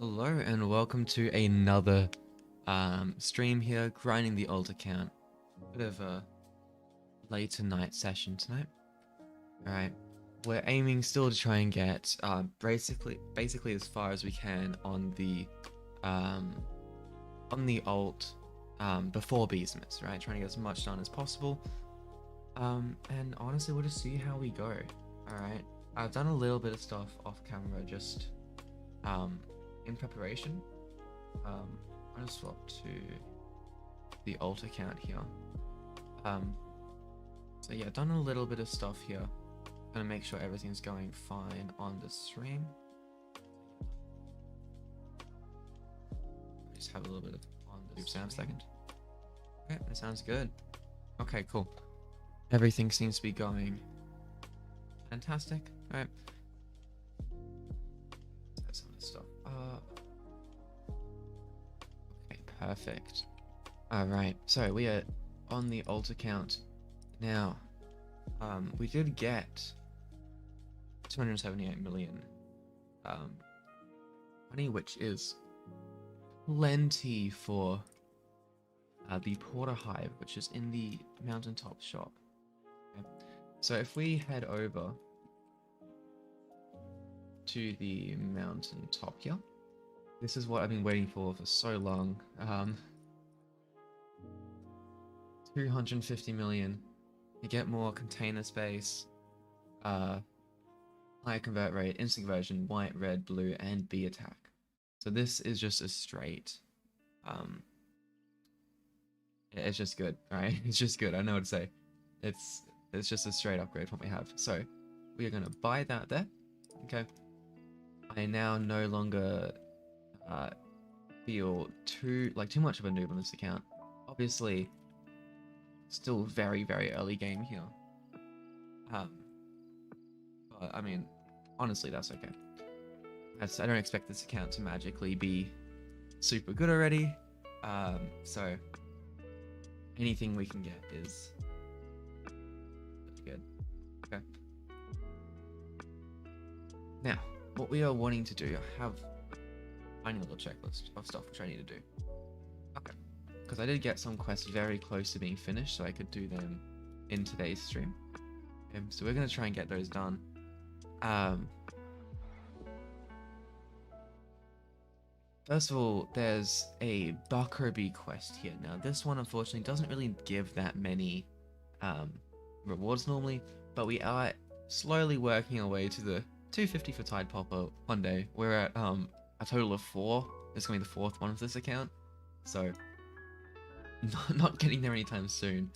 Hello and welcome to another stream here, grinding the old account. Bit of a later night session tonight. Alright, we're aiming still to try and get basically as far as we can on the alt before beesmass, right? Trying to get as much done as possible. And honestly, we'll just see how we go. Alright, I've done a little bit of stuff off camera just in preparation. I'm gonna swap to the alt account here. So yeah, done a little bit of stuff here. Gonna make sure everything's going fine on the stream. Just have a little bit of on the sound second. Okay, that sounds good. Okay, cool. Everything seems to be going fantastic. All right. Some of the stuff. Okay, perfect. All right. So we are on the alt account now. We did get 278 million money, which is plenty for the porter hive, which is in the mountaintop shop. Okay. So if we head over to the mountaintop here, this is what I've been waiting for so long. 250 million. You get more container space, higher convert rate, instant conversion, white, red, blue, and bee attack. So this is just a straight, it's just good, right? It's just good. I know what to say. It's just a straight upgrade from what we have. So we are gonna buy that there. Okay. I now no longer feel too much of a noob on this account. Obviously, still very early game here. But I mean, honestly, that's okay. I don't expect this account to magically be super good already. So anything we can get is good. Okay. Now, what we are wanting to do, I have a tiny little checklist of stuff which I need to do. Okay. Because I did get some quests very close to being finished, so I could do them in today's stream. Okay, so we're going to try and get those done. First of all, there's a bucko bee quest here. Now, this one unfortunately doesn't really give that many rewards normally, but we are slowly working our way to the 250 for Tide Popper one day. We're at a total of 4. It's going to be the 4th one of this account, so not getting there anytime soon,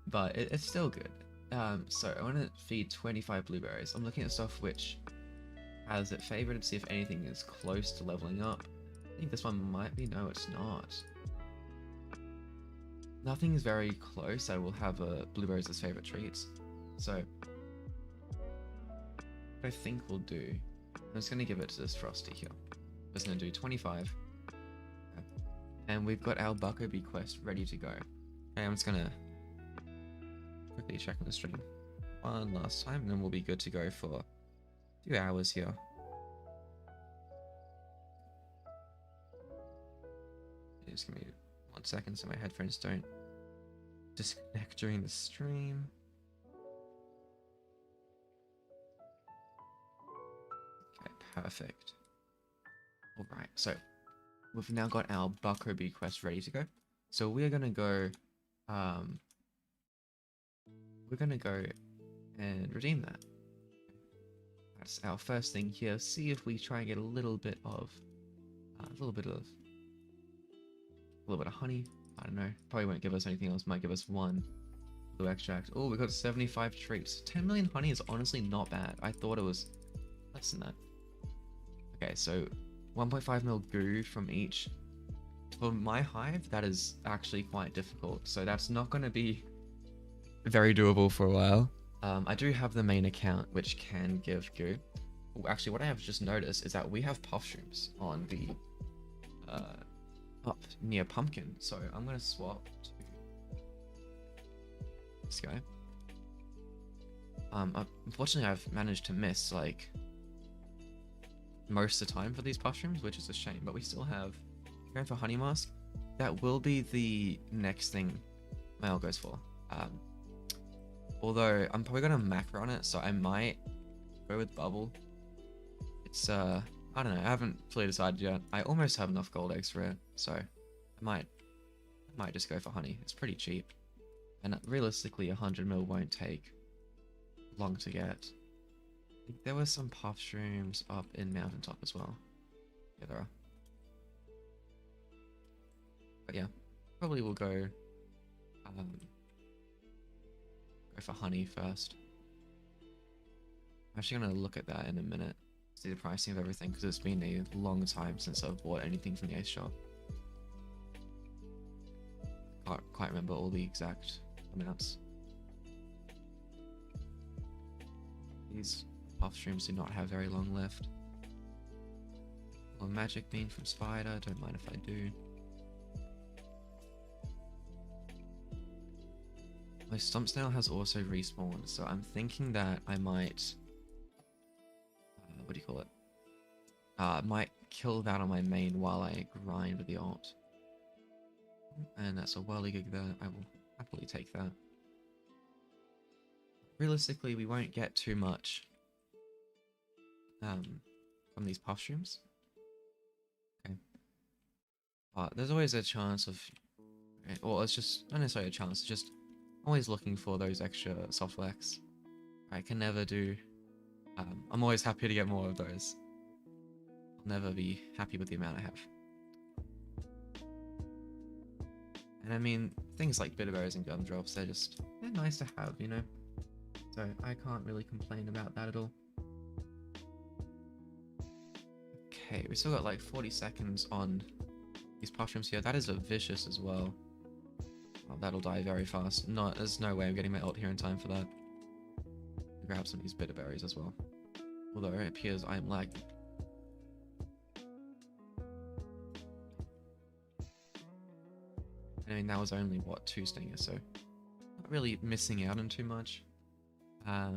but it's still good. So I want to feed 25 blueberries. I'm looking at stuff which has it favorited to see if anything is close to leveling up. I think this one might be. No, it's not. Nothing is very close. I will have blueberries as favorite treats. So what I think we'll do, I'm just going to give it to this Frosty here. I'm just going to do 25. And we've got our bucko bee quest ready to go. Okay, I'm just going to quickly check on the stream one last time, and then we'll be good to go for 2 hours here. Just give me 1 second so my headphones don't disconnect during the stream. Okay, perfect. Alright, so we've now got our bucko bee quest ready to go. So we're gonna go and redeem that. That's our first thing here. See if we try and get a little bit of honey. I don't know. Probably won't give us anything else. Might give us 1 blue extract. Oh, we got 75 treats. 10 million honey is honestly not bad. I thought it was less than that. Okay, so 1.5 mil goo from each. For my hive, that is actually quite difficult. So that's not going to be very doable for a while. I do have the main account, which can give goo. Actually, what I have just noticed is that we have Puffshrooms on the up near Pumpkin, so I'm gonna swap to this guy. Unfortunately, I've managed to miss like most of the time for these Puffshrooms, which is a shame, but we still have going for honey mask. That will be the next thing Mail goes for. Although I'm probably gonna macro on it, so I might go with bubble. It's I don't know, I haven't fully decided yet. I almost have enough gold eggs for it, so I might just go for honey. It's pretty cheap, and realistically 100 mil won't take long to get. I think there were some Puffshrooms up in Mountaintop as well. Yeah, there are. But yeah, probably will go for honey first. I'm actually gonna look at that in a minute, see the pricing of everything, because it's been a long time since I've bought anything from the Ace shop. Can't quite remember all the exact amounts. These Puffshrooms do not have very long left. Well, magic bean from Spider, don't mind if I do. My stump snail has also respawned, so I'm thinking that I might, what do you call it? Might kill that on my main while I grind with the alt. And that's a whirligig there. I will happily take that. Realistically, we won't get too much from these Puffshrooms. Okay. But there's always a chance of, or it's just not necessarily a chance, it's just always looking for those extra soft wax. I can never do. I'm always happy to get more of those. I'll never be happy with the amount I have. And I mean, things like bitterberries and gumdrops, they're nice to have, you know? So I can't really complain about that at all. Okay, we still got like 40 seconds on these Puffshrooms here. That is a vicious as well. Oh, that'll die very fast. There's no way I'm getting my ult here in time for that. Grab some of these bitterberries as well. Although it appears I am lagging. I mean, that was only, what, 2 stingers, so not really missing out on too much. Yeah.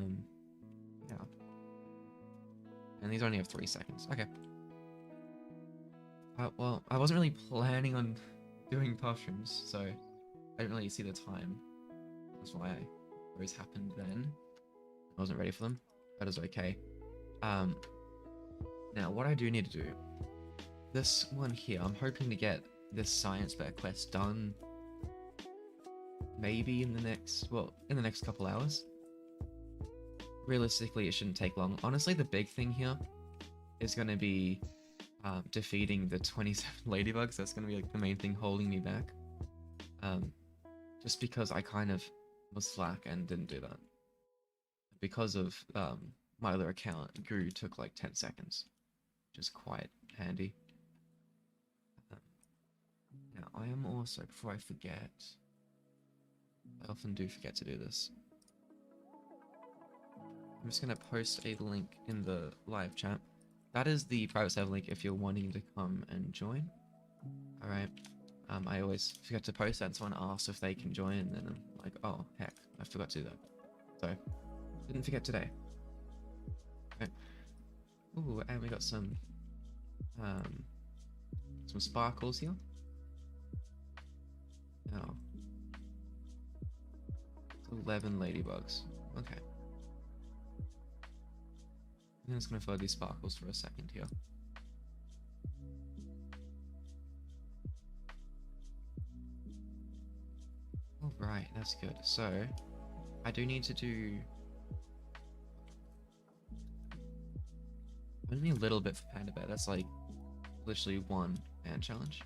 And these only have 3 seconds. Okay. Well, I wasn't really planning on doing Puffshrooms, so I didn't really see the time. That's why those happened then. I wasn't ready for them. That is okay. Now, what I do need to do, this one here, I'm hoping to get this science fair quest done maybe in the next couple hours. Realistically, it shouldn't take long. Honestly, the big thing here is going to be defeating the 27 ladybugs. That's going to be like the main thing holding me back. Just because I kind of was slack and didn't do that. Because of my other account, Guru took like 10 seconds, which is quite handy. Now, I am also, before I forget, I often do forget to do this. I'm just going to post a link in the live chat. That is the private server link if you're wanting to come and join. Alright. I always forget to post that, and someone asks if they can join, and then I'm like, oh, heck, I forgot to do that. So, didn't forget today. Okay. Ooh, and we got some sparkles here. Oh. 11 ladybugs. Okay. I'm just gonna follow these sparkles for a second here. Alright, that's good. So, I do need to do only a little bit for Panda Bear. That's like literally 1 man challenge.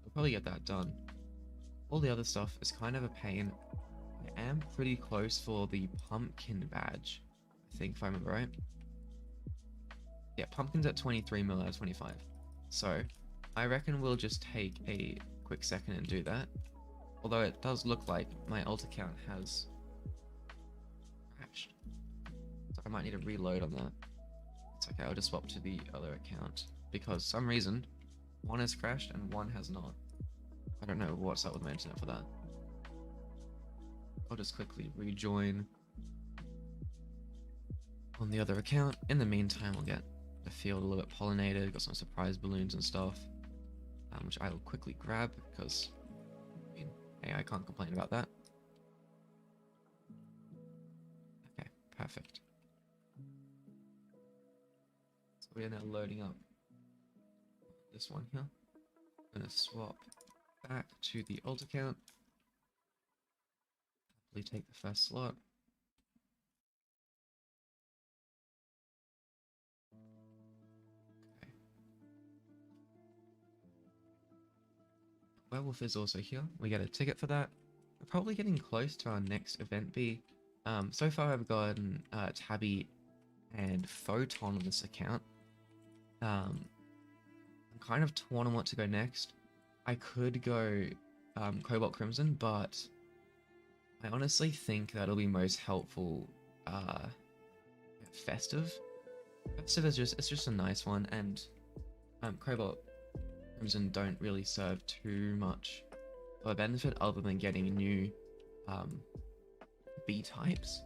We'll probably get that done. All the other stuff is kind of a pain. I am pretty close for the pumpkin badge, I think, if I remember right. Yeah, pumpkin's at 23 mil out of 25. So, I reckon we'll just take a quick second and do that. Although it does look like my alt account has crashed. So I might need to reload on that. It's okay, I'll just swap to the other account. Because for some reason, 1 has crashed and 1 has not. I don't know what's up with my internet for that. I'll just quickly rejoin on the other account. In the meantime, we'll get the field a little bit pollinated. Got some surprise balloons and stuff, which I will quickly grab because, I mean, hey, I can't complain about that. Okay, perfect. So we are now loading up this one here. I'm gonna swap back to the alt account. Happily take the first slot. Okay. Werewolf is also here. We get a ticket for that. We're probably getting close to our next event bee. So far I've gotten Tabby and Photon on this account. I'm kind of torn on what to go next. I could go Cobalt Crimson, but I honestly think that'll be most helpful Festive. Festive is just a nice one, and Cobalt Crimson don't really serve too much of a benefit other than getting new B types.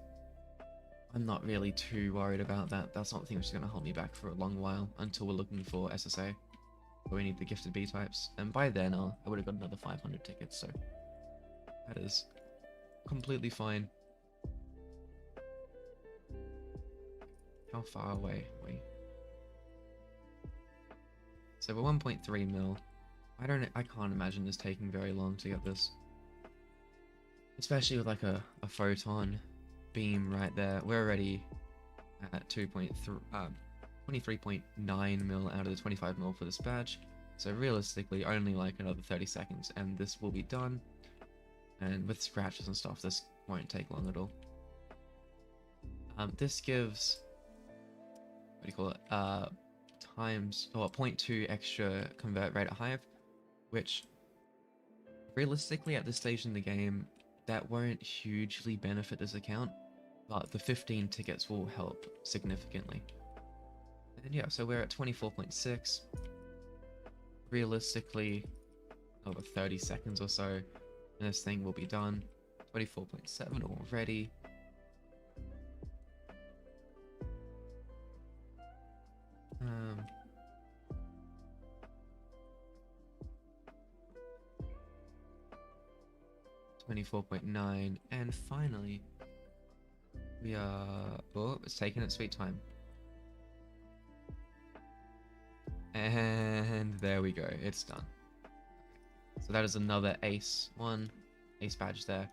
I'm not really too worried about that. That's not the thing which is going to hold me back for a long while until we're looking for SSA. But we need the gifted B types, and by then I would have got another 500 tickets, so that is completely fine. How far away are we? So we're 1.3 mil. I can't imagine this taking very long to get this. Especially with like a photon beam right there. We're already at 23.9 mil out of the 25 mil for this badge. So realistically only like another 30 seconds and this will be done. And with scratches and stuff, this won't take long at all. This gives, what do you call it, times, or 0.2 extra convert rate at Hive, which realistically at this stage in the game, that won't hugely benefit this account, but the 15 tickets will help significantly. And yeah, so we're at 24.6. Realistically, over 30 seconds or so, and this thing will be done. 24.7 already. Um, 24.9, and finally, we are. Oh, it's taking its sweet time. And there we go, it's done. So that is another ace badge there.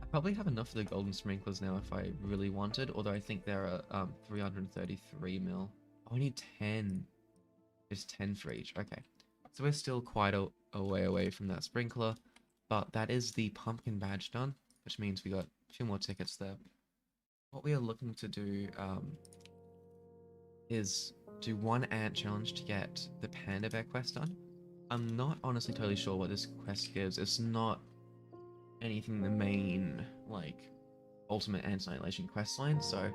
I probably have enough of the golden sprinklers now if I really wanted, although I think there are 333 mil. Oh, I need 10. It's 10 for each. Okay. So we're still quite a way away from that sprinkler, but that is the pumpkin badge done, which means we got a few more tickets there. What we are looking to do is do one ant challenge to get the Panda Bear quest done. I'm not honestly totally sure what this quest gives. It's not anything the main, like, ultimate ant annihilation quest line, so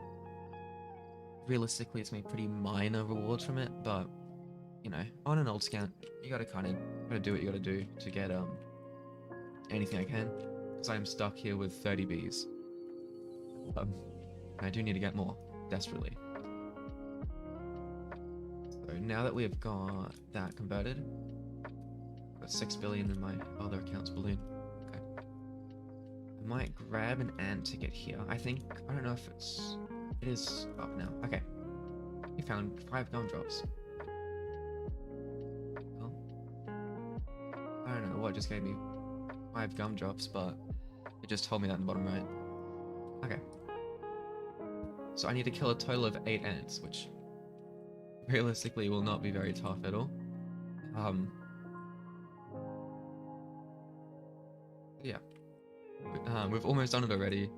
realistically it's made pretty minor rewards from it, but you know, on an old scout, you gotta do what you gotta do to get anything I can, because I'm stuck here with 30 bees. I do need to get more, desperately. So now that we have got that converted, I've got 6 billion in my other account's balloon. Okay. I might grab an ant ticket here. I don't know if it is up now. Okay. We found 5 gumdrops. Well, I don't know what just gave me 5 gumdrops, but it just told me that in the bottom right. Okay. So I need to kill a total of 8 ants, which realistically will not be very tough at all. Yeah. We've almost done it already.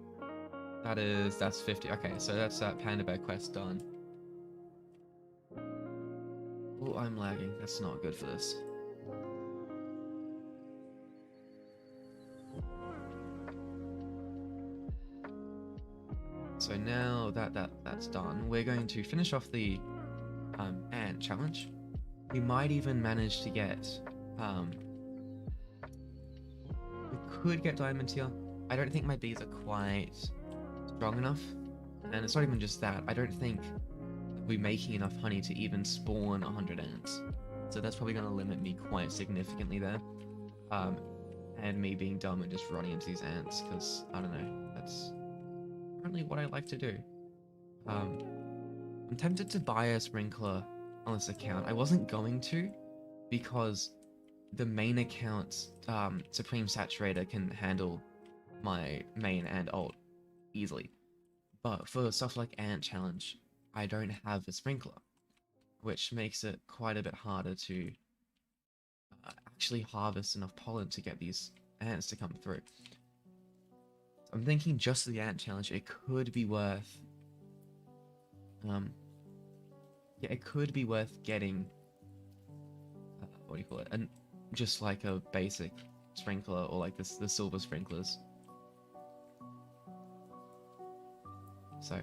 That's 50. Okay, so that's that Panda Bear quest done. Oh, I'm lagging. That's not good for this. So now that's done, we're going to finish off the ant challenge. We might even manage to get we could get diamonds here. I don't think my bees are quite strong enough, and it's not even just that. I don't think the be making enough honey to even spawn 100 ants. So that's probably going to limit me quite significantly there. And me being dumb and just running into these ants, because, I don't know, that's apparently what I like to do. I'm tempted to buy a sprinkler on this account. I wasn't going to, because the main account's Supreme Saturator can handle my main and ult easily. But for stuff like Ant Challenge, I don't have a sprinkler, which makes it quite a bit harder to actually harvest enough pollen to get these ants to come through. So I'm thinking just the Ant Challenge, it could be worth... yeah, it could be worth getting... what do you call it? Just like a basic sprinkler, or like the silver sprinklers. So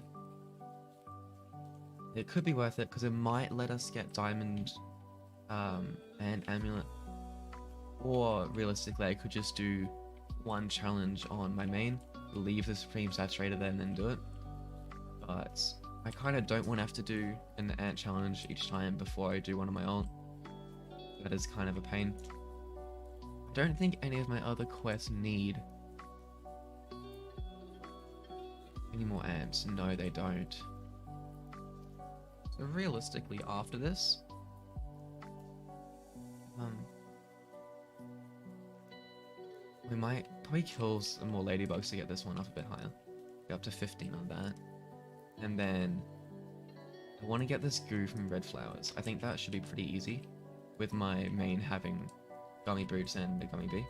it could be worth it because it might let us get diamond and amulet, or realistically I could just do one challenge on my main, leave the Supreme Saturator there and then do it. But I kind of don't want to have to do an ant challenge each time before I do one of my own. That is kind of a pain. I don't think any of my other quests need any more ants. No, they don't. So realistically, after this, we might probably kill some more ladybugs to get this one up a bit higher. Get up to 15 on that. And then I want to get this goo from red flowers. I think that should be pretty easy, with my main having gummy broods and a gummy bee.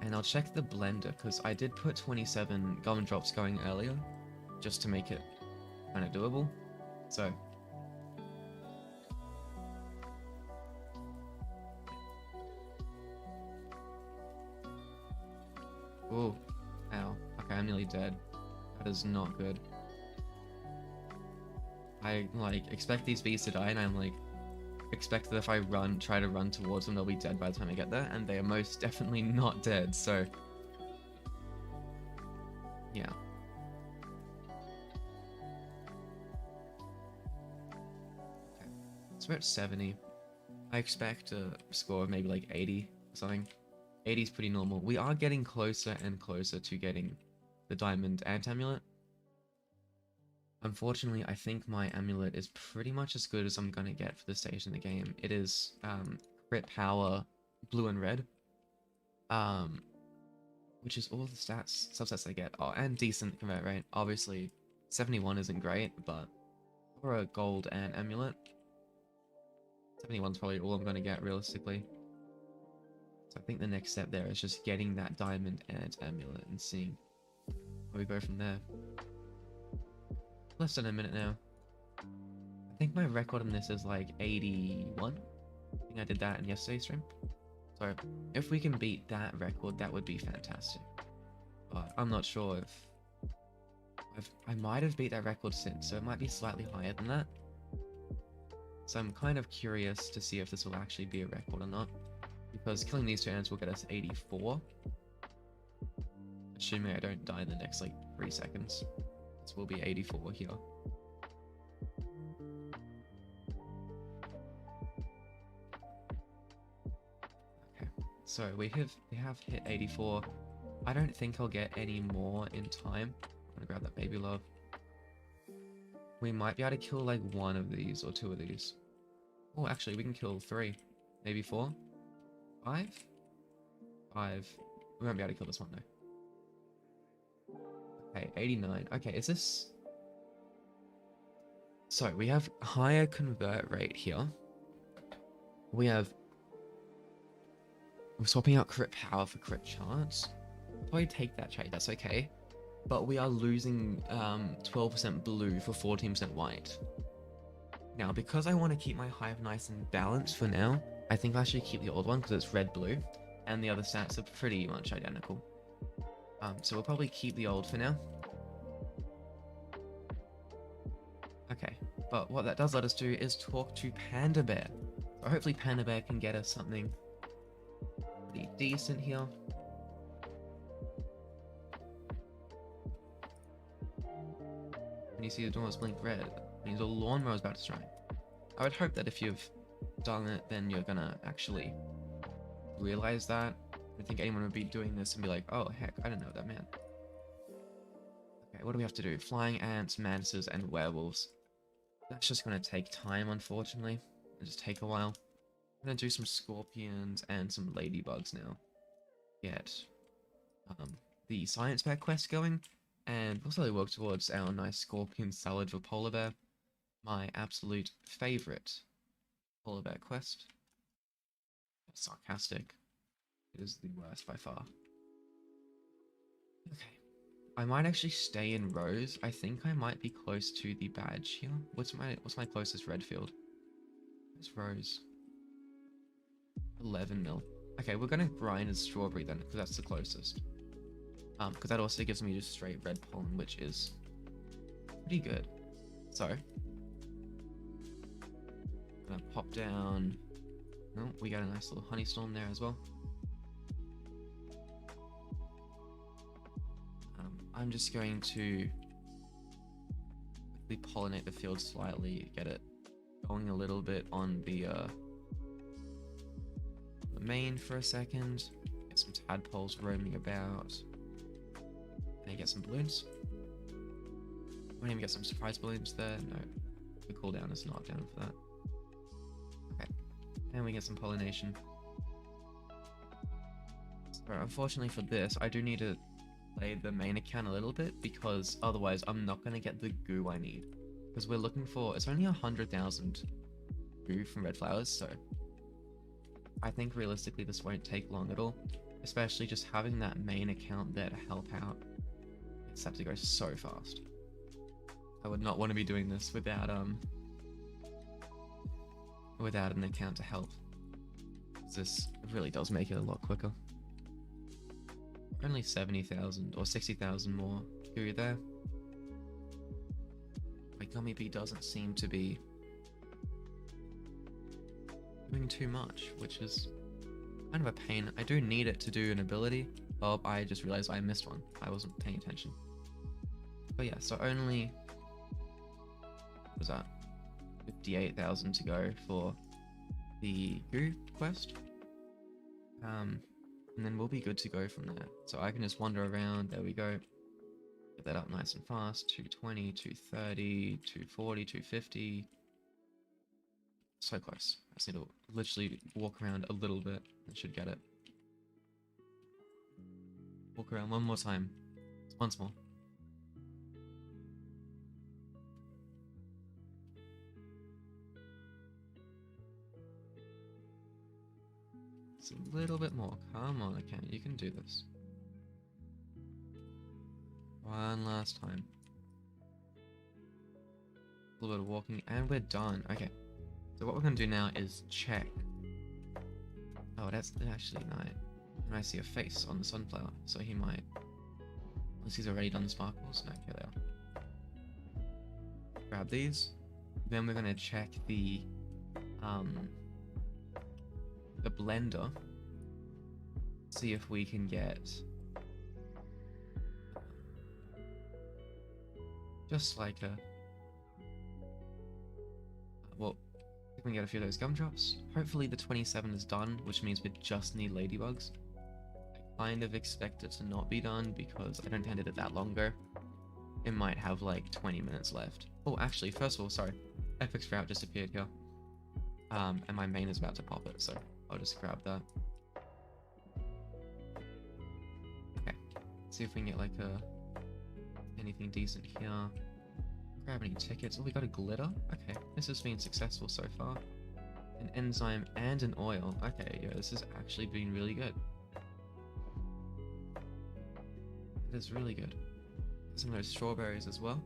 And I'll check the blender, because I did put 27 gumdrops going earlier, just to make it kind of doable. So ooh, ow. Okay, I'm nearly dead. That is not good. I, like, expect these bees to die, and I'm, like, expect that if I try to run towards them, they'll be dead by the time I get there, and they are most definitely not dead, so... yeah. Okay. So we're at 70. I expect a score of maybe, like, 80 or something. 80 is pretty normal. We are getting closer and closer to getting the diamond ant amulet. Unfortunately, I think my amulet is pretty much as good as I'm gonna get for this stage in the game. It is crit power blue and red, which is all the substats I get. Oh, and decent convert rate. Obviously, 71 isn't great, but for a gold and amulet, 71 is probably all I'm gonna get realistically. So I think the next step there is just getting that diamond and amulet and seeing where we go from there. Less than a minute now. I think my record on this is like 81. I think I did that in yesterday's stream. So if we can beat that record, that would be fantastic. But I'm not sure if I might have beat that record since, so it might be slightly higher than that. So I'm kind of curious to see if this will actually be a record or not, because killing these two ants will get us 84. Assuming I don't die in the next like 3 seconds. This will be 84 here. Okay, so we have hit 84. I don't think I'll get any more in time. I'm gonna grab that baby love. We might be able to kill like one of these or two of these. Oh, actually, we can kill 3, maybe 4, 5. 5. We won't be able to kill this one though. Okay, 89. Okay, is this... So, we have higher convert rate here. We're swapping out crit power for crit chance. I'll probably take that trade, that's okay. But we are losing 12% blue for 14% white. Now, because I want to keep my hive nice and balanced for now, I think I should keep the old one because it's red-blue, and the other stats are pretty much identical. So we'll probably keep the old for now. Okay, but what that does let us do is talk to Panda Bear. So hopefully Panda Bear can get us something pretty decent here. you see the doors blink red, it means a lawnmower is about to strike. I would hope that if you've done it, then you're gonna actually realize that. I think anyone would be doing this and be like, oh heck, I didn't know what that meant. Okay, what do we have to do? Flying ants, mantises, and werewolves. That's just gonna take time, unfortunately. It'll just take a while. I'm gonna do some scorpions and some ladybugs now. Get the science pack quest going, and we'll slowly work towards our nice scorpion salad for polar bear. My absolute favorite polar bear quest. Sarcastic. It is the worst by far. Okay. I might actually stay in Rose. I think I might be close to the badge here. What's my closest red field? It's Rose. 11 mil. Okay, we're gonna grind as strawberry then, because that's the closest. Because that also gives me just straight red pollen, which is pretty good. So, I'm gonna pop down. Oh, we got a nice little honey storm there as well. I'm just going to quickly pollinate the field slightly, get it going a little bit on the main for a second, get some tadpoles roaming about, and get some balloons. Won't even get some surprise balloons there. No, the cooldown is not down for that. Okay, and we get some pollination. So unfortunately for this, I do need to play the main account a little bit, because otherwise I'm not going to get the goo I need. Because we're looking for, it's only 100,000 goo from red flowers, so I think realistically this won't take long at all. Especially just having that main account there to help out. It's have to go so fast. I would not want to be doing this without an account to help. This really does make it a lot quicker. Only 70,000 or 60,000 more goo there. My gummy bee doesn't seem to be doing too much, which is kind of a pain. I do need it to do an ability. Oh, I just realized I missed one. I wasn't paying attention. But yeah, so only, what was that? 58,000 to go for the goo quest. And then we'll be good to go from there. So I can just wander around. There we go. Get that up nice and fast. 220, 230, 240, 250. So close. I just need to literally walk around a little bit and should get it. Walk around one more time. Once more. It's a little bit more. Come on, okay, you can do this. One last time. A little bit of walking, and we're done. Okay, so what we're gonna do now is check. Oh, that's actually nice. And I see a face on the sunflower, so he might. Unless he's already done the sparkles. No, here they are. Grab these. Then we're gonna check the blender, see if we can get just like a well, if we can get a few of those gumdrops. Hopefully the 27 is done, which means we just need ladybugs. I kind of expect it to not be done because I don't did it that long ago. It might have like 20 minutes left. Oh, actually, first of all, sorry, epic sprout just appeared here, and my main is about to pop it, so I'll just grab that. Okay, see if we can get like anything decent here. Grab any tickets. Oh, we got a glitter. Okay, this has been successful so far. An enzyme and an oil. Okay, yeah, this has actually been really good. It is really good. Some of those strawberries as well.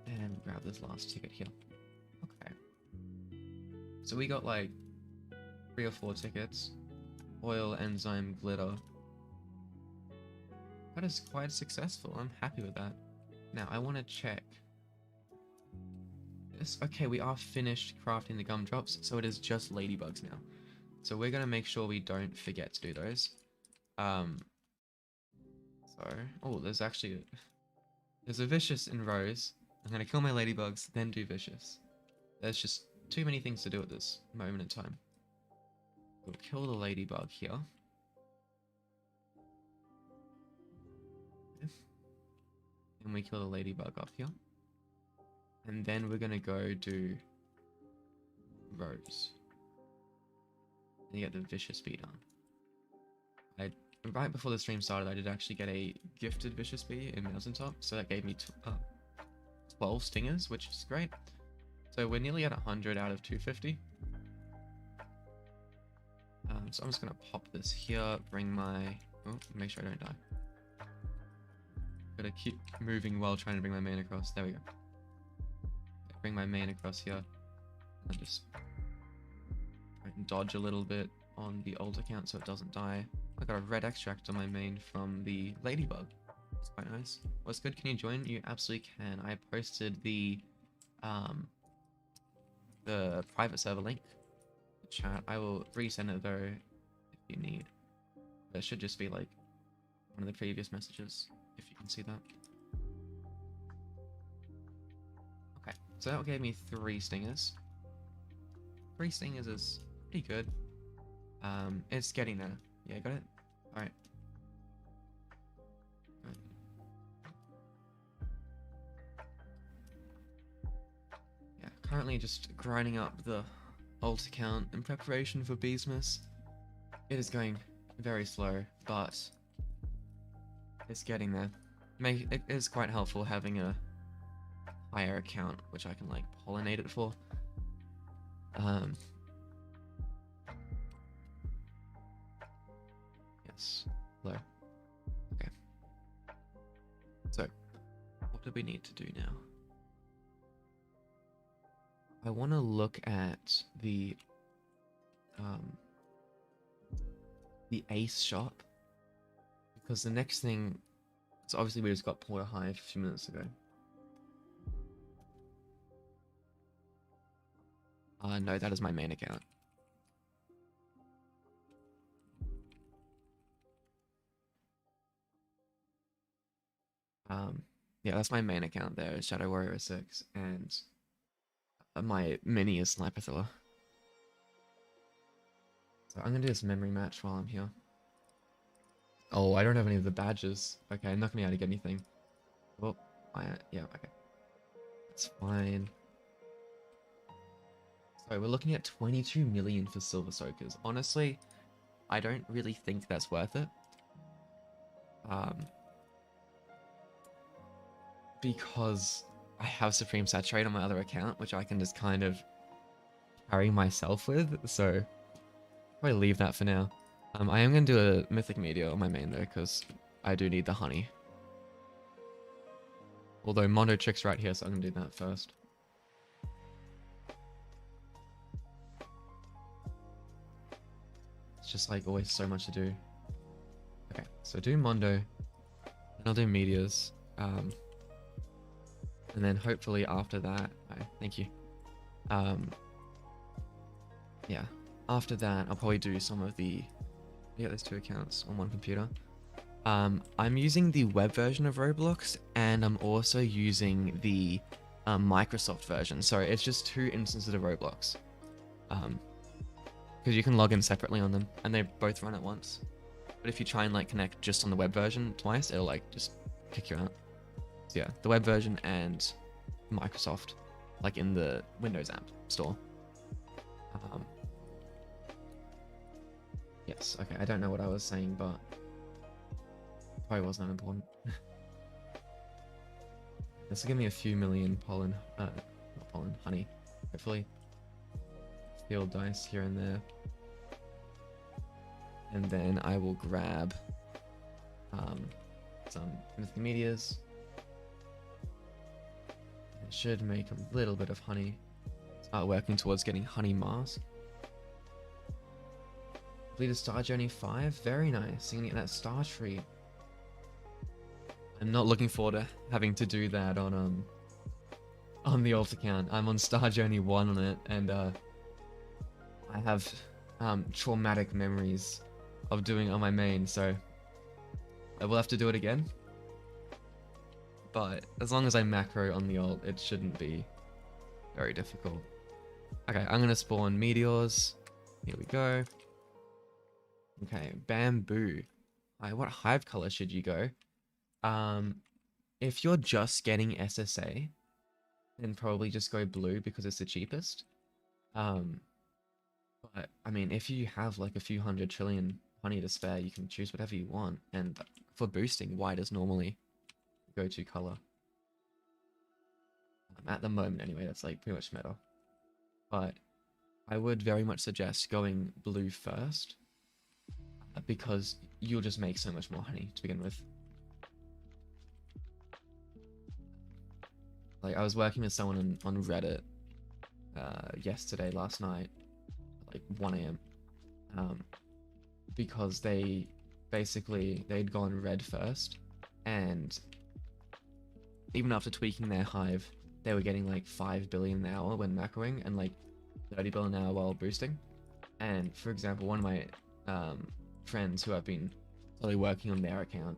And grab this last ticket here. Okay. So we got like 3 or 4 tickets. Oil, enzyme, glitter. That is quite successful. I'm happy with that. Now I want to check this. Okay, we are finished crafting the gumdrops, so it is just ladybugs now. So we're going to make sure we don't forget to do those. So, oh, there's a vicious in rows. I'm gonna kill my ladybugs, then do vicious. There's just too many things to do at this moment in time. We'll kill the ladybug here. And we kill the ladybug up here. And then we're gonna go do rows. And you get the vicious bee done. Right before the stream started, I did actually get a gifted vicious bee in Mountaintop, so that gave me 12 stingers, which is great. So we're nearly at 100 out of 250. So I'm just gonna pop this here, bring my... Oh, make sure I don't die. Gotta keep moving while trying to bring my main across. There we go. Bring my main across here. And just try and dodge a little bit on the old account so it doesn't die. I got a red extract on my main from the ladybug. It's quite nice. What's good? Can you join? You absolutely can. I posted the private server link in the chat. I will resend it though if you need. It should just be like one of the previous messages if you can see that. Okay, so that gave me 3 stingers. 3 stingers is pretty good. It's getting there. Yeah, got it? Alright. Yeah, currently just grinding up the alt account in preparation for beesmass. It is going very slow, but it's getting there. It is quite helpful having a higher account, which I can like pollinate it for. Yes, low. Okay. So, what do we need to do now? I want to look at the ace shop, because the next thing, so obviously we just got Porter Hive a few minutes ago. No, that is my main account. Yeah, that's my main account there, Shadow Warrior 6, and my mini is Sniper Thriller. So I'm gonna do this memory match while I'm here. Oh, I don't have any of the badges. Okay, I'm not gonna be able to get anything. Well, yeah, okay. It's fine. So we're looking at 22 million for Silver Soakers. Honestly, I don't really think that's worth it. Because I have Supreme Saturate on my other account, which I can just kind of carry myself with, so probably leave that for now. I am going to do a mythic meteor on my main though, because I do need the honey. Although Mondo Chick's right here, so I'm going to do that first. It's just like always so much to do. Okay, so do Mondo, and I'll do meteors. And then hopefully after that, thank you. Yeah, after that, I'll probably do some of the, there's 2 accounts on one computer. I'm using the web version of Roblox, and I'm also using the Microsoft version. So it's just 2 instances of Roblox. Because you can log in separately on them, and they both run at once. But if you try and like connect just on the web version twice, it'll like just kick you out. So yeah, the web version and Microsoft, like in the Windows app store. Yes, okay, I don't know what I was saying, but probably wasn't that important. This will give me a few million pollen, not pollen, honey, hopefully. Field dice here and there. And then I will grab some mythic meteors. It should make a little bit of honey. Start working towards getting honey mask. Complete a Star Journey 5. Very nice. You can get that star tree. I'm not looking forward to having to do that on the alt account. I'm on Star Journey 1 on it, and I have traumatic memories of doing it on my main, so We'll have to do it again. But as long as I macro on the ult, it shouldn't be very difficult. Okay, I'm gonna spawn meteors. Here we go. Okay, bamboo. Alright, what hive color should you go? If you're just getting SSA, then probably just go blue because it's the cheapest. But I mean, if you have like a few 100 trillion honey to spare, you can choose whatever you want. And for boosting, white is normally the go-to color. At the moment, anyway, that's like pretty much meta. But I would very much suggest going blue first, because you'll just make so much more honey to begin with. Like, I was working with someone on Reddit last night, like 1 AM, because they'd gone red first, and even after tweaking their hive, they were getting like 5 billion an hour when macroing, and like 30 billion an hour while boosting. And for example, one of my friends who I've been slowly working on their account,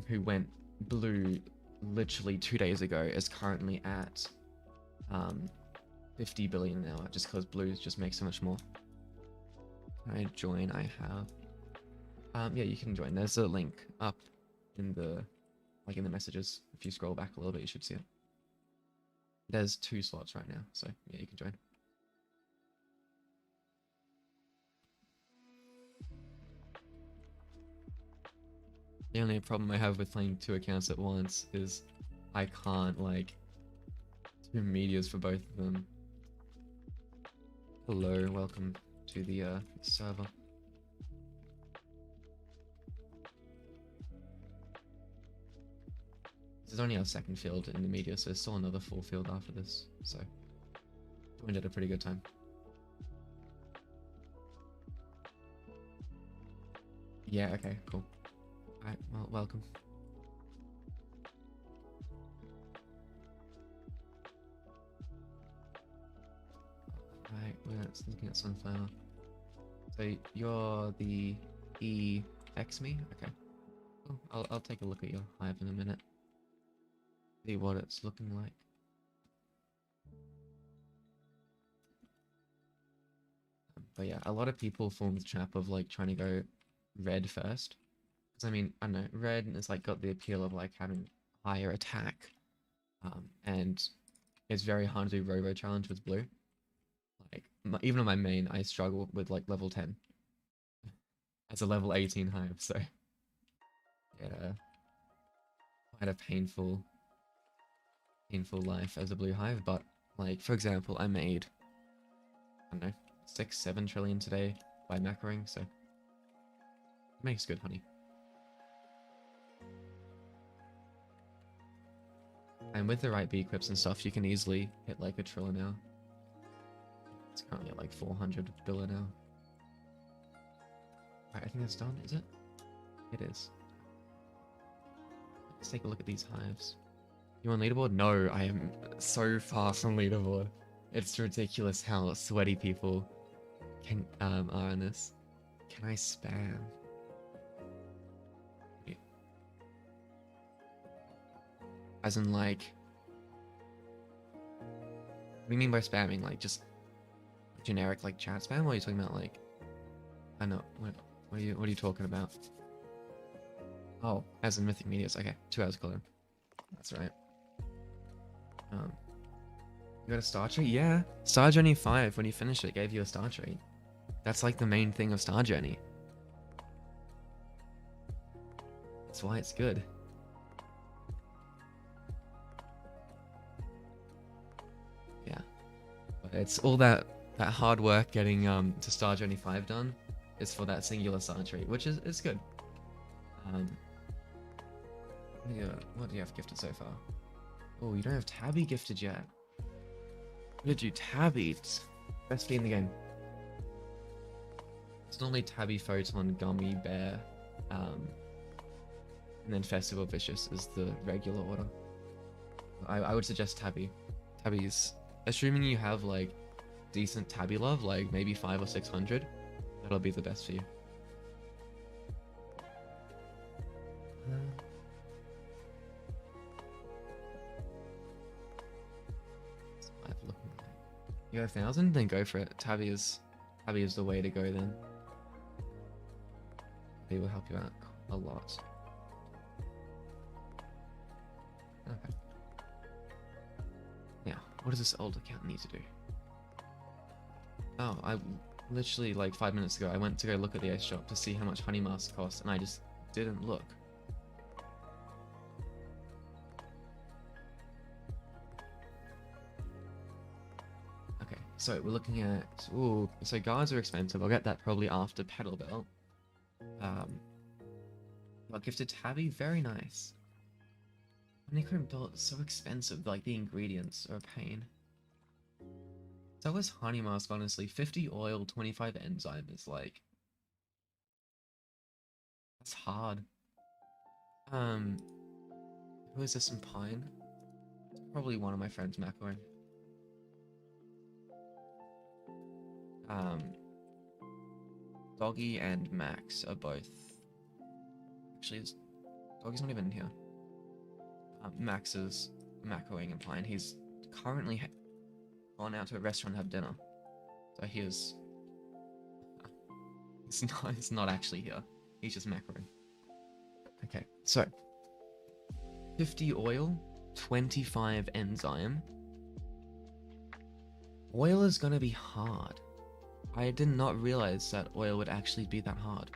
who went blue literally 2 days ago, is currently at 50 billion an hour, just because blues just make so much more. Can I join? I have. Yeah, you can join. There's a link up in the messages. If you scroll back a little bit, you should see it. There's 2 slots right now, so yeah, you can join. The only problem I have with playing 2 accounts at once is I can't like do meteors for both of them. Hello, welcome to the server. This is only our 2nd field in the meteor, so there's still another 4 field after this, so joined at a pretty good time. Yeah, okay, cool. Alright, well, welcome. Alright, we're looking at sunflower. So you're the EX me? Okay. Cool. I'll take a look at your hive in a minute. See what it's looking like. But yeah, a lot of people fall the trap of like trying to go red first. I mean, I don't know, red is like got the appeal of like having higher attack, and it's very hard to do robo challenge with blue. Like even on my main, I struggle with like level 10 as a level 18 hive, so yeah, quite a painful life as a blue hive. But like for example, I made, I don't know, 6-7 trillion today by macroing, so it makes good honey. And with the right bee equips and stuff, you can easily hit like a trillion now. It's currently at like 400 billion now. Alright, I think that's done, is it? It is. Let's take a look at these hives. You on leaderboard? No, I am so far from leaderboard. It's ridiculous how sweaty people are on this. Can I spam? As in like, what do you mean by spamming? Like just generic like chat spam, or are you talking about like, I know, what are you talking about? Oh, as in mythic meteors. Okay, 2 hours cooler. That's right. You got a star trait? Yeah, Star Journey 5. When you finished it, gave you a star trait. That's like the main thing of Star Journey. That's why it's good. Yeah, but it's all that hard work getting to Star Journey 5 done is for that singular star trait, which is good. Yeah, what do you have gifted so far? Oh, you don't have Tabby gifted yet. What did you Tabby? It's best bee in the game. It's normally Tabby, Photon, Gummy, Bear, and then Festival Vicious is the regular order. I would suggest Tabby. Tabby's, assuming you have like decent Tabby love, like maybe 500 or 600, that'll be the best for you. You got 1,000? Then go for it. Tabby is the way to go then. They will help you out a lot. Okay. Now, what does this old account need to do? Oh, I literally like 5 minutes ago I went to go look at the ice shop to see how much honey mask costs, and I just didn't look. Okay, so we're looking at, ooh, so guards are expensive. I'll get that probably after Petal Belt. Got gifted Tabby, very nice. Honeycomb Belt is so expensive, like the ingredients are a pain. So is honey mask, honestly. 50 oil, 25 enzyme is like, that's hard. Who is this in Pine? It's probably one of my friends, Macro. Doggy and Max are both. Actually, Doggy's not even in here. Max is macroing and Pine. He's currently gone out to a restaurant to have dinner. So he is. He's not actually here. He's just macroing. Okay, so 50 oil, 25 enzyme. Oil is gonna be hard. I did not realize that oil would actually be that hard.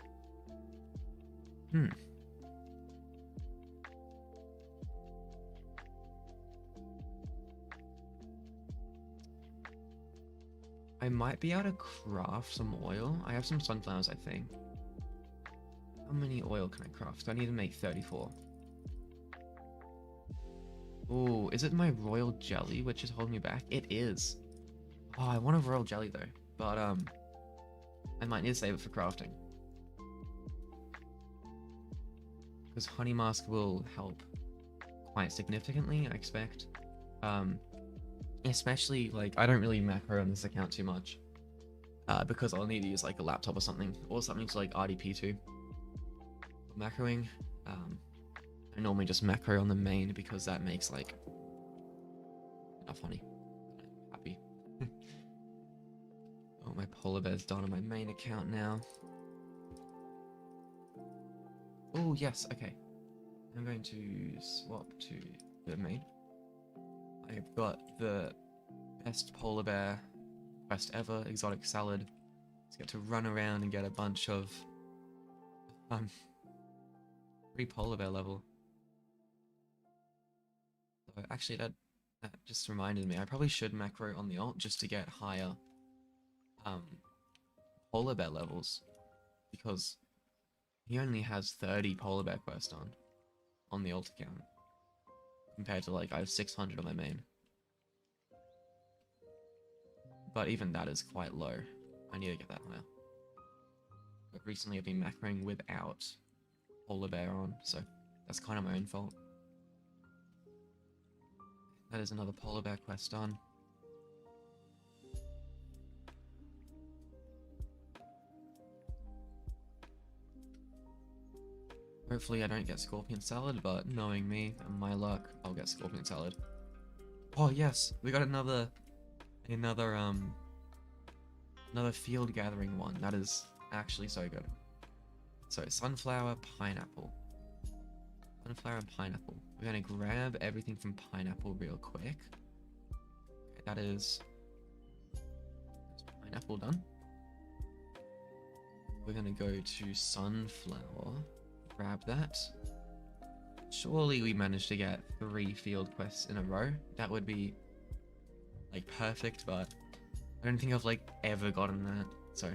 I might be able to craft some oil. I have some sunflowers, I think. How many oil can I craft? I need to make 34. Oh, is it my royal jelly which is holding me back? It is. Oh, I want a royal jelly though, but I might need to save it for crafting. Because honey mask will help quite significantly, I expect. Especially, like, I don't really macro on this account too much. Because I'll need to use, like, a laptop or something to, like, RDP to. Macroing, I normally just macro on the main because that makes, like, enough honey. I'm happy. Oh, my polar bear's done on my main account now. Oh, yes, okay. I'm going to swap to the main. I've got the best polar bear quest ever, exotic salad. Let's get to run around and get a bunch of free polar bear level. So actually that just reminded me, I probably should macro on the alt just to get higher polar bear levels, because he only has 30 polar bear quest on the alt account, compared to, like, I have 600 on my main. But even that is quite low. I need to get that higher. But recently I've been macroing without polar bear on, so that's kind of my own fault. That is another polar bear quest done. Hopefully I don't get scorpion salad, but knowing me and my luck, I'll get scorpion salad. Oh yes, we got another field gathering one. That is actually so good. So sunflower, pineapple. Sunflower and pineapple. We're gonna grab everything from pineapple real quick. Okay, that is pineapple done. We're gonna go to sunflower. Grab that. Surely we managed to get 3 field quests in a row. That would be, like, perfect, but I don't think I've, like, ever gotten that, so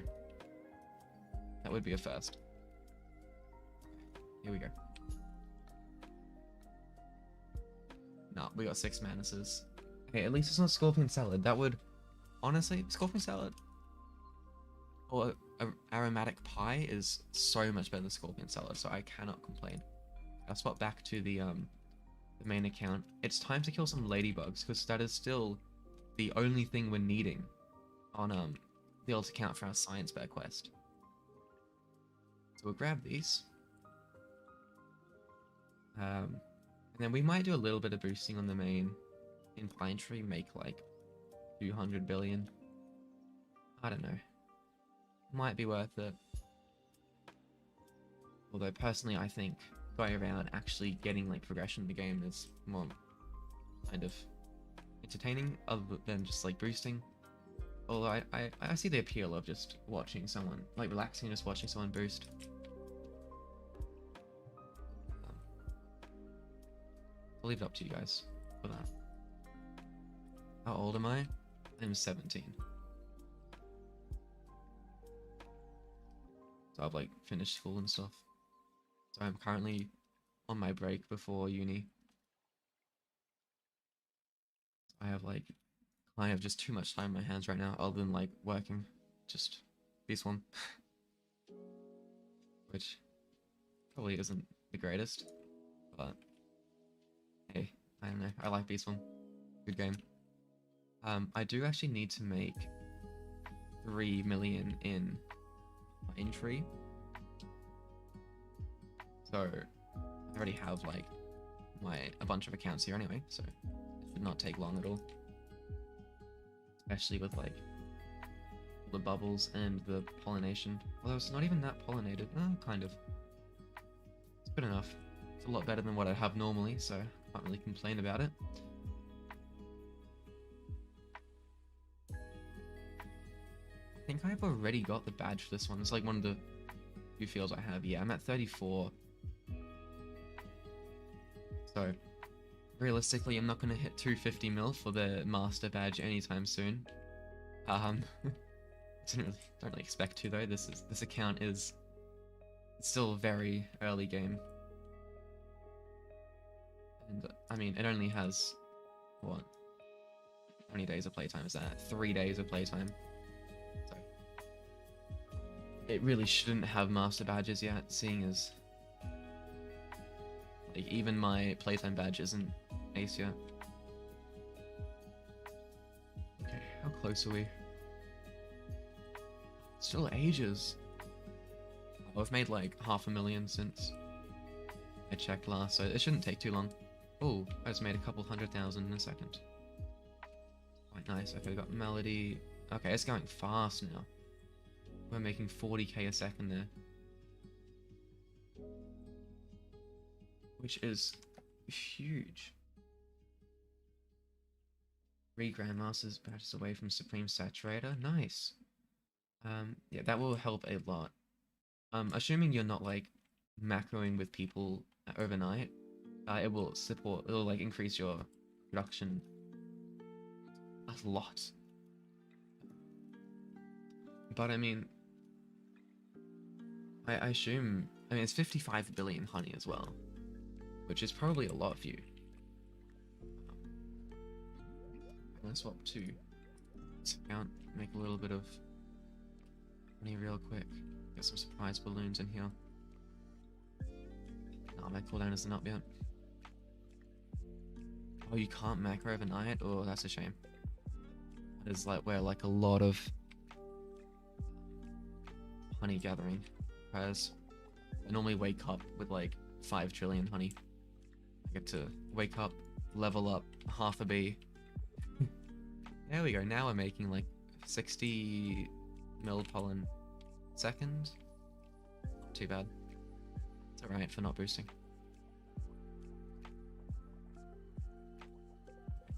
that would be a first. Here we go. No, we got 6 manuses. Okay, at least it's not scorpion salad. That would, honestly, scorpion salad or aromatic pie is so much better than scorpion salad, so I cannot complain. I'll swap back to the main account. It's time to kill some ladybugs, because that is still the only thing we're needing on the alt account for our science bear quest. So we'll grab these. And then we might do a little bit of boosting on the main in Pine Tree, make like 200 billion. I don't know. Might be worth it. Although personally, I think going around actually getting like progression in the game is more kind of entertaining other than just like boosting. Although I see the appeal of just watching someone, like relaxing and just watching someone boost. I'll leave it up to you guys for that. How old am I? I'm 17. So I've like finished school and stuff. So I'm currently on my break before uni. I have like kind of just too much time in my hands right now other than like working. Just this one. Which probably isn't the greatest. But hey, I don't know. I like this one. Good game. I do actually need to make 3 million in Pine Tree. So I already have like a bunch of accounts here anyway, so it should not take long at all. Especially with like the bubbles and the pollination. Although it's not even that pollinated. Kind of. It's good enough. It's a lot better than what I have normally, so I can't really complain about it. I think I've already got the badge for this one. It's like one of the few fields I have. Yeah, I'm at 34. So, realistically, I'm not going to hit 250 mil for the master badge anytime soon. Don't really expect to though. This account is still very early game, and I mean it only has what? How many days of playtime is that? 3 days of playtime. So it really shouldn't have master badges yet, seeing as like even my playtime badge isn't ace yet. Okay, how close are we? Still ages. Oh, I've made like 500,000 since I checked last, so it shouldn't take too long. Oh, I just made a couple 100,000 in a second. Quite nice. Okay, got Melody. Okay, it's going fast now. We're making 40k a second there. Which is huge. 3 Grandmasters badges away from Supreme Saturator. Nice. Yeah, that will help a lot. Assuming you're not like macroing with people overnight, it'll like increase your production a lot. But I mean, I assume, I mean, it's 55 billion honey as well, which is probably a lot for you. I'm gonna swap to this account, make a little bit of money real quick. Get some surprise balloons in here. No, my cooldown isn't up yet. Oh, you can't macro overnight? Oh, that's a shame. That is like where like a lot of honey gathering occurs. I normally wake up with like 5 trillion honey. I get to wake up, level up half a bee. There we go. Now we're making like 60 mil pollen second. Not too bad. It's alright for not boosting.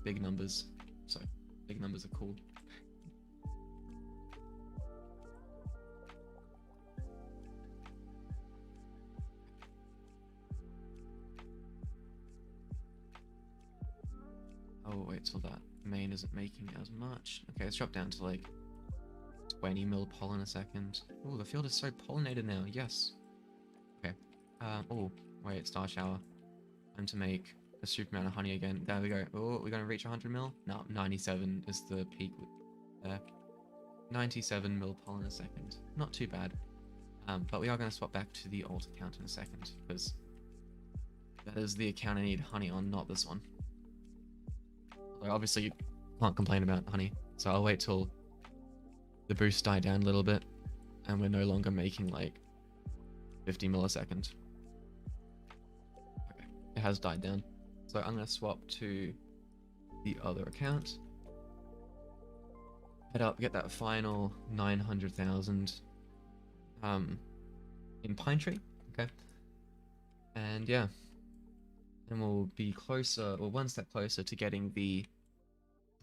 Big numbers. So, big numbers are cool. Oh, wait till that main isn't making as much. Okay, let's drop down to like 20 mil pollen a second. Oh, the field is so pollinated now. Yes. Okay. Oh, wait, star shower. Time to make a super amount of honey again. There we go. Oh, we're gonna reach 100 mil? No, 97 is the peak there. 97 mil pollen a second. Not too bad. But we are gonna swap back to the alt account in a second because that is the account I need honey on, not this one. Although obviously you can't complain about honey, so I'll wait till the boost die down a little bit and we're no longer making like 50 milliseconds. Okay, it has died down. So I'm going to swap to the other account. head up, get that final 900,000 in Pine Tree. Okay. And yeah. And we'll be closer, or one step closer to getting the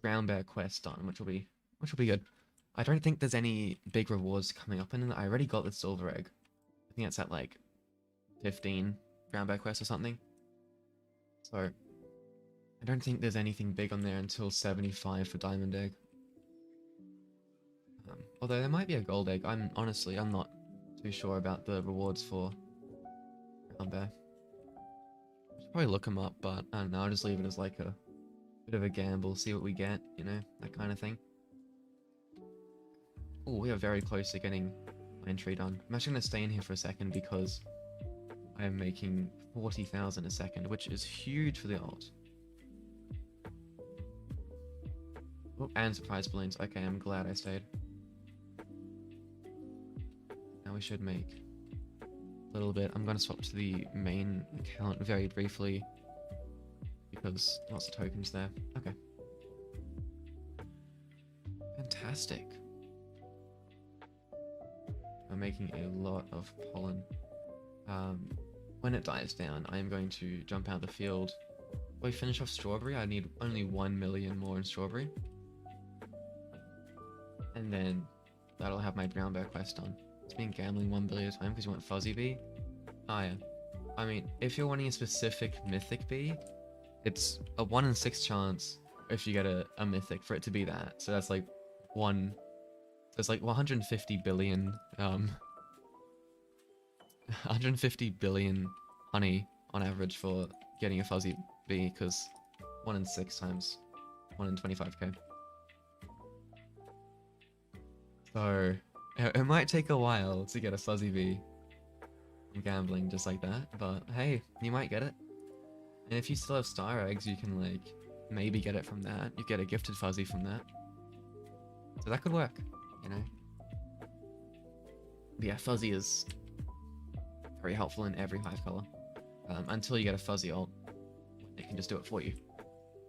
brown bear quest done, which will be good. I don't think there's any big rewards coming up in it. I already got the silver egg. I think it's at like 15 brown bear quests or something. So I don't think there's anything big on there until 75 for diamond egg. Although there might be a gold egg. I'm not too sure about the rewards for brown bear. Should probably look them up, but I don't know. I'll just leave it as like a bit of a gamble, see what we get, you know, that kind of thing. Oh, we are very close to getting my entry done. I'm actually going to stay in here for a second because I am making 40,000 a second, which is huge for the ult. Oh, and surprise balloons. Okay, I'm glad I stayed. Now we should make a little bit. I'm going to swap to the main account very briefly because lots of tokens there. Okay. Fantastic. I'm making a lot of pollen. When it dies down, I am going to jump out the field. When we finish off strawberry, I need only 1 million more in strawberry. And then that'll have my brown bear quest done. It's been gambling 1 billion at a time because you want fuzzy bee. Oh yeah. I mean, if you're wanting a specific mythic bee, it's a 1 in 6 chance if you get a mythic for it to be that. So that's like there's like 150 billion 150 billion honey on average for getting a fuzzy bee, because 1 in 6 times 1 in 25k. So it might take a while to get a fuzzy bee from gambling just like that, but hey, you might get it. And if you still have star eggs, you can like maybe get it from that. You get a gifted fuzzy from that. So that could work, you know. But yeah, fuzzy is very helpful in every hive color. Until you get a fuzzy ult, it can just do it for you.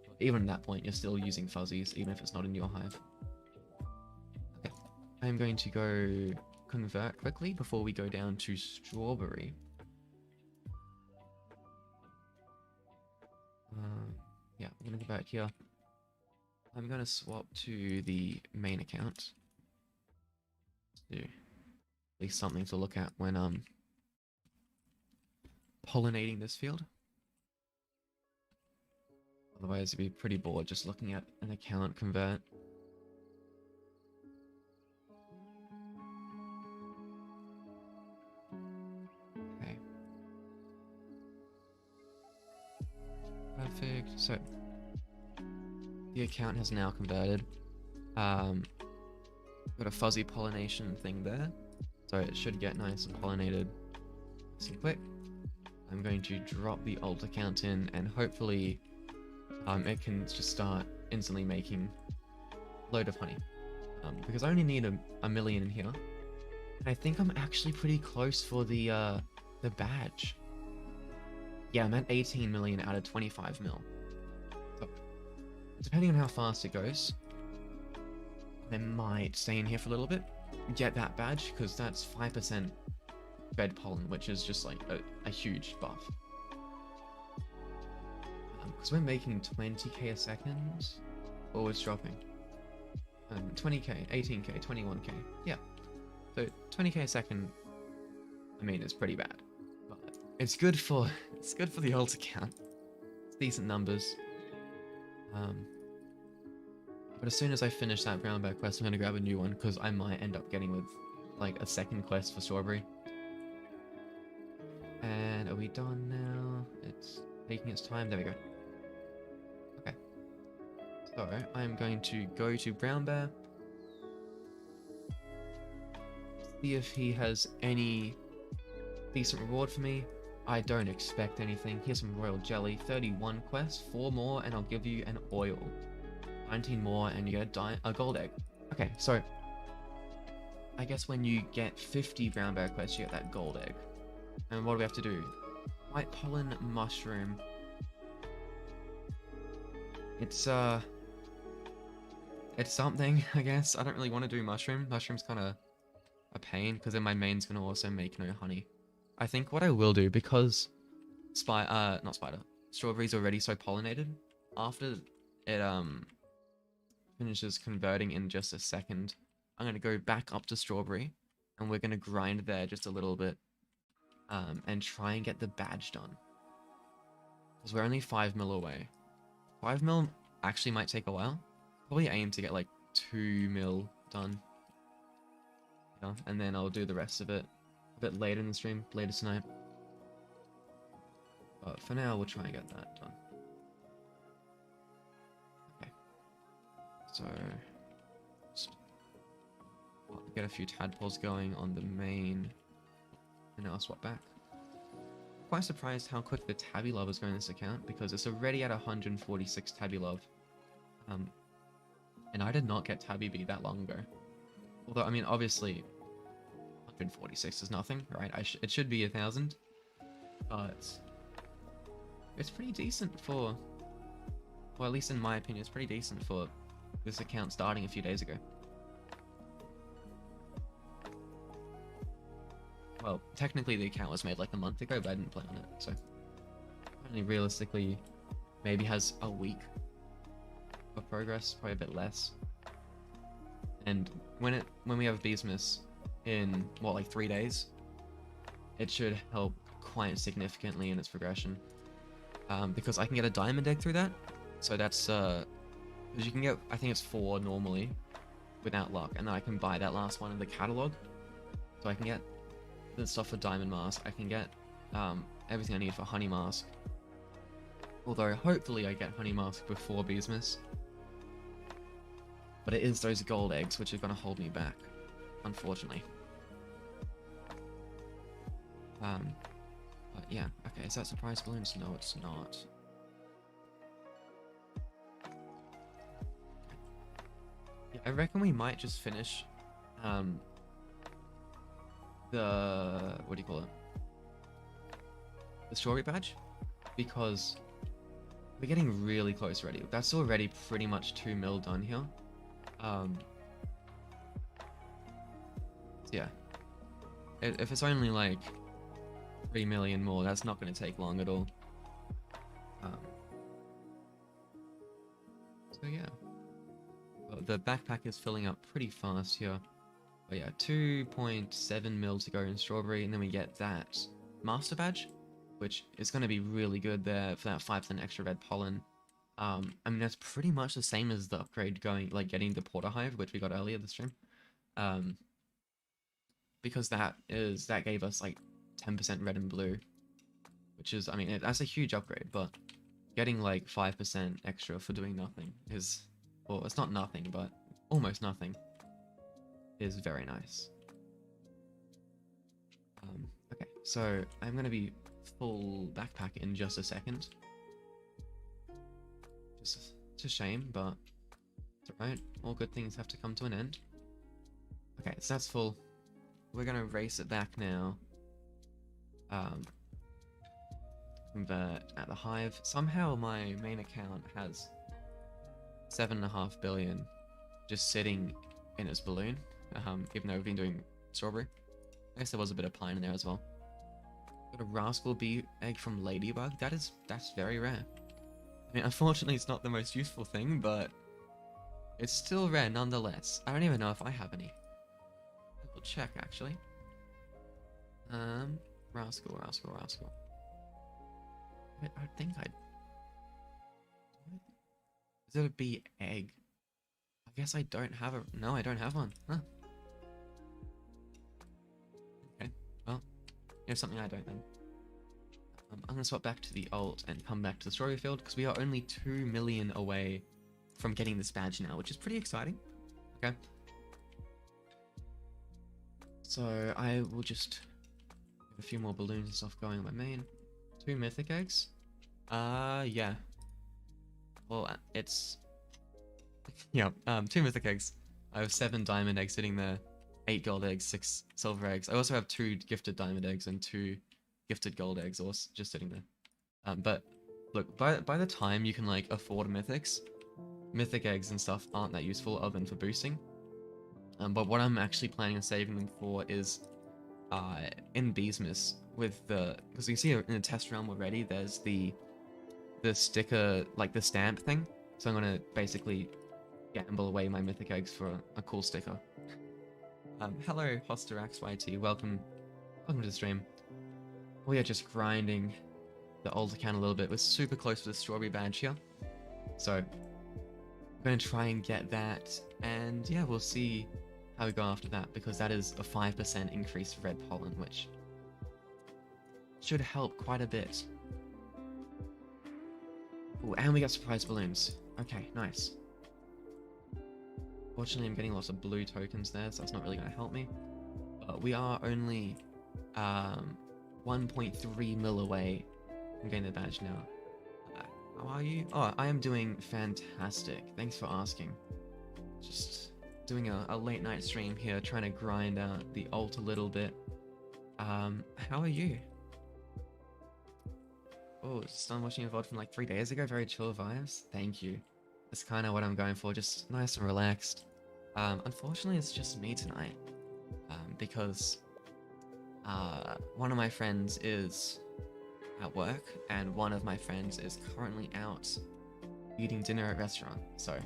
But even at that point, you're still using fuzzies, even if it's not in your hive. Okay, I'm going to go convert quickly before we go down to strawberry. Yeah, I'm gonna go back here. I'm gonna swap to the main account. To at least something to look at when pollinating this field. Otherwise, it'd be pretty bored just looking at an account convert. Okay. Perfect. So the account has now converted. Got a fuzzy pollination thing there, so it should get nice and pollinated nice and quick. I'm going to drop the alt account in, and hopefully it can just start instantly making a load of honey. Because I only need a million in here. And I think I'm actually pretty close for the badge. Yeah, I'm at 18 million out of 25 mil. So, depending on how fast it goes, I might stay in here for a little bit, get that badge, because that's 5% bed pollen, which is just like a huge buff. Because we're making 20k a second, or it's dropping. 20k, 18k, 21k, yeah. So 20k a second, I mean, it's pretty bad, but it's good for the alt account. It's decent numbers. But as soon as I finish that brown bear quest, I'm gonna grab a new one, because I might end up getting with like a second quest for strawberry. And are we done now? It's taking its time. There we go. Okay. So I'm going to go to brown bear. See if he has any decent reward for me. I don't expect anything. Here's some royal jelly. 31 quests, 4 more, and I'll give you an oil. 19 more, and you get a gold egg. Okay, so I guess when you get 50 brown bear quests, you get that gold egg. And what do we have to do? White pollen mushroom. It's It's something, I guess. I don't really want to do mushroom. Mushroom's kind of a pain, because then my main's going to also make no honey. I think what I will do, because not spider, strawberry's already so pollinated, after it, finishes converting in just a second, I'm going to go back up to strawberry, and we're going to grind there just a little bit, and try and get the badge done. Because we're only 5 mil away. 5 mil actually might take a while. Probably aim to get like 2 mil done. Yeah, and then I'll do the rest of it a bit later in the stream, later tonight. But for now, we'll try and get that done. Okay. So, just get a few tadpoles going on the main, and now I'll swap back. Quite surprised how quick the tabby love is going in this account, because it's already at 146 tabby love. And I did not get tabby bee that long ago. Although, I mean, obviously, 146 is nothing, right? It should be 1,000, but it's pretty decent for, well, at least in my opinion, it's pretty decent for this account starting a few days ago. Well, technically the account was made like a month ago, but I didn't play on it, so only realistically maybe has a week of progress, probably a bit less. And when we have beesmass in what, like 3 days, it should help quite significantly in its progression. Because I can get a diamond egg through that, so that's because you can get, I think it's 4 normally without luck, and then I can buy that last one in the catalog, so I can get the stuff for diamond mask. I can get everything I need for honey mask, although hopefully I get honey mask before beesmass. But it is those gold eggs which are going to hold me back, unfortunately. But yeah, okay, is that surprise balloons? No, it's not. Yeah, I reckon we might just finish the, what do you call it? The strawberry badge, because we're getting really close already. That's already pretty much 2 mil done here. So yeah, if it's only like 3 million more, that's not going to take long at all. So yeah, well, the backpack is filling up pretty fast here. But yeah, 2.7 mil to go in strawberry, and then we get that master badge, which is going to be really good there for that 5% extra red pollen. I mean, that's pretty much the same as the upgrade getting the porter hive, which we got earlier this stream. Because that gave us like 10% red and blue, which is, I mean, that's a huge upgrade, but getting like 5% extra for doing nothing is, well, it's not nothing, but almost nothing, is very nice. Okay, so I'm going to be full backpack in just a second. It's a shame, but it's alright. All good things have to come to an end. Okay, so that's full. We're gonna race it back now. Convert at the Hive. Somehow my main account has 7.5 billion just sitting in its balloon, even though we've been doing strawberry. I guess there was a bit of pine in there as well. Got a rascal bee egg from Ladybug. That's very rare. I mean, unfortunately, it's not the most useful thing, but it's still rare nonetheless. I don't even know if I have any. We'll check, actually. Rascal. I think is it a bee egg? I guess I don't have a... No, I don't have one. Huh. Okay, well, here's something I don't then. I'm going to swap back to the alt and come back to the strawberry field, because we are only 2 million away from getting this badge now, which is pretty exciting. Okay. So I will just have a few more balloons and stuff going on my main. 2 mythic eggs? Yeah. Well, it's... yeah, 2 mythic eggs. I have 7 diamond eggs sitting there, 8 gold eggs, 6 silver eggs. I also have 2 gifted diamond eggs and 2 gifted gold eggs also just sitting there. But look, by the time you can like afford mythics, mythic eggs and stuff aren't that useful other than for boosting. But what I'm actually planning on saving them for is in beesmass with the, because you see in the test realm already, there's the sticker, like the stamp thing. So I'm gonna basically gamble away my mythic eggs for a cool sticker. Hello, HosterXYT, welcome to the stream. We are just grinding the old account a little bit. We're super close to the strawberry badge here, so I'm gonna try and get that, and yeah, we'll see how we go after that, because that is a 5% increased red pollen, which should help quite a bit. Ooh, and we got surprise balloons. Okay, nice. Fortunately, I'm getting lots of blue tokens there, so that's not really going to help me. But we are only 1.3 mil away from getting the badge now. How are you? Oh, I am doing fantastic. Thanks for asking. Just doing a late night stream here, trying to grind out the ult a little bit. How are you? Oh, just done watching a VOD from like 3 days ago. Very chill vibes. Thank you. That's kind of what I'm going for. Just nice and relaxed. Unfortunately, it's just me tonight. Because one of my friends is at work, and one of my friends is currently out eating dinner at a restaurant. So,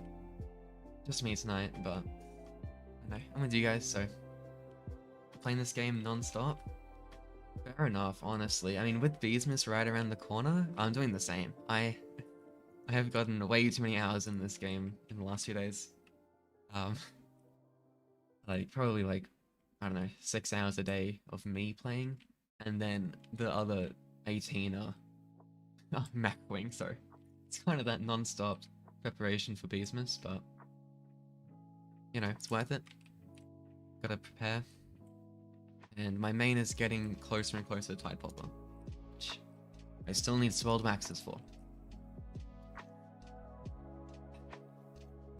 just me tonight, but I know, I'm with you guys, so playing this game non-stop. Fair enough, honestly. I mean, with beesmass right around the corner, I'm doing the same. I have gotten way too many hours in this game in the last few days. Like probably like, I don't know, 6 hours a day of me playing, and then the other 18 are macroing, so it's kind of that non-stop preparation for beesmass, but you know, it's worth it. Gotta prepare. And my main is getting closer and closer to Tide Popper, which I still need swirled waxes for.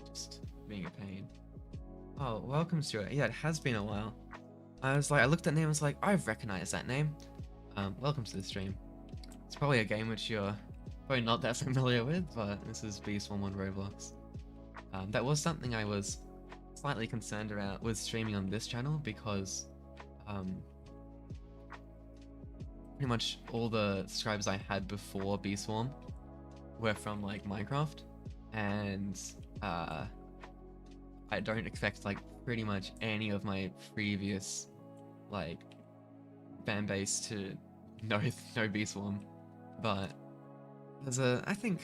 Just being a pain. Oh, welcome Stuart. Yeah, it has been a while. I looked at that name and was like, I've recognized that name. Welcome to the stream. It's probably a game which you're probably not that familiar with, but this is Beast11 Roblox. That was something I was slightly concerned about with streaming on this channel, because pretty much all the subscribers I had before Beast1 were from like Minecraft, and I don't expect like pretty much any of my previous like fan base to know Beast1, but there's I think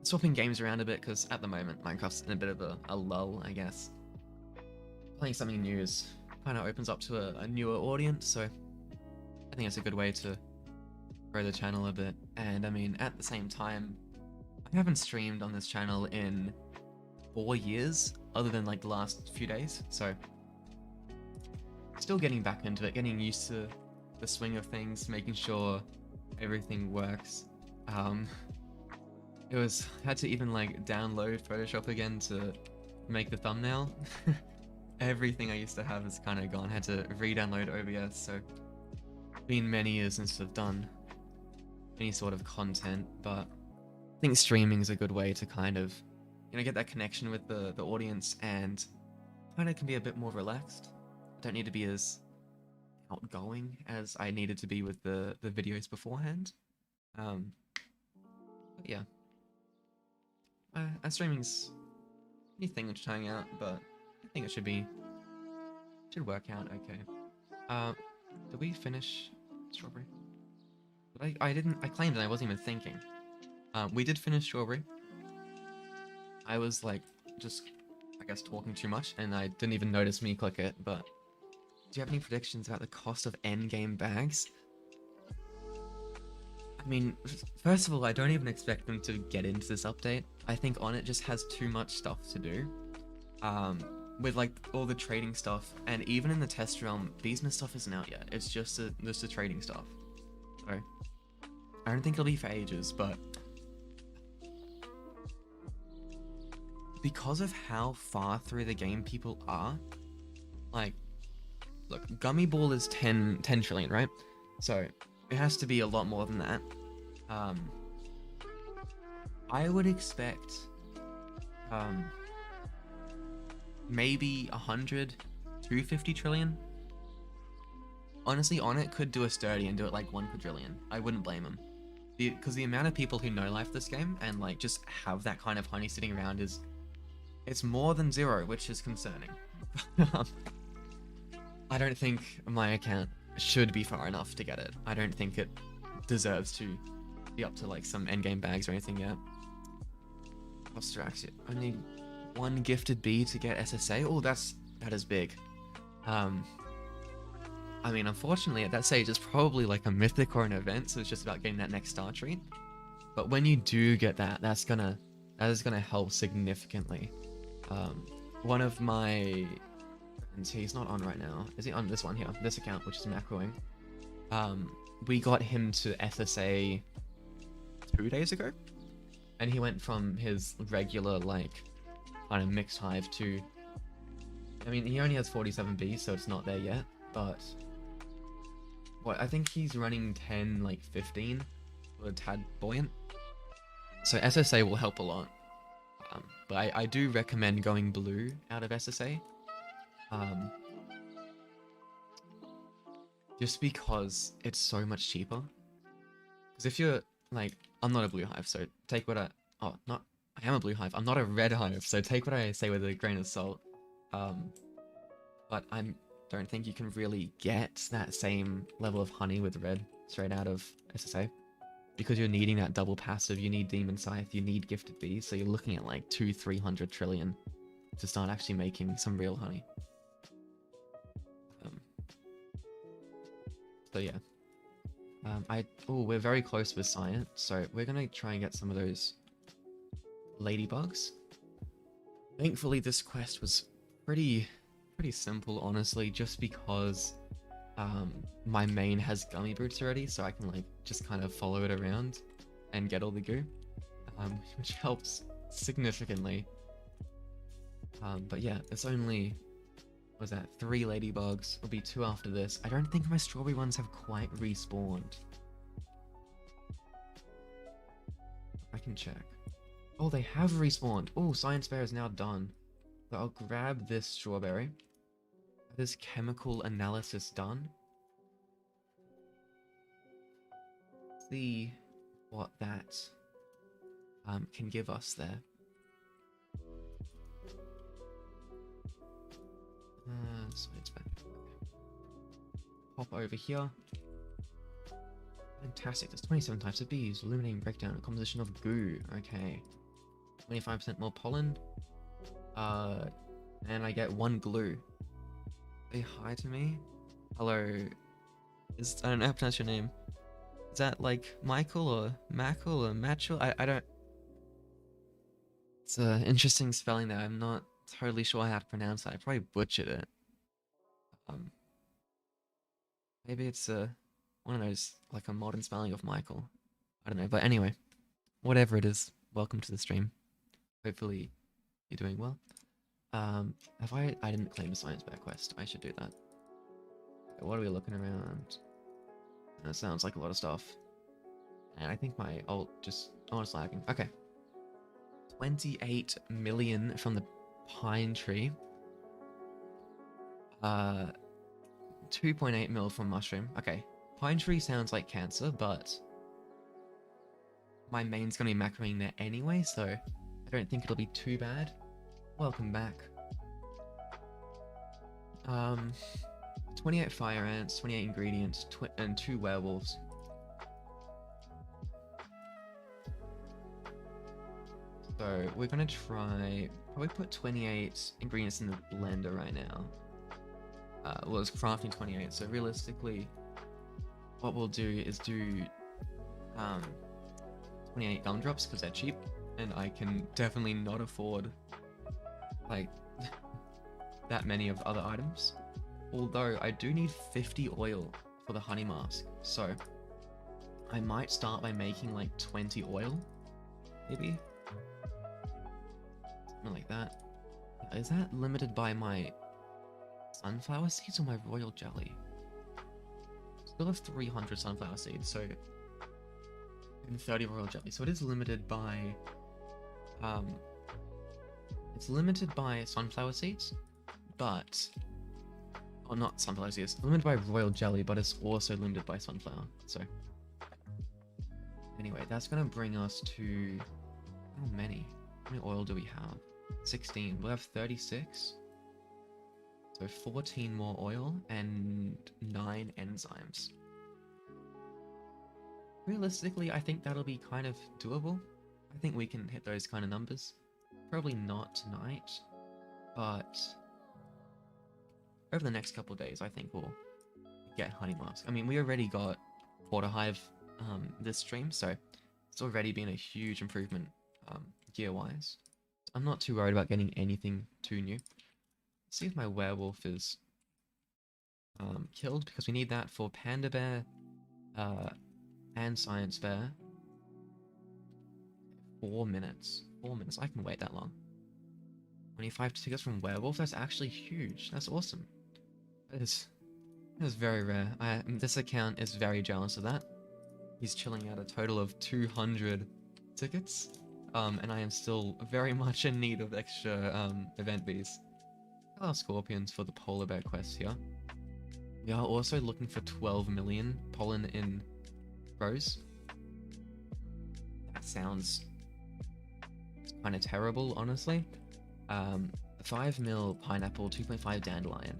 swapping games around a bit, because at the moment Minecraft's in a bit of a lull, I guess. Playing something new is kind of opens up to a newer audience, so I think it's a good way to grow the channel a bit. And I mean, at the same time, I haven't streamed on this channel in 4 years, other than like the last few days, so still getting back into it, getting used to the swing of things, making sure everything works. Had to even like download Photoshop again to make the thumbnail. Everything I used to have is kind of gone. Had to re-download OBS, so been many years since I've done any sort of content, but I think streaming is a good way to kind of, you know, get that connection with the audience, and kind of can be a bit more relaxed. I don't need to be as outgoing as I needed to be with the videos beforehand. But yeah, streaming's a new thing which trying out, but I think it should work out okay. Did we finish strawberry? I didn't. I claimed, and I wasn't even thinking. We did finish strawberry. I was like, just, I guess, talking too much, and I didn't even notice me click it. But do you have any predictions about the cost of endgame bags? I mean, first of all, I don't even expect them to get into this update. I think on it just has too much stuff to do. With like all the trading stuff, and even in the test realm, beesmass stuff isn't out yet. It's just the trading stuff. So I don't think it'll be for ages, but because of how far through the game people are, like, look, Gummy Ball is 10 trillion, right? So it has to be a lot more than that. I would expect maybe 100 to 50 trillion. Honestly, Onnit could do a sturdy and do it like 1 quadrillion. I wouldn't blame him. Because the amount of people who know life this game and like just have that kind of honey sitting around is, it's more than 0, which is concerning. I don't think my account should be far enough to get it. I don't think it deserves to be up to like some endgame bags or anything yet. Abstract, only 1 gifted bee to get SSA. Oh, that is big. I mean, unfortunately, at that stage, it's probably like a mythic or an event, so it's just about getting that next star treat. But when you do get that, that is gonna help significantly. One of my friends, he's not on right now. Is he on this one here? This account, which is macroing. We got him to SSA 2 days ago, and he went from his regular like kind of mixed hive to, I mean, he only has 47 bees, so it's not there yet, but what, I think he's running 10, like 15, or a tad buoyant. So SSA will help a lot. But I do recommend going blue out of SSA. Just because it's so much cheaper. Because if you're, like, I'm not a blue hive, so take what I am a blue hive. I'm not a red hive, so take what I say with a grain of salt. But I don't think you can really get that same level of honey with red straight out of SSA. Because you're needing that double passive, you need Demon Scythe, you need Gifted Bees, so you're looking at like 200-300 trillion to start actually making some real honey. So yeah. We're very close with science, so we're gonna try and get some of those Ladybugs. Thankfully this quest was pretty simple, honestly, just because my main has gummy boots already, so I can like just kind of follow it around and get all the goo, which helps significantly. But yeah, it's only, what was that, 3 ladybugs. Will be 2 after this. I don't think my strawberry ones have quite respawned. I can check. Oh, they have respawned. Oh, science fair is now done. So I'll grab this strawberry. This chemical analysis done. See what that can give us there. So it's back. Pop over here. Fantastic. There's 27 types of bees. Illuminating breakdown. A composition of goo. Okay. 25% more pollen. And I get 1 glue. Say hi to me. Hello. I don't know how to pronounce your name. Is that like Michael or Mackle or Matchel? I don't. It's an interesting spelling there. I'm not totally sure how to pronounce that. I probably butchered it. Maybe it's one of those, like a modern spelling of Michael. I don't know. But anyway, whatever it is, welcome to the stream. Hopefully you're doing well. I didn't claim a science bear quest. I should do that. Okay, what are we looking around? That sounds like a lot of stuff. And I think my ult just, oh, it's lagging. Okay. 28 million from the pine tree. 2.8 mil from mushroom. Okay. Pine tree sounds like cancer, but my main's gonna be macroing there anyway, so I don't think it'll be too bad. Welcome back. 28 fire ants, 28 ingredients, and 2 werewolves. So we're gonna try, probably put 28 ingredients in the blender right now. Well, it's crafting 28, so realistically, what we'll do is do 28 gumdrops because they're cheap, and I can definitely not afford like that many of other items. Although I do need 50 oil for the honey mask, so I might start by making like 20 oil, maybe something like that. Is that limited by my sunflower seeds or my royal jelly? Still have 300 sunflower seeds, so and 30 royal jelly. So it is limited by, um, it's limited by sunflower seeds, but, or not sunflower seeds, it's limited by royal jelly, but it's also limited by sunflower. So anyway, that's gonna bring us to, how many oil do we have? 16. We'll have 36. So 14 more oil and 9 enzymes. Realistically, I think that'll be kind of doable. I think we can hit those kind of numbers. Probably not tonight, but over the next couple of days, I think we'll get honey mask. I mean, we already got Porter Hive this stream, so it's already been a huge improvement gear-wise. I'm not too worried about getting anything too new. Let's see if my werewolf is killed, because we need that for Panda Bear and Science Bear. 4 minutes. 4 minutes. I can wait that long. 25 tickets from werewolf. That's actually huge. That's awesome. That is very rare. This account is very jealous of that. He's chilling out a total of 200 tickets, and I am still very much in need of extra event bees. Our scorpions for the polar bear quest here. We are also looking for 12 million pollen in rows. That sounds kind of terrible, honestly. 5 mil pineapple, 2.5 dandelion.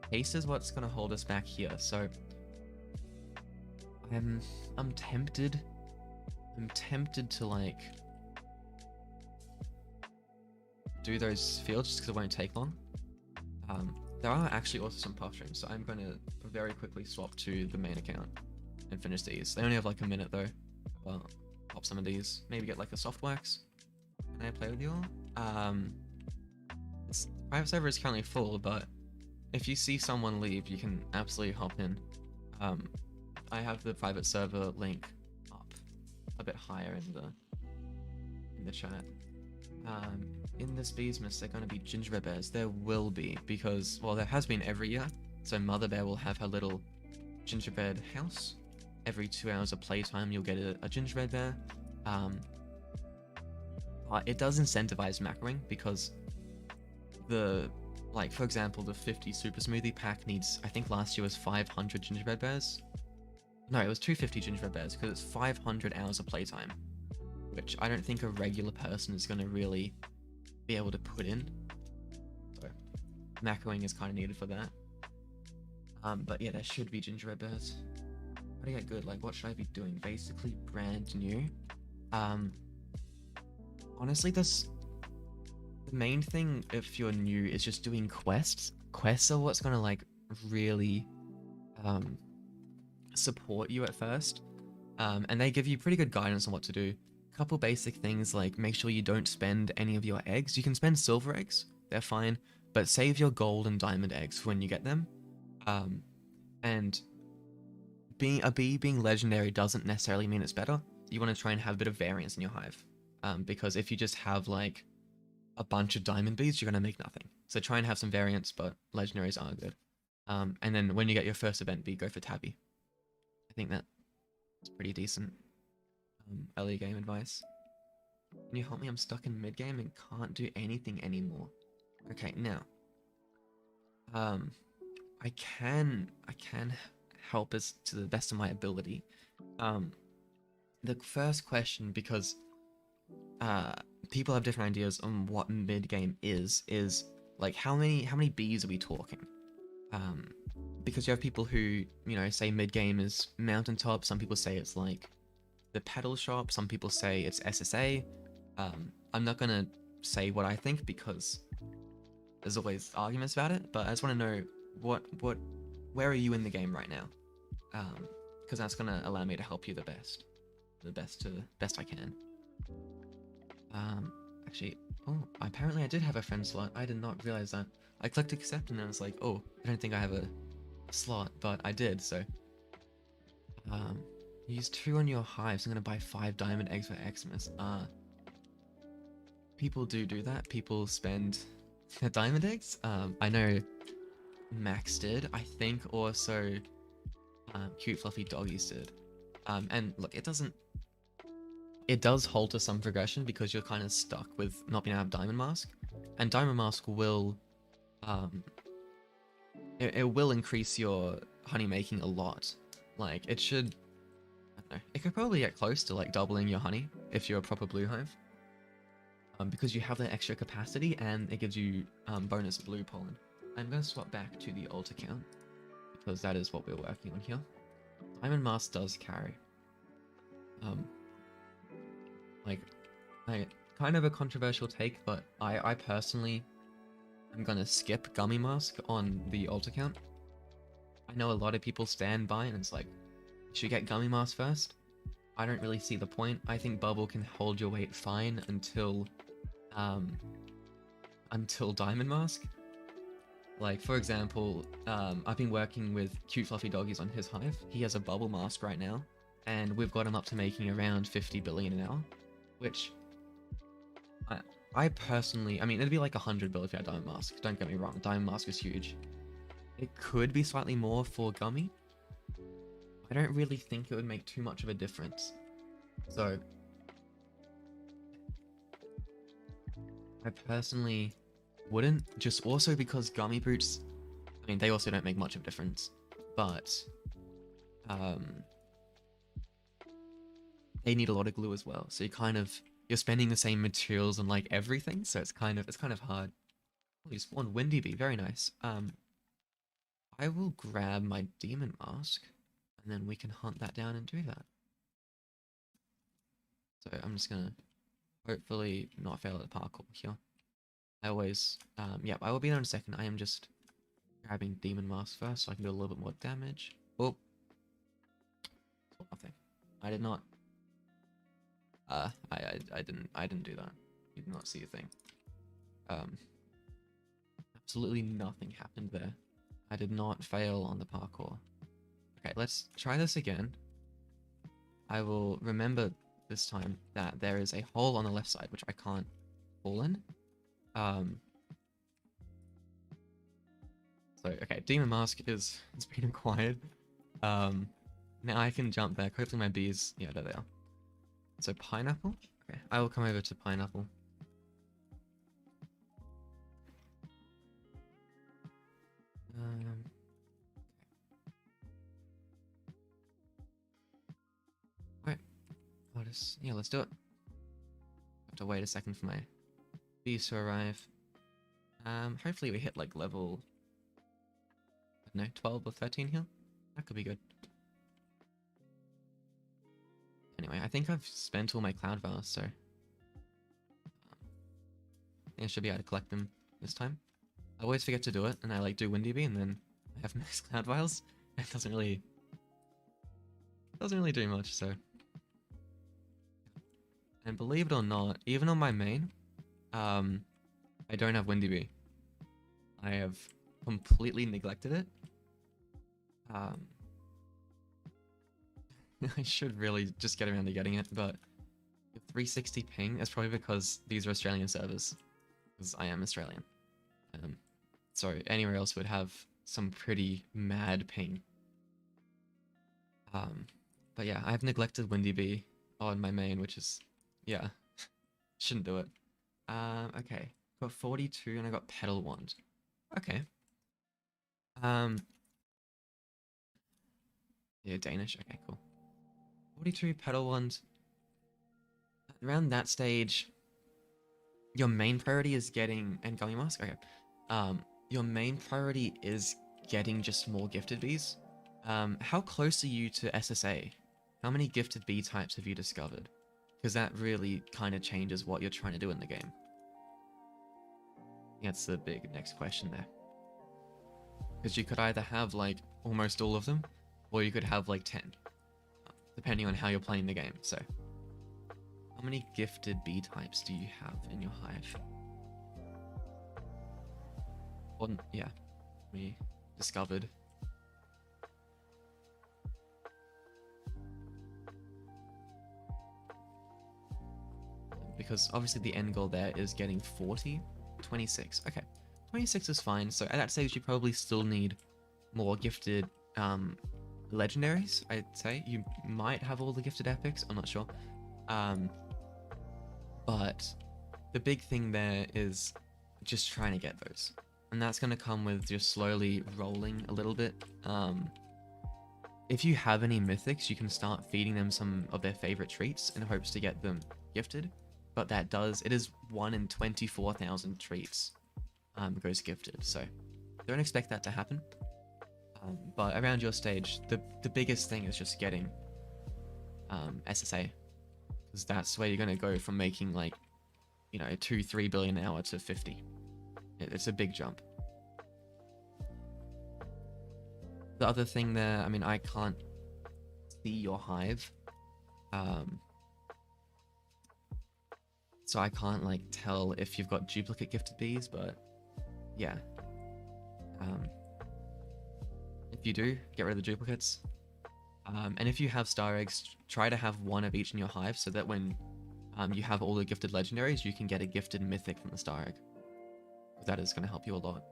Pace is what's gonna hold us back here, so I'm tempted. I'm tempted to like do those fields just because it won't take long. There are actually also some Puffshrooms, so I'm going to very quickly swap to the main account and finish these. They only have like a minute though. Well, pop some of these. Maybe get like a soft wax. Can I play with you all? Private server is currently full, but if you see someone leave, you can absolutely hop in. I have the private server link up a bit higher in the chat. In this beesmass, they're going to be gingerbread bears. There will be, because, well, there has been every year. So Mother Bear will have her little gingerbread house. Every 2 hours of playtime, you'll get a gingerbread bear. But it does incentivize macroing, because like, for example, the 50 super smoothie pack needs, I think last year was 500 gingerbread bears. No, it was 250 gingerbread bears, because it's 500 hours of playtime, which I don't think a regular person is going to really be able to put in. So macroing is kind of needed for that. But yeah, there should be gingerbread bears. How to get good? Like, what should I be doing? Basically brand new. Honestly, the main thing if you're new is just doing quests. Quests are what's going to like really support you at first. And they give you pretty good guidance on what to do. Couple basic things like make sure you don't spend any of your eggs. You can spend silver eggs, they're fine, but save your gold and diamond eggs for when you get them. And being a bee being legendary doesn't necessarily mean it's better. You want to try and have a bit of variance in your hive, because if you just have like a bunch of diamond bees, you're going to make nothing. So try and have some variance, but legendaries are good. And then when you get your first event bee, go for tabby. I think that's pretty decent early game advice. Can you help me? I'm stuck in mid game and can't do anything anymore. Okay, now I can help as to the best of my ability. The first question, because people have different ideas on what mid game is like how many bees are we talking? Because you have people who, you know, say mid game is mountaintop. Some people say it's like the pedal shop. Some people say it's SSA. I'm not gonna say what I think because there's always arguments about it, but I just want to know where are you in the game right now? Because that's gonna allow me to help you the best I can. Actually, oh, apparently I did have a friend slot. I did not realize that. I clicked accept and I was like, oh, I don't think I have a slot, but I did. So use 2 on your hives. I'm gonna buy 5 diamond eggs for Xmas. People do that. People spend their diamond eggs. I know Max did. I think also cute fluffy doggies did. And look, it doesn't it does halter some progression because you're kind of stuck with not being able to have Diamond Mask. And Diamond Mask will, um, it will increase your honey making a lot. Like, it should, I don't know, it could probably get close to like doubling your honey if you're a proper blue hive. Because you have that extra capacity and it gives you bonus blue pollen. I'm going to swap back to the alt account because that is what we're working on here. Diamond Mask does carry. Like, kind of a controversial take, but I personally am going to skip Gummy Mask on the alt account. I know a lot of people stand by and it's like, you should get Gummy Mask first. I don't really see the point. I think Bubble can hold your weight fine until Diamond Mask. Like, for example, I've been working with Cute Fluffy Doggies on his hive. He has a Bubble Mask right now, and we've got him up to making around 50 billion an hour, which I personally, I mean, it'd be like 100 bill if you had Diamond Mask. Don't get me wrong, Diamond Mask is huge. It could be slightly more for Gummy. I don't really think it would make too much of a difference. So, I personally wouldn't, just also because Gummy Boots, I mean, they also don't make much of a difference, but they need a lot of glue as well. So you're spending the same materials on like everything, so it's kind of hard. Oh, you spawned Windy Bee, very nice. I will grab my Demon Mask, and then we can hunt that down and do that. So I'm just gonna hopefully not fail at the parkour here. I always, yeah, I will be there in a second. I am just grabbing Demon Mask first so I can do a little bit more damage. Oh, nothing. I did not. I didn't do that. You did not see a thing. Absolutely nothing happened there. I did not fail on the parkour. Okay, let's try this again. I will remember this time that there is a hole on the left side which I can't fall in. So okay, Demon Mask is being acquired. Now I can jump back. Hopefully my bees, yeah, there they are. So pineapple. Okay, I will come over to pineapple. Right. Yeah, let's do it. Have to wait a second for my bees to arrive. Hopefully we hit like level, I don't know, 12 or 13 here. That could be good. Anyway, I think I've spent all my cloud vials, so I think I should be able to collect them this time. I always forget to do it, and I like do Windy Bee, and then I have max cloud vials. It doesn't really do much. So, and believe it or not, even on my main, I don't have Windy Bee. I have completely neglected it. I should really just get around to getting it, but 360 ping is probably because these are Australian servers, because I am Australian. So anywhere else would have some pretty mad ping. But yeah, I've neglected Windy Bee on my main, which is, yeah, shouldn't do it. Okay, got 42 and I got Petal Wand. Okay. Yeah, Danish. Okay, cool. 42 Petal Wand. Around that stage, your main priority is getting, and Gummy Mask. Okay. Your main priority is getting just more gifted bees. How close are you to SSA? How many gifted bee types have you discovered? Because that really kind of changes what you're trying to do in the game. That's the big next question there. Because you could either have like almost all of them, or you could have like 10, depending on how you're playing the game. So, how many gifted bee types do you have in your hive? Or, yeah, we discovered. Because obviously the end goal there is getting 40, 26. Okay, 26 is fine. So at that stage, you probably still need more gifted legendaries, I'd say. You might have all the gifted epics, I'm not sure. But the big thing there is just trying to get those. And that's going to come with just slowly rolling a little bit. If you have any mythics, you can start feeding them some of their favorite treats in hopes to get them gifted. But it is 1 in 24,000 treats goes gifted. So don't expect that to happen. But around your stage, the biggest thing is just getting SSA. Because that's where you're going to go from making like, 2-3 billion an hour to 50. It's a big jump. The other thing there, I mean, I can't see your hive. So I can't like tell if you've got duplicate gifted bees, but yeah. If you do, get rid of the duplicates. And if you have star eggs, try to have one of each in your hive so that when you have all the gifted legendaries, you can get a gifted mythic from the star egg. That is going to help you a lot.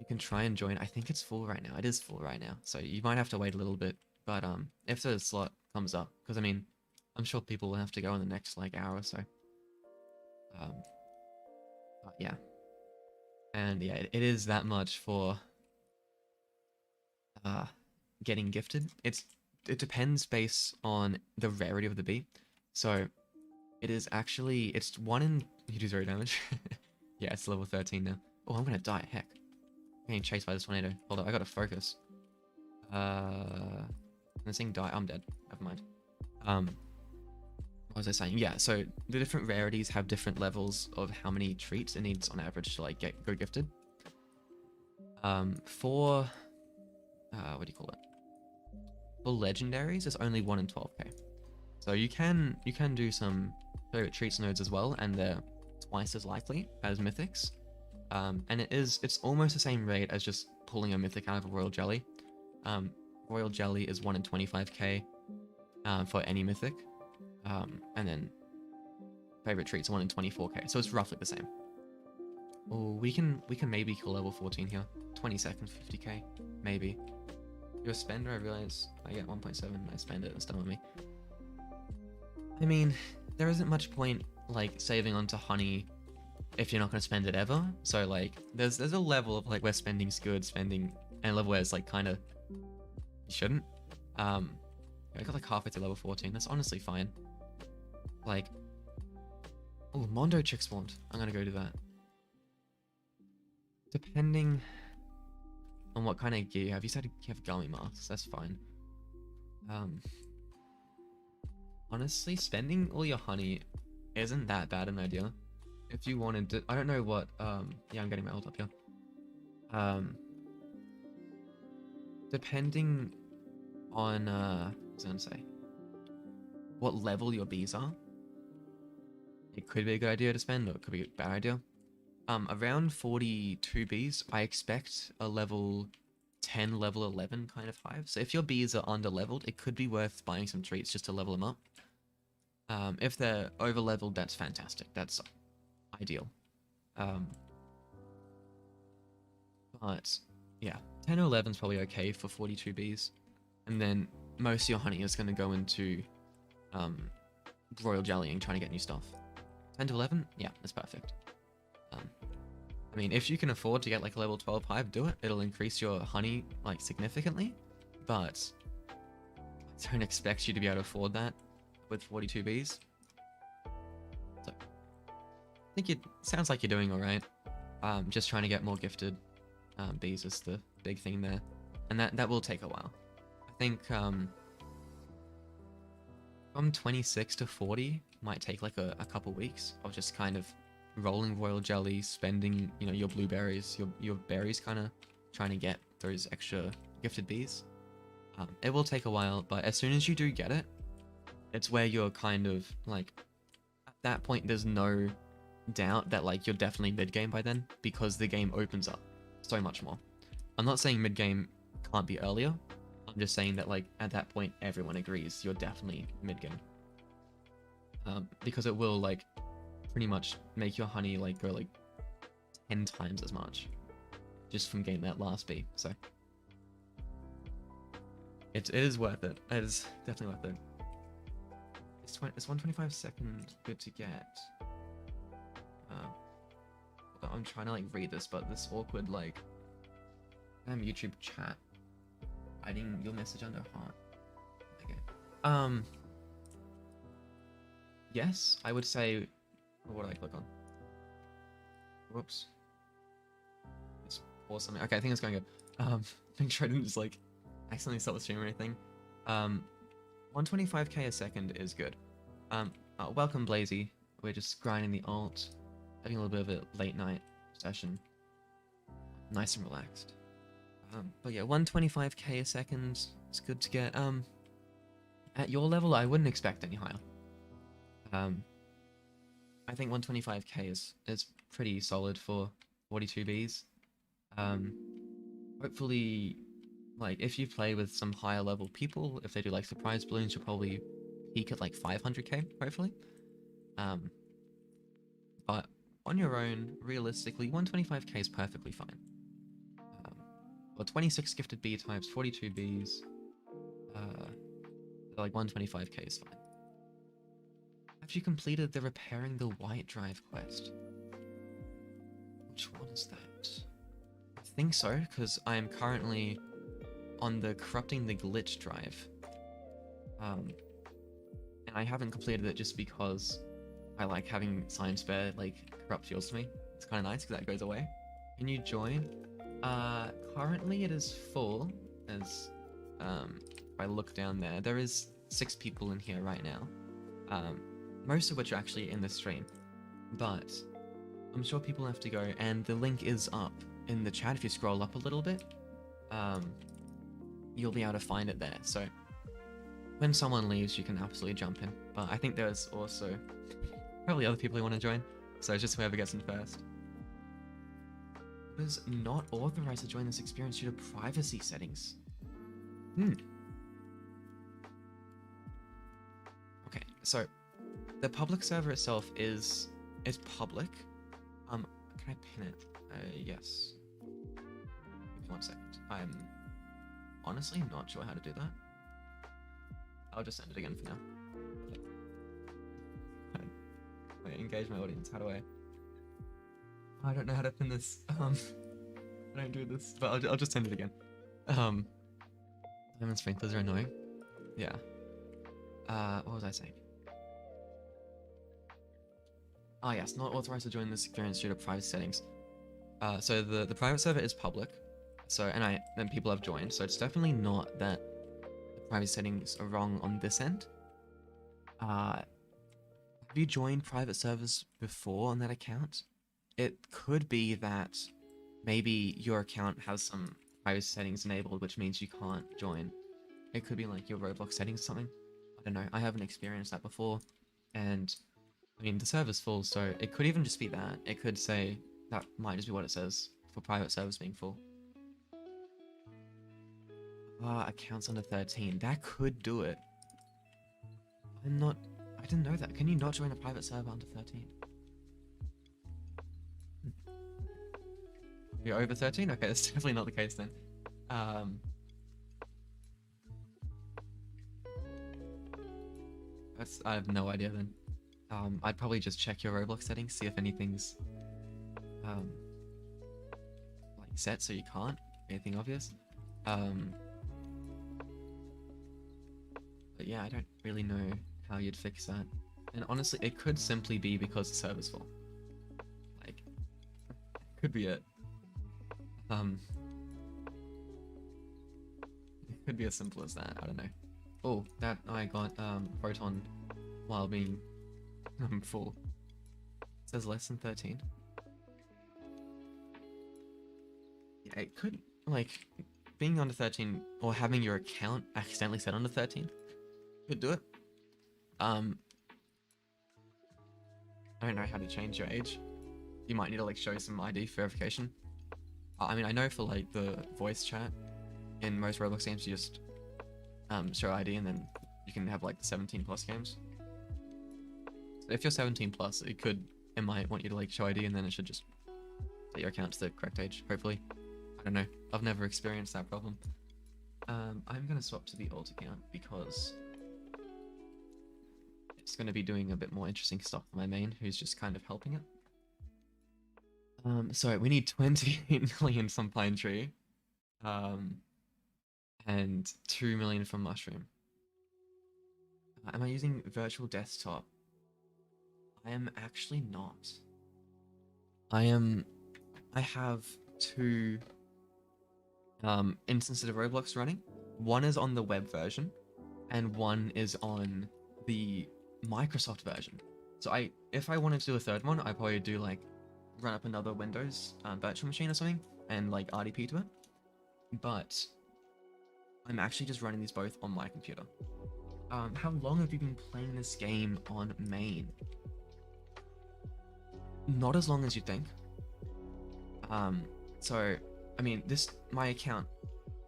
You can try and join. I think it's full right now. It is full right now. So you might have to wait a little bit. But if the slot comes up, because I mean, I'm sure people will have to go in the next like hour or so. But yeah. And yeah, it is that much for getting gifted. It depends based on the rarity of the bee. So it is actually, it's 1 in, you do 0 damage. Yeah, it's level 13 now. Oh, I'm gonna die, heck. I'm getting chased by this tornado. Hold on, I gotta focus. This thing die, I'm dead. Never mind. What was I saying? Yeah, so the different rarities have different levels of how many treats it needs on average to like go gifted. For what do you call it? For legendaries, it's only 1 in 12k. So you can do some favorite treats nodes as well, and they're twice as likely as mythics. And it's almost the same rate as just pulling a mythic out of a royal jelly. Royal jelly is 1 in 25k for any mythic. And then favorite treats 1 in 24k. So it's roughly the same. Oh, we can maybe kill level 14 here. 20 seconds, 50k, maybe. You're a spender, I realize. I get 1.7, I spend it, it's done with me. I mean, there isn't much point like saving onto honey if you're not going to spend it ever. So like there's a level of like where spending's good, and a level where it's like kind of you shouldn't. I got like halfway to level 14. That's honestly fine. Like, oh, Mondo chick spawned. I'm gonna go do that. Depending on what kind of gear you have. You said you have gummy masks. That's fine. Honestly, spending all your honey isn't that bad an idea. If you wanted to, I don't know what, yeah, I'm getting my ult up here. Depending on, what was I gonna say? What level your bees are, it could be a good idea to spend, or it could be a bad idea. Around 42 bees, I expect a level 10, level 11 kind of hive. So if your bees are under leveled, it could be worth buying some treats just to level them up. If they're over leveled, that's fantastic. That's ideal. But yeah, 10 or 11 is probably okay for 42 bees. And then most of your honey is going to go into royal jellying, trying to get new stuff. 10 to 11? Yeah, that's perfect. I mean, if you can afford to get like a level 12 hive, do it. It'll increase your honey like significantly, but I don't expect you to be able to afford that with 42 bees. So I think it sounds like you're doing all right. Just trying to get more gifted bees is the big thing there, and that will take a while. I think from 26 to 40 might take like a couple weeks of just kind of rolling royal jelly, spending your blueberries, your berries, kind of trying to get those extra gifted bees. It will take a while, but as soon as you do get it, it's where you're kind of like, at that point there's no doubt that like you're definitely mid game by then, because the game opens up so much more. I'm not saying mid game can't be earlier. I'm just saying that like at that point everyone agrees you're definitely mid game, because it will like pretty much make your honey like go like 10 times as much just from getting that last bee. So it is worth it. It is definitely worth it. It's 125 seconds good to get. I'm trying to like read this, but this awkward like YouTube chat writing your message under heart. Okay. Yes, I would say. What did I click on? Whoops. It's pause something. Okay, I think it's going good. Make sure I didn't just like accidentally stop the stream or anything. 125k a second is good. Welcome Blazy. We're just grinding the alt, having a little bit of a late night session. Nice and relaxed. But yeah, 125k a second is good to get. At your level, I wouldn't expect any higher. I think 125k is pretty solid for 42 bees. Hopefully, like if you play with some higher level people, if they do like surprise balloons, you'll probably peak at like 500k, hopefully. But on your own, realistically, 125k is perfectly fine. Well, 26 gifted bee types, 42 bees, like 125k is fine. Have you completed the repairing the white drive quest? Which one is that? I think so, because I am currently on the corrupting the glitch drive. And I haven't completed it just because I like having science fair like corrupt fuels to me. It's kind of nice because that goes away. Can you join? Currently it is full. As if I look down there is 6 people in here right now. Most of which are actually in the stream, but I'm sure people have to go, and the link is up in the chat. If you scroll up a little bit, you'll be able to find it there. So when someone leaves, you can absolutely jump in. But I think there's also probably other people who want to join, so it's just whoever gets in first. It is not authorized to join this experience due to privacy settings. Okay, so the public server itself is public. Can I pin it? Yes. Give me 1 second. I'm honestly not sure how to do that. I'll just send it again for now. Wait, engage my audience. How do I? I don't know how to pin this. I don't do this, but I'll just send it again. Diamond sprinklers are annoying. Yeah. What was I saying? Ah, yes, not authorized to join this experience due to private settings. So the private server is public, so and people have joined, so it's definitely not that the private settings are wrong on this end. Have you joined private servers before on that account? It could be that maybe your account has some private settings enabled, which means you can't join. It could be like your Roblox settings or something. I don't know. I haven't experienced that before, and I mean, the server's full, so it could even just be that. It could say, that might just be what it says, for private servers being full. Accounts under 13. That could do it. I didn't know that. Can you not join a private server under 13? You're over 13? Okay, that's definitely not the case then. I have no idea then. I'd probably just check your Roblox settings, see if anything's like set so you can't. Anything obvious. But yeah, I don't really know how you'd fix that. And honestly, it could simply be because the server's full. Like, could be it. It could be as simple as that. I don't know. Oh, that I got Proton while being full. It says less than 13. Yeah, it could, like, being under 13 or having your account accidentally set under 13 could do it. I don't know how to change your age. You might need to like show some ID verification. I mean, I know for like the voice chat in most Roblox games, you just show ID and then you can have like the 17 plus games. So if you're 17 plus, it might want you to like show ID and then it should just set your account to the correct age, hopefully. I don't know. I've never experienced that problem. I'm gonna swap to the alt account because it's going to be doing a bit more interesting stuff for my main, who's just kind of helping it. So we need 28 million from pine tree, and 2 million from mushroom. Am I using virtual desktop? I am actually not. I have 2 instances of Roblox running. One is on the web version, and one is on the Microsoft version. So if I wanted to do a third one, I'd probably do like run up another Windows virtual machine or something and like RDP to it. But I'm actually just running these both on my computer. How long have you been playing this game on main? Not as long as you think. So I mean, my account,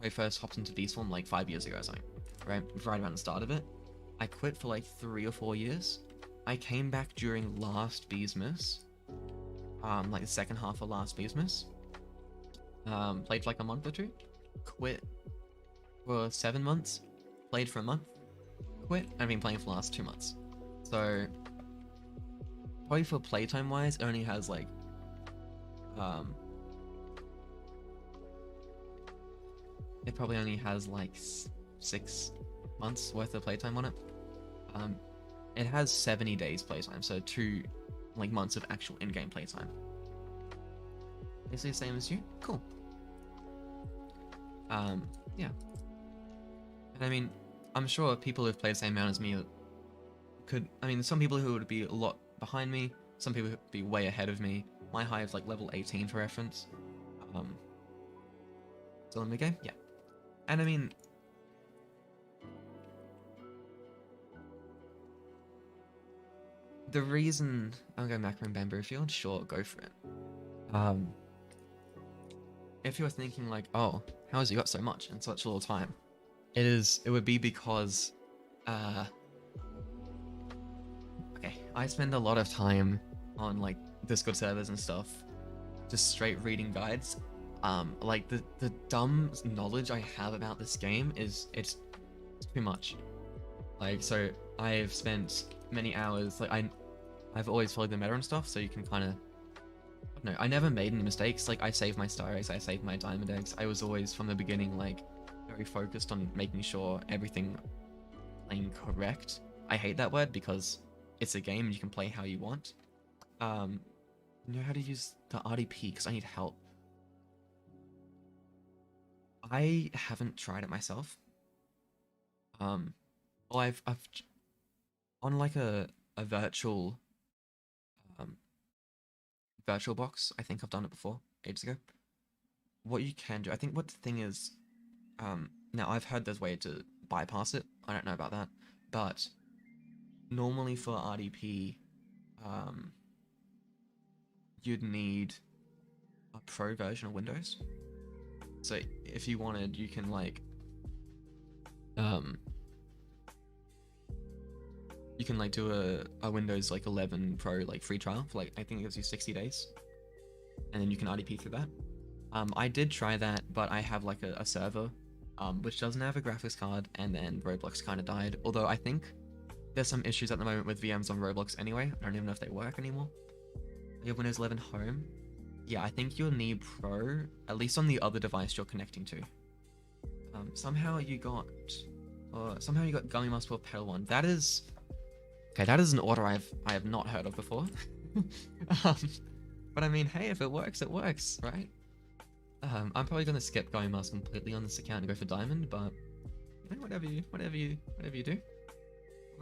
I first hopped into Beastform like 5 years ago or something, right around the start of it. I quit for like 3 or 4 years. I came back during last beesmass, like the second half of last beesmass. Played for like a month or 2, quit for 7 months, played for a month, quit. I've been playing for the last 2 months. So probably for playtime wise, it only has like it probably only has like 6 months worth of playtime on it. It has 70 days playtime, so 2 like months of actual in-game playtime. Basically the same as you. Cool. Yeah. And I mean, I'm sure people who've played the same amount as me could. I mean, some people who would be a lot behind me. Some people who would be way ahead of me. My Hive's like level 18 for reference. Still in the game, yeah. And I mean, the reason I'm going macro in bamboo field, sure, go for it. If you're thinking like, oh, how has he got so much in such a little time? It would be because, okay, I spend a lot of time on like Discord servers and stuff, just straight reading guides. Like the dumb knowledge I have about this game it's too much. Like, so I've spent many hours, like I've always followed the meta and stuff, so you can kind of, no, I never made any mistakes. Like, I saved my star eggs, I saved my diamond eggs. I was always from the beginning like very focused on making sure everything playing correct. I hate that word because it's a game and you can play how you want. Know how to use the RDP because I need help. I haven't tried it myself. Well, I've on like a virtual virtual box. I think I've done it before, ages ago. What you can do, I think what the thing is, now I've heard there's a way to bypass it. I don't know about that, but normally for RDP, you'd need a pro version of Windows. So if you wanted, you can like, you can like do a Windows like 11 Pro like free trial for like, I think it gives you 60 days, and then you can RDP through that. I did try that, but I have like a server, which doesn't have a graphics card, and then Roblox kind of died. Although I think there's some issues at the moment with VMs on Roblox anyway. I don't even know if they work anymore. You have Windows 11 Home. Yeah, I think you'll need Pro, at least on the other device you're connecting to. Somehow you got Gummy Must for Pedal 1. That is... Okay, that is an order I have not heard of before. But I mean, hey, if it works, right? I'm probably gonna skip Gummy Must completely on this account and go for Diamond, but whatever you do,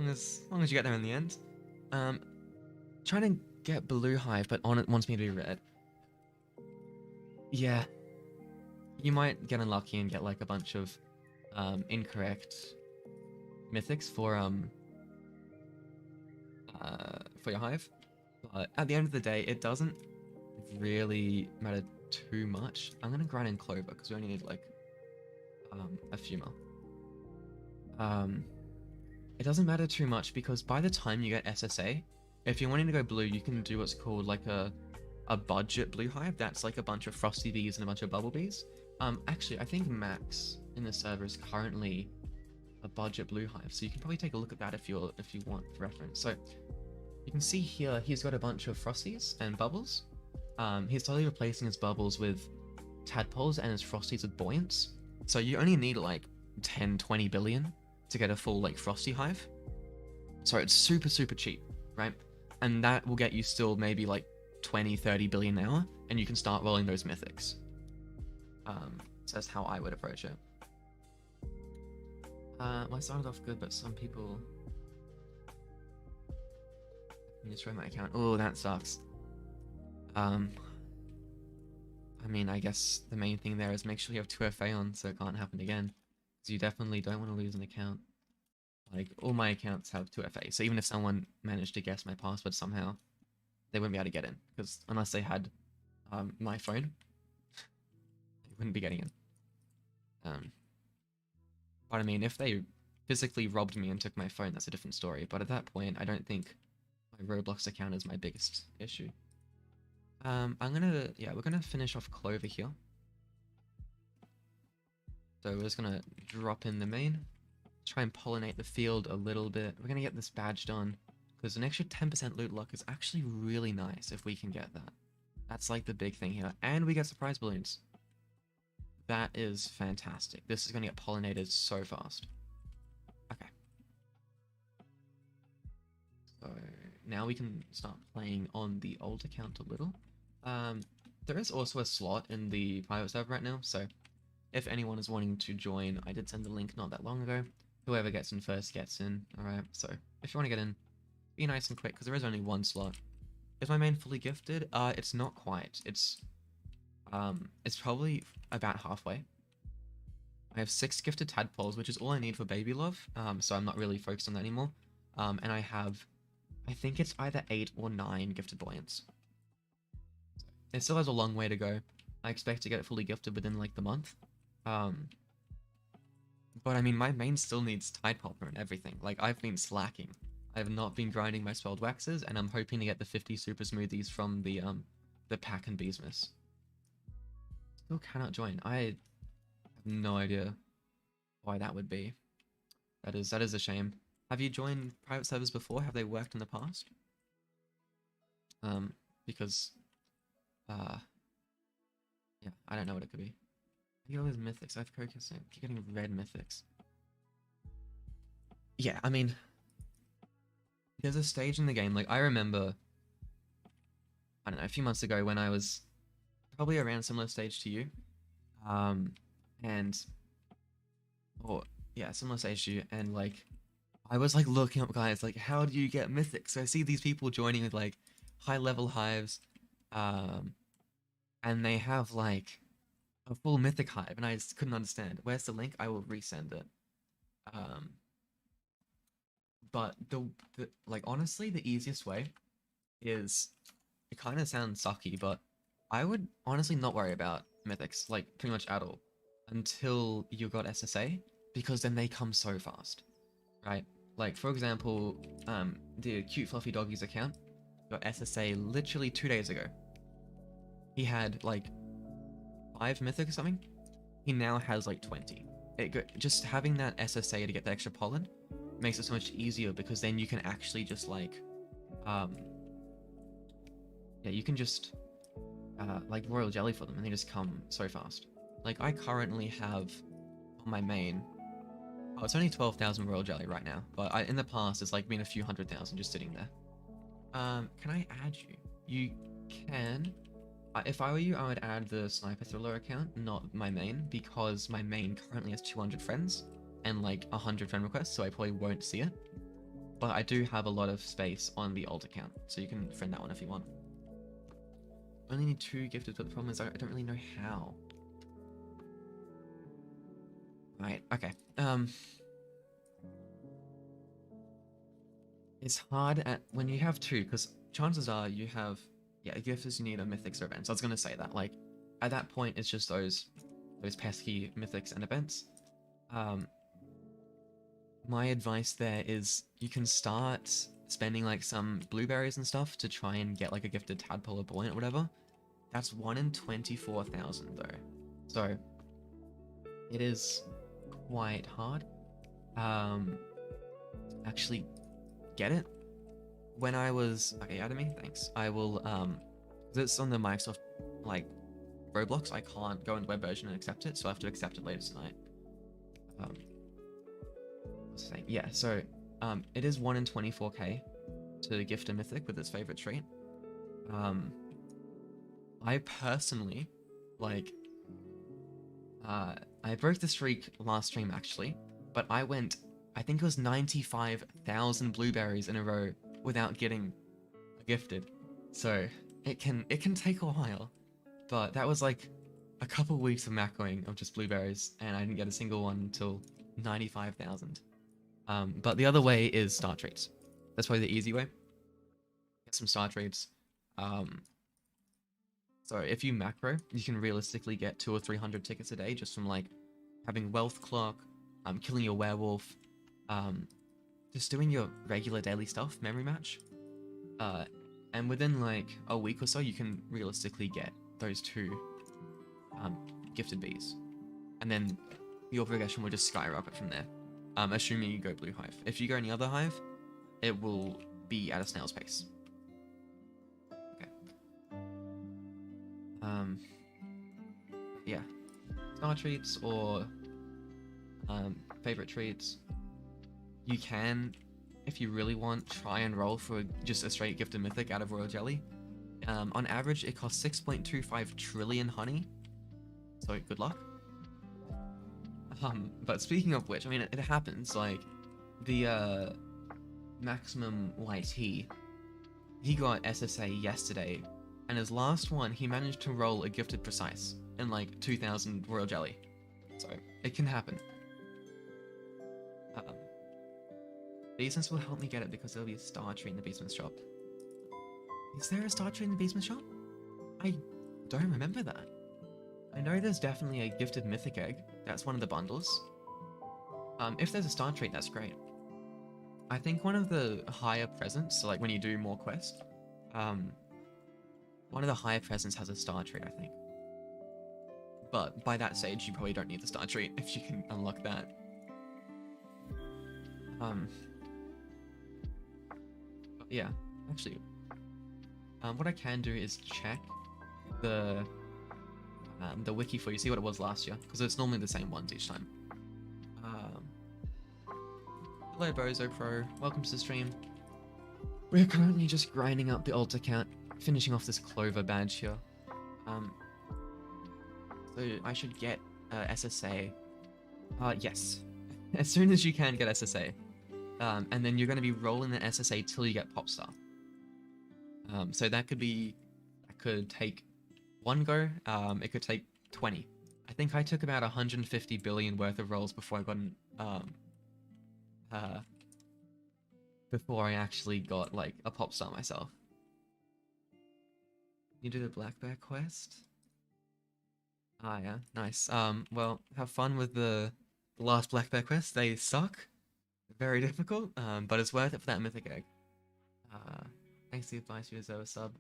as long as you get there in the end. Trying to get Blue Hive, but on it wants me to be red. Yeah, you might get unlucky and get like a bunch of incorrect mythics for your Hive, but at the end of the day, it doesn't really matter too much. I'm gonna grind in Clover because we only need like a few more. It doesn't matter too much because by the time you get SSA, if you're wanting to go blue, you can do what's called like a budget blue hive. That's like a bunch of frosty bees and a bunch of bubble bees. Actually, I think max in the server is currently a budget blue hive. So you can probably take a look at that if you want reference. So you can see here he's got a bunch of frosties and bubbles. He's totally replacing his bubbles with tadpoles and his frosties with buoyants. So you only need like 10-20 billion to get a full like frosty hive. So it's super cheap, right? And that will get you still maybe like 20-30 billion an hour, and you can start rolling those mythics. So that's how I would approach it. Well, I started off good, but some people destroy my account. Oh, that sucks. I mean, I guess the main thing there is make sure you have 2FA on so it can't happen again. Because you definitely don't want to lose an account. Like, all my accounts have 2FA, so even if someone managed to guess my password somehow, they wouldn't be able to get in. Because unless they had my phone, they wouldn't be getting in. But I mean, if they physically robbed me and took my phone, that's a different story. But at that point, I don't think my Roblox account is my biggest issue. we're gonna finish off Clover here. So we're just gonna drop in the main, try and pollinate the field a little bit. We're gonna get this badge done, because an extra 10% loot luck is actually really nice if we can get that. That's like the big thing here. And we get surprise balloons. That is fantastic. This is gonna get pollinated so fast. Okay. So now we can start playing on the old account a little. There is also a slot in the private server right now, so if anyone is wanting to join, I did send the link not that long ago. Whoever gets in first gets in, alright? So if you want to get in, be nice and quick, because there is only one slot. Is my main fully gifted? It's not quite. It's probably about halfway. I have 6 gifted tadpoles, which is all I need for baby love, so I'm not really focused on that anymore. And I have, I think it's either 8 or 9 gifted buoyants. It still has a long way to go. I expect to get it fully gifted within like the month. But I mean, my main still needs Tide Popper and everything. Like, I've been slacking. I have not been grinding my spelled waxes, and I'm hoping to get the 50 super smoothies from the pack and beesmass. Still cannot join. I have no idea why that would be. That is a shame. Have you joined private servers before? Have they worked in the past? Because yeah, I don't know what it could be. I get all these mythics. I have Crocus. I keep getting red mythics. Yeah, I mean, there's a stage in the game, like, I remember, I don't know, a few months ago when I was probably around a similar stage to you, similar stage to you, and, like, I was, like, looking up guys, like, how do you get mythics? So I see these people joining with, like, high-level hives, and they have, like, a full mythic hive, and I just couldn't understand. Where's the link? I will resend it. But like, honestly, the easiest way is, it kind of sounds sucky, but I would honestly not worry about mythics, like, pretty much at all, until you got SSA, because then they come so fast, right? Like, for example, the Cute Fluffy Doggies account got SSA literally 2 days ago. He had, like, 5 mythic or something. He now has, like, 20. Just having that SSA to get the extra pollen makes it so much easier, because then you can actually just, like, you can just, like, royal jelly for them, and they just come so fast. Like, I currently have, on my main, it's only 12,000 royal jelly right now, but in the past, it's, like, been a few 100,000 just sitting there. Can I add you? You can. If I were you, I would add the Sniper Thriller account, not my main, because my main currently has 200 friends and like 100 friend requests, so I probably won't see it. But I do have a lot of space on the old account, so you can friend that one if you want. Only need 2 gifted, but the problem is I don't really know how. Right, okay. It's hard when you have 2, because chances are you have, gifts you need a mythics or events. I was gonna say that, like, at that point it's just those pesky mythics and events. My advice there is you can start spending like some blueberries and stuff to try and get like a gifted tadpole or buoyant or whatever. That's 1 in 24,000 though, so it is quite hard. um, actually get it. When I was okay, out of me, thanks. I will 'cause it's on the Microsoft like Roblox. I can't go in the web version and accept it, so I have to accept it later tonight. Um, what's the thing? Yeah, so it is 1 in 24k to gift a mythic with its favorite trait. Um, I personally like I broke the streak last stream actually, but I went, I think it was 95,000 blueberries in a row without getting gifted. So it can take a while, but that was like a couple weeks of macroing of just blueberries, and I didn't get a single one until 95,000. But the other way is star trades. That's probably the easy way. Get some star trades. Um, so if you macro, you can realistically get 200 or 300 tickets a day just from like having wealth clock, killing your werewolf, just doing your regular daily stuff, memory match. And within like a week or so, you can realistically get those two gifted bees, and then your progression will just skyrocket from there. Assuming you go blue hive. If you go any other hive, it will be at a snail's pace. Okay. Yeah. Star treats or favorite treats. You can, if you really want, try and roll for just a straight gifted mythic out of royal jelly. On average, it costs 6.25 trillion honey. So good luck. But speaking of which, I mean, it happens. Like the maximum YT, he got SSA yesterday, and his last one, he managed to roll a gifted precise in like 2,000 royal jelly. So it can happen. Beesmass will help me get it because there'll be a star tree in the beesmass shop. Is there a star tree in the beesmass shop? I don't remember that. I know there's definitely a gifted mythic egg. That's one of the bundles. If there's a star trait, that's great. I think one of the higher presents, so like when you do more quests, one of the higher presents has a star trait, I think. But by that stage, you probably don't need the star trait if you can unlock that. Yeah, actually, what I can do is check the wiki for you, see what it was last year, because it's normally the same ones each time. Hello Bozo Pro, welcome to the stream. We're currently just grinding up the alt account, finishing off this Clover badge here. So I should get SSA. Yes, as soon as you can get SSA. And then you're going to be rolling the SSA till you get Popstar. So that could take one go, it could take 20. I think I took about 150 billion worth of rolls before I got before I actually got like a Popstar myself. You did a Black Bear quest? Ah yeah, nice. Well, have fun with the last Black Bear quest. They suck. Very difficult, but it's worth it for that mythic egg. Thanks for the advice, you deserve a sub.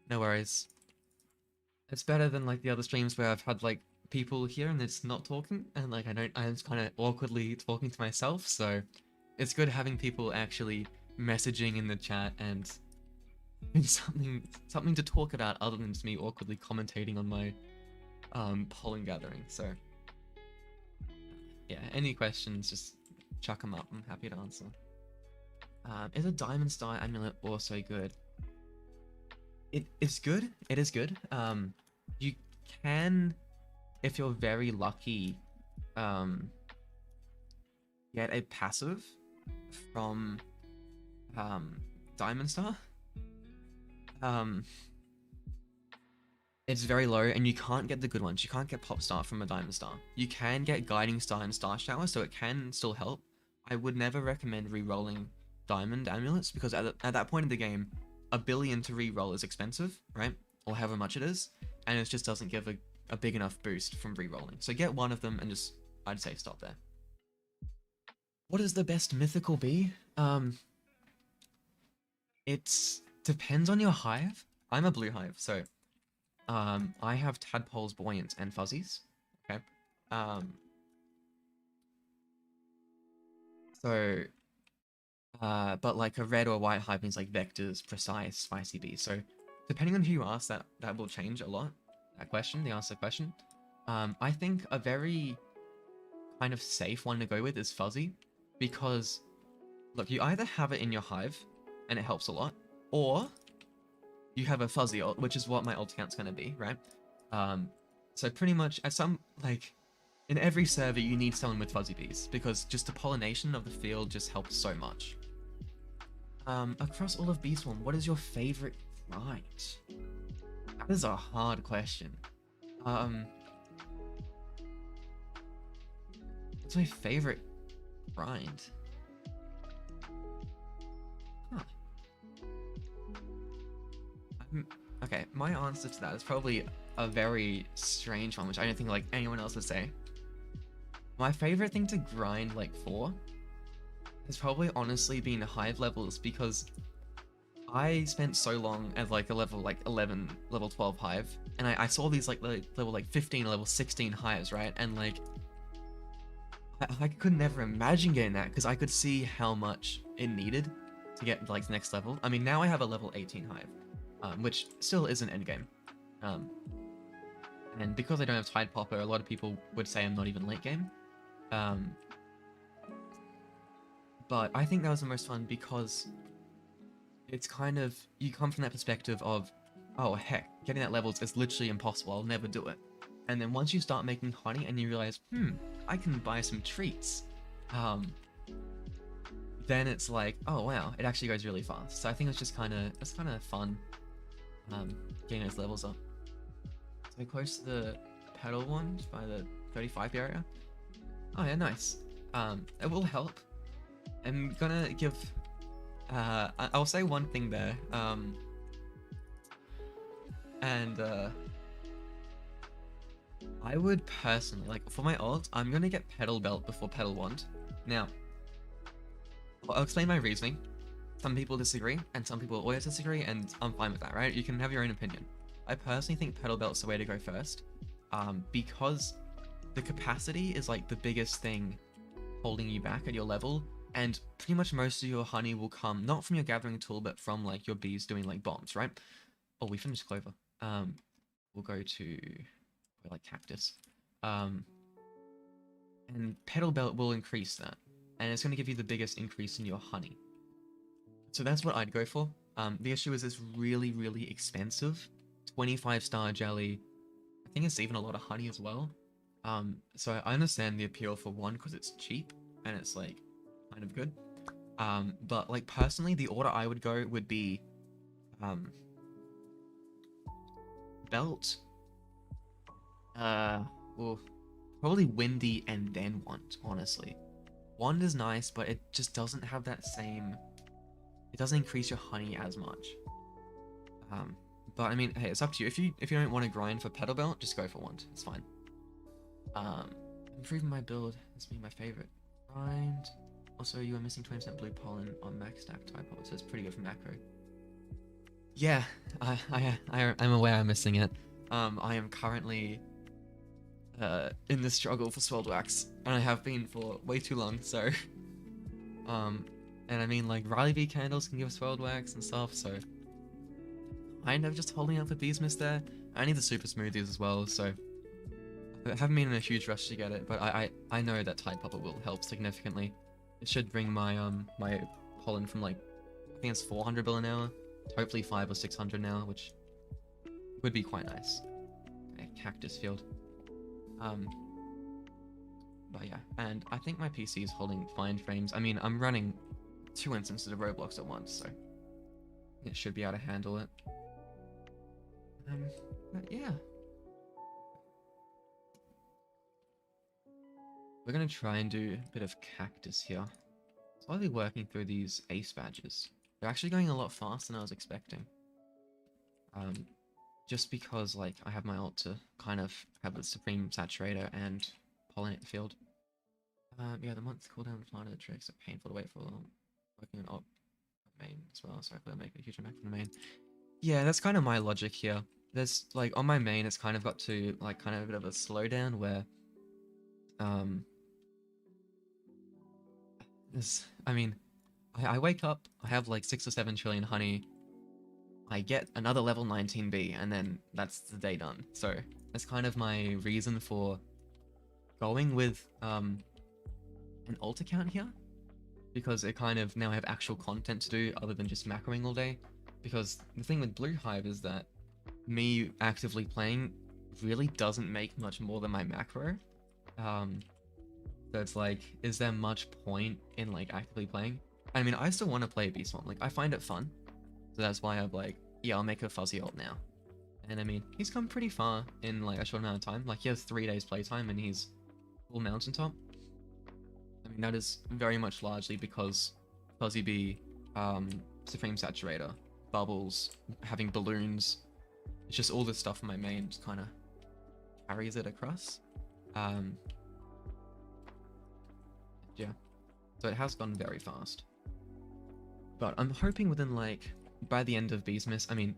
No worries. It's better than like the other streams where I've had like people here and it's not talking, and like I'm just kind of awkwardly talking to myself. So it's good having people actually messaging in the chat and something to talk about other than just me awkwardly commentating on my pollen gathering. So yeah, any questions, just chuck them up. I'm happy to answer. Is a Diamond Star Amulet also good? It is good. It is good. You can, if you're very lucky, get a passive from Diamond Star. It's very low, and you can't get the good ones. You can't get Pop Star from a Diamond Star. You can get Guiding Star and Star Shower, so it can still help. I would never recommend re-rolling Diamond Amulets, because at that point in the game, 1 billion to re-roll is expensive, right? Or however much it is, and it just doesn't give a big enough boost from re-rolling. So get one of them and just, I'd say stop there. What is the best mythical bee? It depends on your hive. I'm a blue hive, so I have tadpoles, buoyant, and fuzzies. Okay. So, but like a red or white hive means like vectors, precise, spicy bee. So, depending on who you ask, that will change a lot. That question, the answer question. I think a very kind of safe one to go with is fuzzy, because look, you either have it in your hive, and it helps a lot, or you have a fuzzy ult, which is what my ult account's gonna be, right? Um, so pretty much at some like in every server you need someone with fuzzy bees because just the pollination of the field just helps so much. Across all of Bee Swarm, what is your favorite grind? That is a hard question. Um, what's my favorite grind? Huh. Okay, my answer to that is probably a very strange one, which I don't think like anyone else would say. My favorite thing to grind like for has probably honestly been hive levels, because I spent so long at like a level like 11, level 12 hive, and I saw these like level like 15, level 16 hives, right? And like I could never imagine getting that because I could see how much it needed to get like the next level. I mean, now I have a level 18 hive, which still isn't endgame. Um, and because I don't have Tide Popper, a lot of people would say I'm not even late game. Um, but I think that was the most fun because it's kind of, you come from that perspective of, oh heck, getting that levels is literally impossible, I'll never do it. And then once you start making honey and you realize, I can buy some treats, then it's like, oh wow, it actually goes really fast. So I think it's kind of fun, getting those levels up. So close to the pedal one by the 35 area. Oh yeah, nice. It will help. I'm gonna give, I'll say one thing there, and I would personally, like, for my ult, I'm gonna get Petal Belt before Petal Wand. Now, I'll explain my reasoning. Some people disagree, and some people always disagree, and I'm fine with that, right? You can have your own opinion. I personally think Petal Belt's the way to go first, because the capacity is like the biggest thing holding you back at your level, and pretty much most of your honey will come not from your gathering tool, but from like your bees doing like bombs, right? Oh, we finished clover. We'll go to like cactus. And Petal Belt will increase that, and it's going to give you the biggest increase in your honey. So that's what I'd go for. The issue is it's really, really expensive. 25-star jelly. I think it's even a lot of honey as well. So I understand the appeal for one because it's cheap and it's like kind of good. But like personally, the order I would go would be belt, well, probably windy and then wand, honestly. Wand is nice, but it just doesn't have that same, it doesn't increase your honey as much. But I mean, hey, it's up to you. If you don't want to grind for Petal Belt, just go for wand. It's fine. Improving my build has been my favorite. Grind. Also, you are missing 20% blue pollen on max stack type, so it's pretty good for macro. Yeah, I'm aware I'm missing it. I am currently in the struggle for swirled wax, and I have been for way too long. So, and I mean like Riley V candles can give swirled wax and stuff. So, kind of just holding out for beesmass there. I need the super smoothies as well. So, I haven't been in a huge rush to get it, but I know that Tide Popper will help significantly. It should bring my my pollen from like, I think it's 400 bill an hour, to hopefully 500 or 600 now, which would be quite nice. Okay, cactus field. But yeah, and I think my PC is holding fine frames. I mean, I'm running 2 instances of Roblox at once, so it should be able to handle it. But yeah. We're gonna try and do a bit of cactus here. Slowly working through these ace badges. They're actually going a lot faster than I was expecting. Just because like I have my ult to kind of have the supreme saturator and pollinate the field. Yeah, the month cooldown planted the tricks are painful to wait for. Working on op main as well, so hopefully I'll make a huge impact from the main. Yeah, that's kind of my logic here. There's like on my main, it's kind of got to like kind of a bit of a slowdown where I mean, I wake up, I have like 6 or 7 trillion honey, I get another level 19 bee, and then that's the day done. So that's kind of my reason for going with an alt account here, because it kind of now have actual content to do other than just macroing all day. Because the thing with Blue Hive is that me actively playing really doesn't make much more than my macro. Um, so it's like, is there much point in like actively playing? I mean, I still want to play Beast One. Like, I find it fun. So that's why I'm like, yeah, I'll make a fuzzy alt now. And I mean, he's come pretty far in like a short amount of time. Like, he has 3 days playtime and he's full mountaintop. I mean, that is very much largely because Fuzzy Bee, Supreme Saturator, Bubbles, having balloons, it's just all this stuff in my main just kind of carries it across. Yeah, so it has gone very fast. But I'm hoping within like, by the end of beesmass, I mean,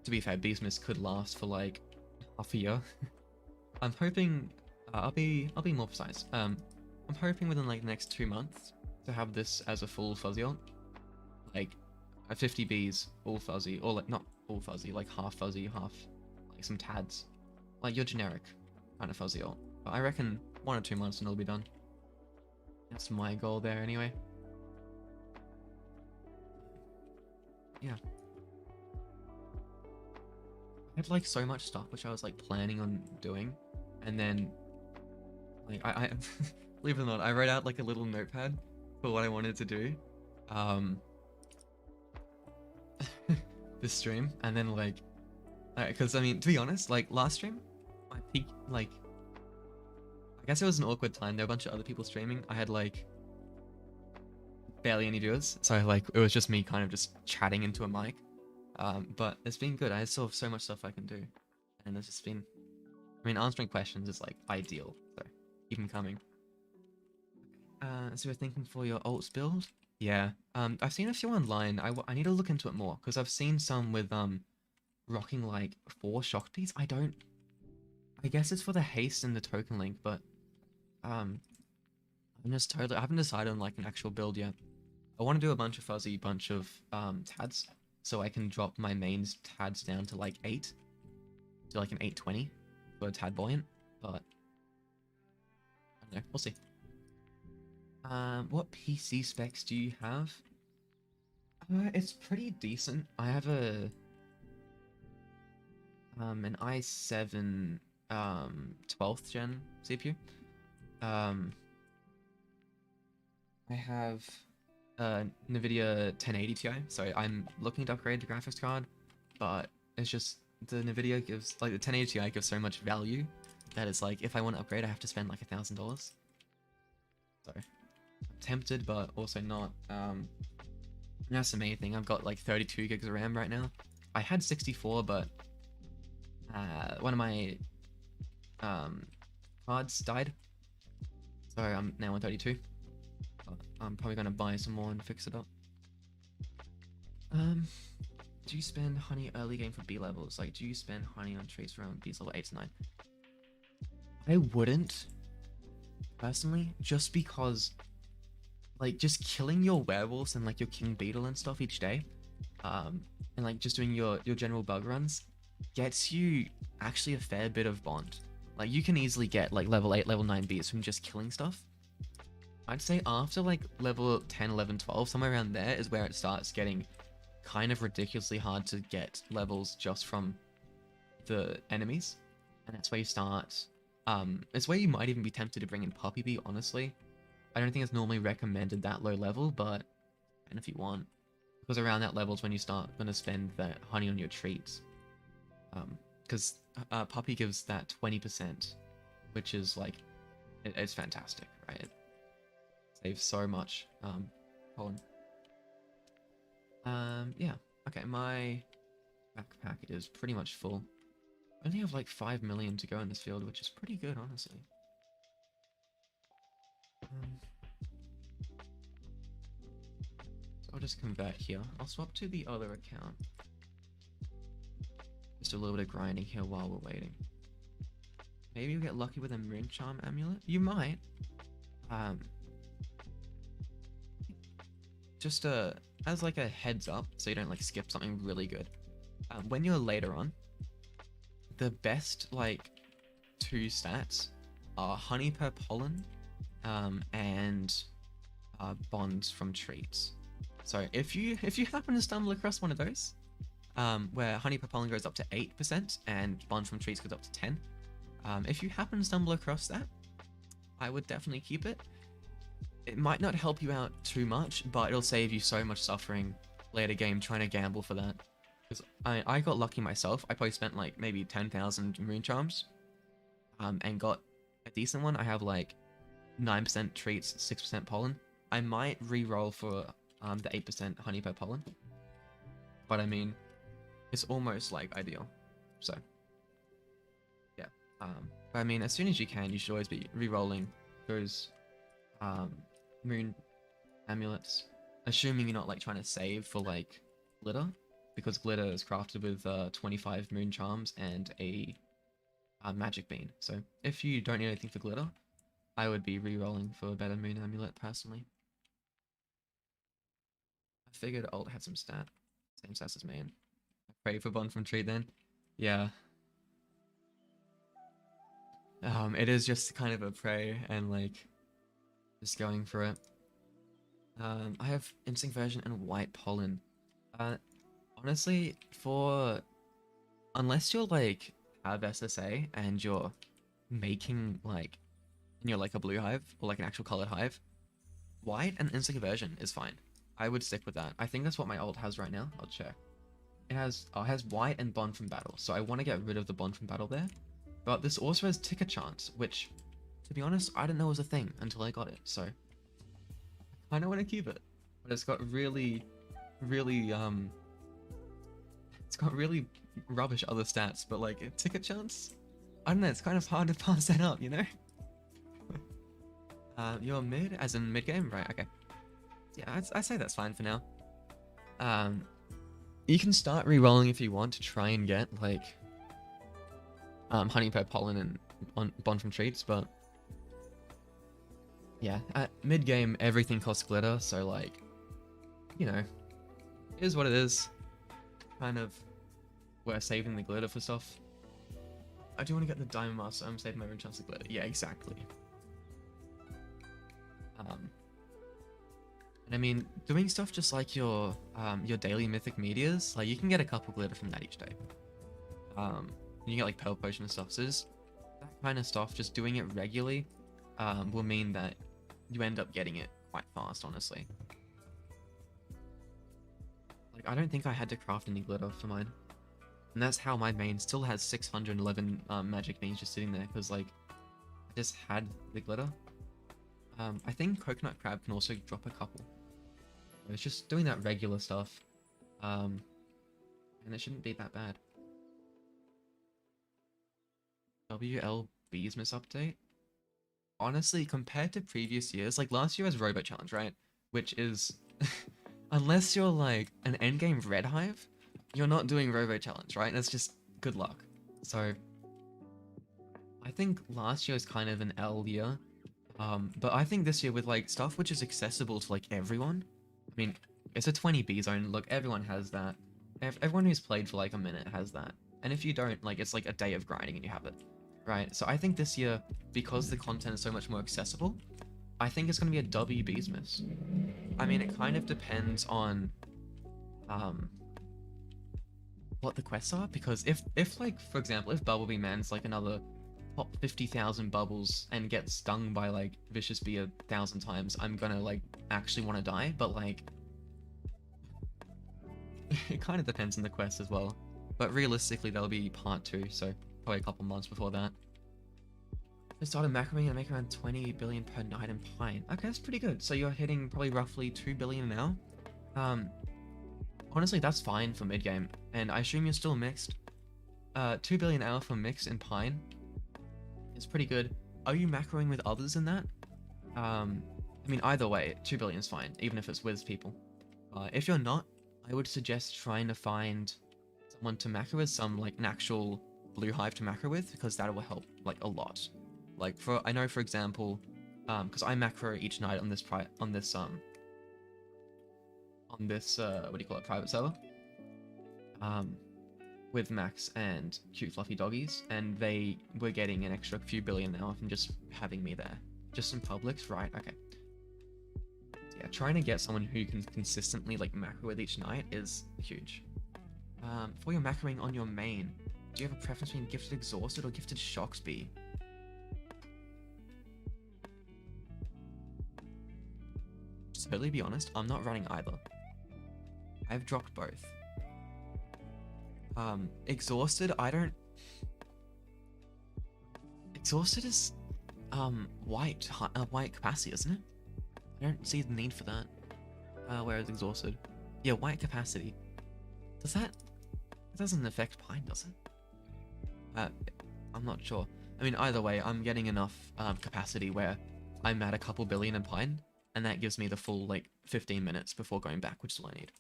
to be fair, beesmass could last for like half a year. I'm hoping, I'll be more precise. I'm hoping within like the next 2 months to have this as a full fuzzy ult. Like, 50 bees, all fuzzy, or like, not all fuzzy, like half fuzzy, half like some tads. Like your generic kind of fuzzy ult. But I reckon 1 or 2 months and it'll be done. That's my goal there anyway. Yeah. I had like so much stuff which I was like planning on doing, and then like I believe it or not, I wrote out like a little notepad for what I wanted to do this stream, and then like because I mean, to be honest, like last stream my peak, like I guess it was an awkward time. There were a bunch of other people streaming. I had like barely any viewers, so like it was just me kind of just chatting into a mic. But it's been good. I still have so much stuff I can do, and it's just been, I mean, answering questions is like ideal, so keep them coming. So we're thinking for your alts build? Yeah. I've seen a few online. I need to look into it more, because I've seen some with rocking like 4 shock bees. I guess it's for the haste and the token link, but I haven't decided on like an actual build yet. I want to do a bunch of fuzzy, bunch of tads, so I can drop my mains tads down to like 8, to like an 820 for a tad buoyant, but I don't know, we'll see. What PC specs do you have? It's pretty decent. I have an i7 12th gen CPU. I have NVIDIA 1080 Ti, so I'm looking to upgrade the graphics card, but it's just the NVIDIA gives, like the 1080 Ti gives so much value that it's like, if I want to upgrade, I have to spend like $1,000. So I'm tempted, but also not. That's the main thing. I've got like 32 gigs of RAM right now. I had 64, but one of my cards died, so I'm now on 32. But I'm probably gonna buy some more and fix it up. Do you spend honey early game for B levels? Like, do you spend honey on trees around B's level 8 to 9? I wouldn't, personally, just because, like, just killing your werewolves and like your king beetle and stuff each day, and like just doing your general bug runs, gets you actually a fair bit of bond. Like, you can easily get like level 8, level 9 bees from just killing stuff. I'd say after like level 10, 11, 12, somewhere around there is where it starts getting kind of ridiculously hard to get levels just from the enemies. And that's where you start, it's where you might even be tempted to bring in Puppy Bee, honestly. I don't think it's normally recommended that low level, but and if you want, because around that level is when you start going to spend that honey on your treats. Because Puppy gives that 20%, which is like, it's fantastic, right? It saves so much. Hold on. Yeah. Okay, my backpack is pretty much full. I only have like 5 million to go in this field, which is pretty good, honestly. So I'll just convert here. I'll swap to the other account. Just a little bit of grinding here while we're waiting. Maybe you'll get lucky with a Moon Charm amulet? You might. just as like a heads up, so you don't like skip something really good. When you're later on, the best like 2 stats are honey per pollen, and bonds from treats. So if you happen to stumble across one of those, where honey per pollen goes up to 8% and bond from treats goes up to 10, if you happen to stumble across that, I would definitely keep it. It might not help you out too much, but it'll save you so much suffering later game trying to gamble for that. Because I got lucky myself. I probably spent like maybe 10,000 moon charms, and got a decent one. I have like 9% treats, 6% pollen. I might re-roll for the 8% honey per pollen, but I mean, it's almost like ideal. So yeah, but I mean, as soon as you can, you should always be re-rolling those moon amulets, assuming you're not like trying to save for like glitter, because glitter is crafted with 25 moon charms and a magic bean. So if you don't need anything for glitter, I would be re-rolling for a better moon amulet personally. I figured alt had some stat, same stats as main. I pray for bond from tree then. Yeah. It is just kind of a prey and like just going for it. I have instinct version and white pollen. Honestly, unless you're like have SSA and you're making like, and you're like a blue hive or like an actual colored hive, white and instinct version is fine. I would stick with that. I think that's what my ult has right now. I'll check. It has white and bond from battle, so I want to get rid of the bond from battle there. But this also has ticker chance, which, to be honest, I didn't know was a thing until I got it. So I kind of want to keep it, but it's got really rubbish other stats. But like ticker chance, I don't know. It's kind of hard to pass that up, you know. You're mid, as in mid game, right? Okay. Yeah, I'd say that's fine for now. You can start re-rolling if you want to try and get like honey per pollen and bond from treats, but yeah, at mid game everything costs glitter, so like, you know, it is what it is. Kind of, we're saving the glitter for stuff. I do want to get the diamond mask, so I'm saving my own chance of glitter. Yeah, exactly. And I mean, doing stuff just like your daily mythic meteors, like you can get a couple glitter from that each day. You get like pearl potion and stuff. So just that kind of stuff, just doing it regularly, will mean that you end up getting it quite fast, honestly. Like I don't think I had to craft any glitter for mine, and that's how my main still has 611 magic beans just sitting there, because like I just had the glitter. I think coconut crab can also drop a couple. It's just doing that regular stuff, and it shouldn't be that bad. WL beesmass update. Honestly, compared to previous years, like last year was Robo Challenge, right? Which is, unless you're like an endgame red hive, you're not doing Robo Challenge, right? That's just good luck. So I think last year was kind of an L year. But I think this year with like stuff which is accessible to like everyone, I mean, it's a 20B zone. Look, everyone has that. Everyone who's played for like a minute has that. And if you don't, like, it's like a day of grinding and you have it, right? So I think this year, because the content is so much more accessible, I think it's going to be a W beesmass. I mean, it kind of depends on what the quests are, because if like, for example, if Bumblebee Man's like another pop 50,000 bubbles and get stung by like Vicious Bee 1,000 times, I'm gonna like actually want to die. But like it kind of depends on the quest as well, but realistically there'll be part 2, so probably a couple months before that. I started macroing and make around 20 billion per night in Pine. Okay, that's pretty good. So you're hitting probably roughly 2 billion now. Honestly, that's fine for mid game, and I assume you're still mixed. 2 billion hour for mix in Pine. It's pretty good. Are you macroing with others in that? I mean, either way, 2 billion is fine, even if it's with people. If you're not, I would suggest trying to find someone to macro with, like an actual blue hive to macro with, because that will help like a lot. Like I know for example, because I macro each night on this on this what do you call it, private server, with Max and cute fluffy doggies, and they were getting an extra few billion now from just having me there. Just in Publix, right? Okay. Yeah, trying to get someone who you can consistently like macro with each night is huge. For your macroing on your main, do you have a preference between Gifted Exhausted or Gifted Shocksby? To totally be honest, I'm not running either. I've dropped both. Exhausted, I don't... Exhausted is, white capacity, isn't it? I don't see the need for that. Whereas Exhausted... Yeah, white capacity. Does that... It doesn't affect Pine, does it? I'm not sure. I mean, either way, I'm getting enough, capacity where I'm at a couple billion in Pine, and that gives me the full, like, 15 minutes before going back, which is all I need.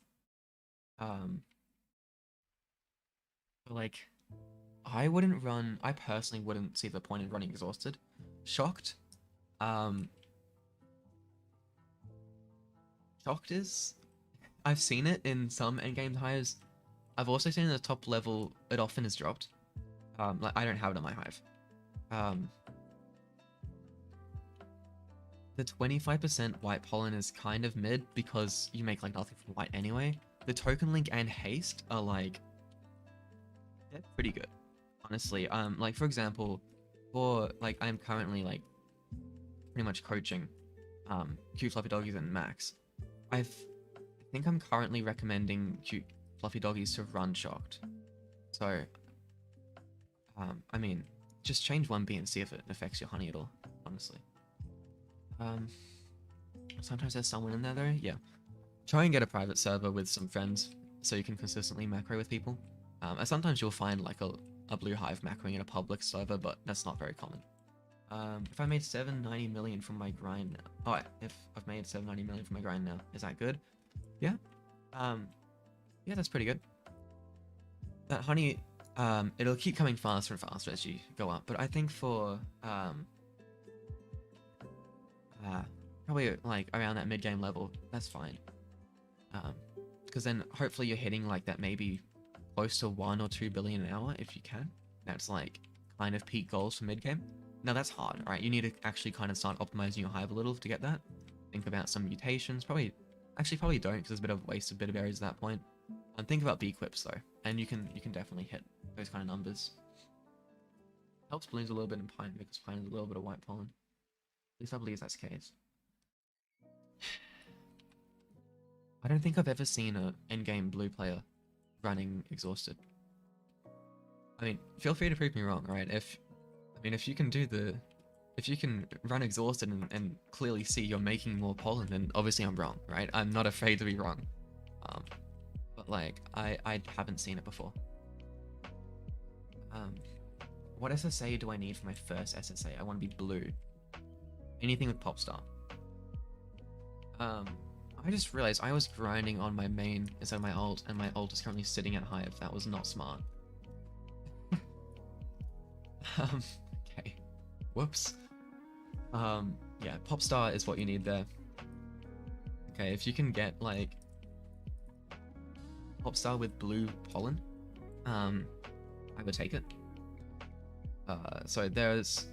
But like, I personally wouldn't see the point in running Exhausted. Shocked, Shocked is, I've seen it in some endgame hives. I've also seen in the top level, it often is dropped. Like, I don't have it on my hive. The 25% white pollen is kind of mid because you make like nothing from white anyway. The token link and haste are like, they're pretty good, honestly. Like for example, for like I'm currently like pretty much coaching cute fluffy doggies and Max. I think I'm currently recommending cute fluffy doggies to run shocked. So I mean, just change 1B and see if it affects your honey at all, honestly. Sometimes there's someone in there though. Yeah, try and get a private server with some friends so you can consistently macro with people. And sometimes you'll find like a blue hive macroing in a public server, but that's not very common. If I made 790 million from my grind now, oh, if I've made 790 million from my grind now, is that good? Yeah. Yeah, that's pretty good. That honey, it'll keep coming faster and faster as you go up, but I think for probably like around that mid-game level, that's fine. Because then hopefully you're hitting like that maybe close to 1 or 2 billion an hour if you can. That's like kind of peak goals for mid-game. Now that's hard, right? You need to actually kind of start optimizing your hive a little to get that. Think about some mutations. Probably don't, because there's a bit of waste, a bit of areas at that point. And think about bee quips though, and you can definitely hit those kind of numbers. Helps balloons a little bit in Pine because Pine is a little bit of white pollen. At least I believe that's the case. I don't think I've ever seen an endgame blue player running Exhausted. I mean, feel free to prove me wrong, right? If you can run Exhausted and clearly see you're making more pollen, then obviously I'm wrong, right? I'm not afraid to be wrong. But like, I haven't seen it before. What SSA do I need for my first SSA? I want to be blue. Anything with Popstar. I just realized I was grinding on my main instead of my ult, and my ult is currently sitting at Hive. That was not smart. Okay. Whoops. Yeah, Popstar is what you need there. Okay, if you can get like Popstar with blue pollen, I would take it. So there's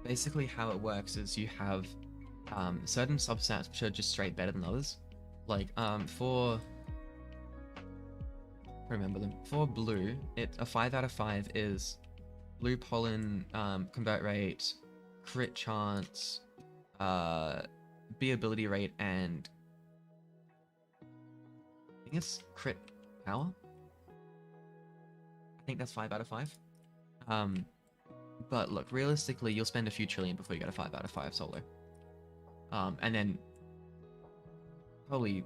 basically how it works is you have certain substats which are just straight better than others. Like for remember them. For blue, a 5 out of 5 is blue pollen, convert rate, crit chance, B ability rate, and I think it's crit power. I think that's 5 out of 5. But look, realistically, you'll spend a few trillion before you get a 5 out of 5 solo. And then probably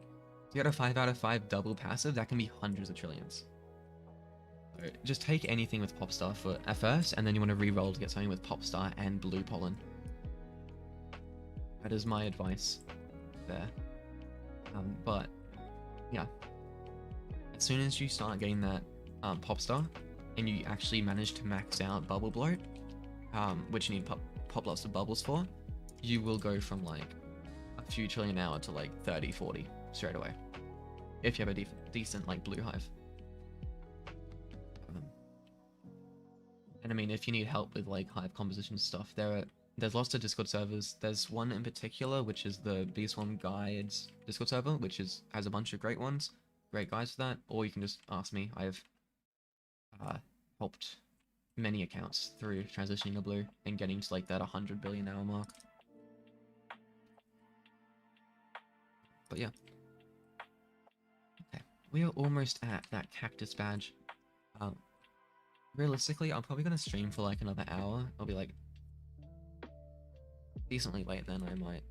to get a 5 out of 5 double passive, that can be hundreds of trillions. So just take anything with Popstar at first, and then you want to re-roll to get something with Popstar and blue pollen. That is my advice there. But yeah, as soon as you start getting that Popstar, and you actually manage to max out Bubble Bloat, which you need pop lots of bubbles for, you will go from like a few trillion an hour to like 30, 40 straight away. if you have a decent like blue hive. And I mean, if you need help with like hive composition stuff, there's lots of Discord servers. There's one in particular, which is the Bee Swarm Guides Discord server, which has a bunch of great guides for that. Or you can just ask me. I've helped many accounts through transitioning to blue and getting to like that 100 billion hour mark. But yeah. Okay, we are almost at that cactus badge. Realistically, I'm probably gonna stream for like another hour. I'll be like decently late then. I might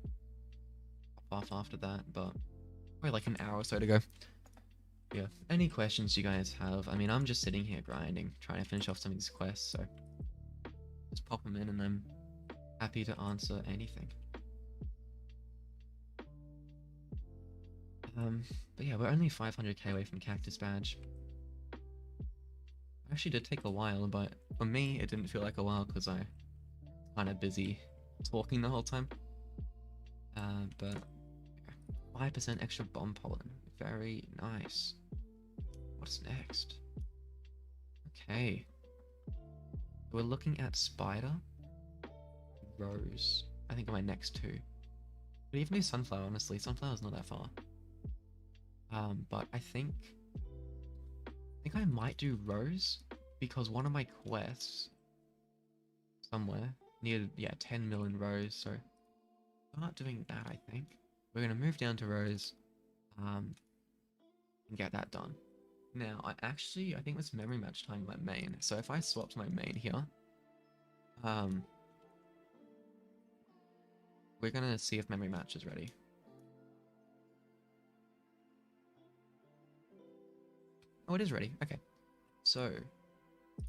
pop off after that, but probably like an hour or so to go. Yeah, any questions you guys have? I mean, I'm just sitting here grinding, trying to finish off some of these quests, so just pop them in and I'm happy to answer anything. But yeah, we're only 500k away from Cactus Badge. Actually did take a while, but for me it didn't feel like a while because I kind of busy talking the whole time. But 5% extra bomb pollen, very nice. What's next? Okay, we're looking at spider, rose. I think are my next two. But even do sunflower. Honestly, sunflower's not that far. But I think I might do rose because one of my quests somewhere needed 10 million rose, so start doing that. I think we're gonna move down to rose and get that done. Now I think it's memory match time my main, so if I swapped my main here, we're gonna see if memory match is ready. Oh, it is ready. Okay. So,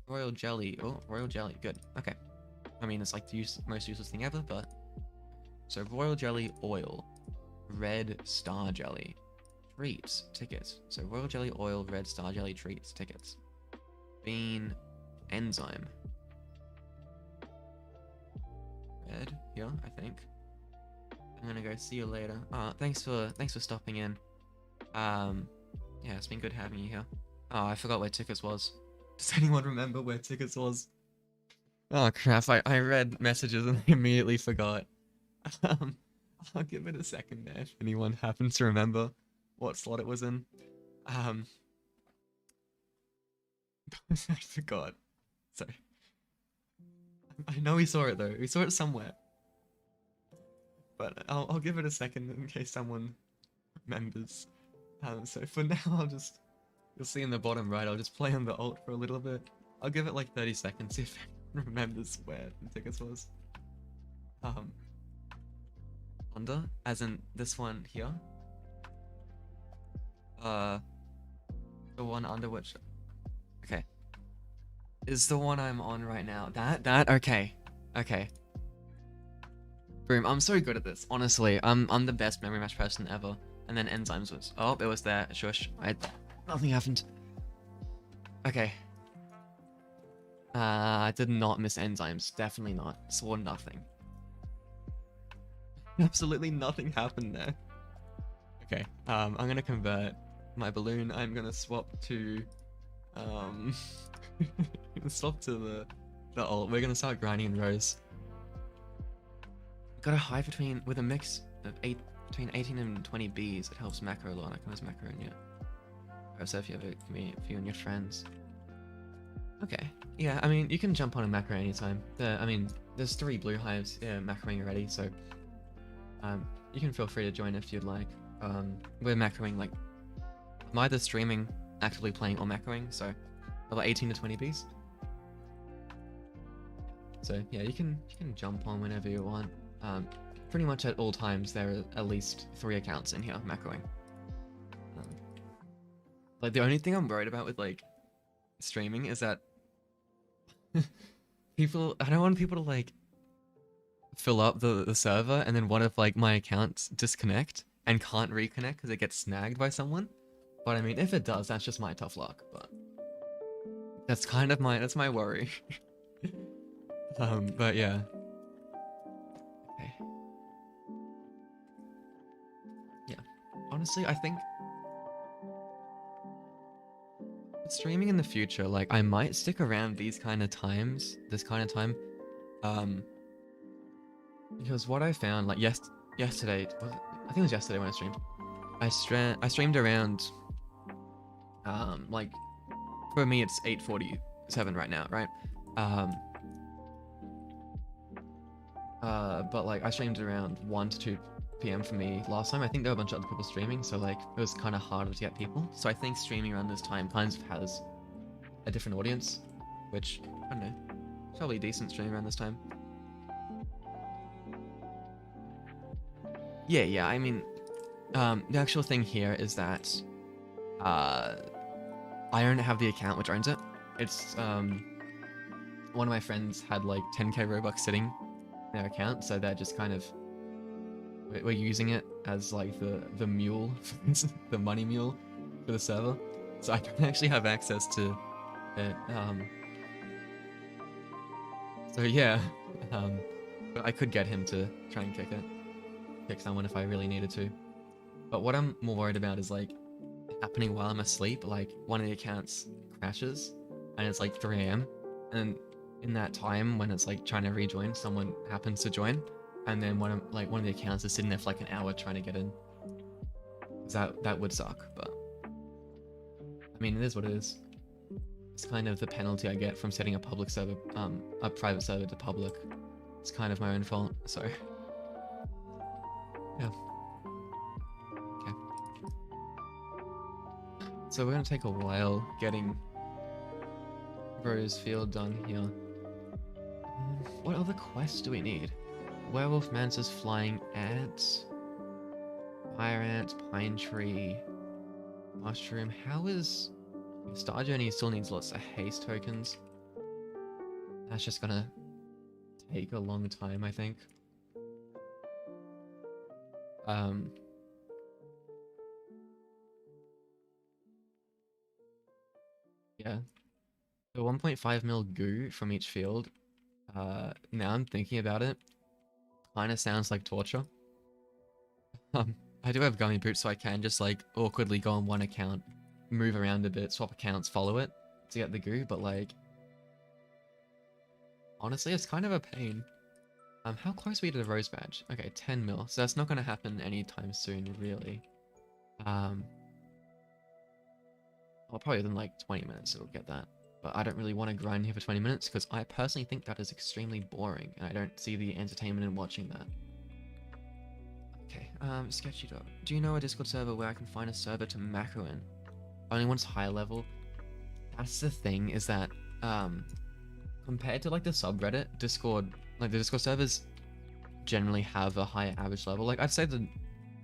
royal jelly. Oh, royal jelly. Good. Okay. I mean, it's like the most useless thing ever, but... So, royal jelly, oil. Red star jelly. Treats. Tickets. So, royal jelly, oil, red star jelly, treats, tickets. Bean. Enzyme. Red. Here, I think. I'm gonna go see you later. Thanks for stopping in. Yeah, it's been good having you here. Oh, I forgot where tickets was. Does anyone remember where tickets was? Oh crap, I read messages and I immediately forgot. I'll give it a second there if anyone happens to remember what slot it was in. I forgot. Sorry. I know we saw it though. We saw it somewhere. But I'll give it a second in case someone remembers. So for now, you'll see in the bottom right, I'll just play on the alt for a little bit. I'll give it like 30 seconds if anyone remembers where the tickets was. Under, as in this one here. The one under which, okay, is the one I'm on right now. Okay. Boom, I'm so good at this, honestly. I'm the best memory match person ever. And then enzymes was, oh, it was there, shush. Nothing happened. Okay. I did not miss enzymes, definitely not. Saw nothing. Absolutely nothing happened there. Okay, I'm gonna convert my balloon. I'm gonna swap to, swap to the alt. We're gonna start grinding in rows. Got a hive with a mix of between 18 and 20 bees. It helps macro a lot. I can use macro in you. So if you have it for you and your friends. Okay. Yeah, I mean, you can jump on a macro anytime. There's 3 blue hives macroing already, so you can feel free to join if you'd like. We're macroing, like, I'm either streaming, actively playing, or macroing, so about 18 to 20 bees. So yeah, you can jump on whenever you want. Pretty much at all times there are at least 3 accounts in here macroing. Like, the only thing I'm worried about with like streaming is that I don't want people to like fill up the server and then one of like my accounts disconnect and can't reconnect because it gets snagged by someone. But I mean, if it does, that's just my tough luck. But that's kind of that's my worry. But yeah. Okay. Yeah. Honestly, I think streaming in the future, like I might stick around these kind of times, this kind of time, um, because what I found, like yesterday, I think it was yesterday when I streamed. I streamed around, like for me it's 8:47 right now, right? Um, but like I streamed around 1 to 2 p.m. for me last time. I think there were a bunch of other people streaming, so like it was kind of harder to get people. So I think streaming around this time kind of has a different audience, which I don't know, it's probably decent streaming around this time. Yeah. I mean, the actual thing here is that uh, I don't have the account which owns it. It's one of my friends had like 10k Robux sitting in their account, so they're just kind of we're using it as like the mule, the money mule for the server. So I don't actually have access to it. So yeah, but I could get him to try and kick someone if I really needed to. But what I'm more worried about is like happening while I'm asleep. Like one of the accounts crashes, and it's like 3 a.m. and in that time when it's like trying to rejoin, someone happens to join, and then one of the accounts is sitting there for like an hour trying to get in. That would suck, but I mean it is what it is. It's kind of the penalty I get from setting a public server, a private server to public. It's kind of my own fault. So yeah. Okay. So we're gonna take a while getting Rose Field done here. What other quests do we need? Werewolf Mancer's Flying Ant, Fire Ant, Pine Tree, Mushroom. How is Star Journey still needs lots of haste tokens? That's just gonna take a long time, I think. Yeah. The 1.5 mil goo from each field. Now I'm thinking about it, kind of sounds like torture. I do have gummy boots, so I can just like awkwardly go on one account, move around a bit, swap accounts, follow it to get the goo, but like, honestly, it's kind of a pain. How close are we to the rose badge? Okay, 10 mil, so that's not going to happen anytime soon, really. Well, probably within like 20 minutes it'll get that. But I don't really want to grind here for 20 minutes because I personally think that is extremely boring and I don't see the entertainment in watching that. Okay, sketchy dog. Do you know a Discord server where I can find a server to macro in? Only one's high level. That's the thing, is that compared to like the subreddit, Discord, like the Discord servers generally have a higher average level. Like I'd say the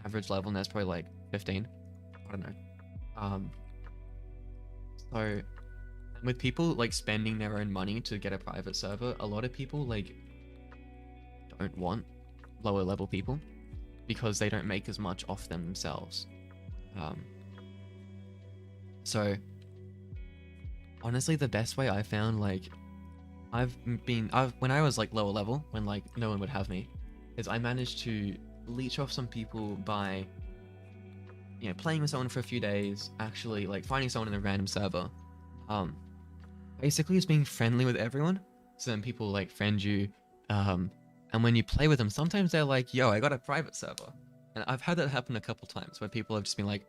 average level now is probably like 15. I don't know. So with people like spending their own money to get a private server, a lot of people like don't want lower level people because they don't make as much off them themselves. So honestly, the best way I found, like when I was like lower level, when like no one would have me, is I managed to leech off some people by, you know, playing with someone for a few days, actually like finding someone in a random server. Basically just being friendly with everyone. So then people like friend you, and when you play with them, sometimes they're like, yo, I got a private server. And I've had that happen a couple times where people have just been like,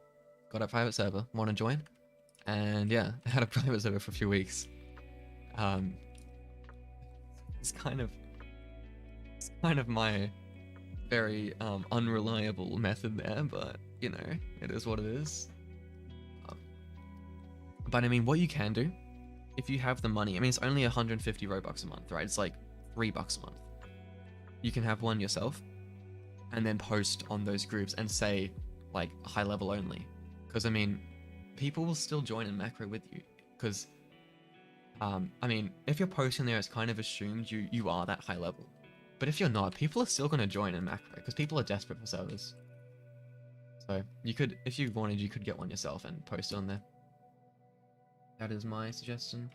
got a private server, want to join? And yeah, I had a private server for a few weeks. It's kind of my very unreliable method there, but you know, it is what it is. But I mean, what you can do, if you have the money, I mean, it's only 150 Robux a month, right? It's like $3 a month. You can have one yourself and then post on those groups and say like high level only. Because I mean, people will still join in macro with you. Because I mean, if you're posting there, it's kind of assumed you are that high level. But if you're not, people are still going to join in macro because people are desperate for servers. So you could, if you wanted, you could get one yourself and post it on there. That is my suggestion.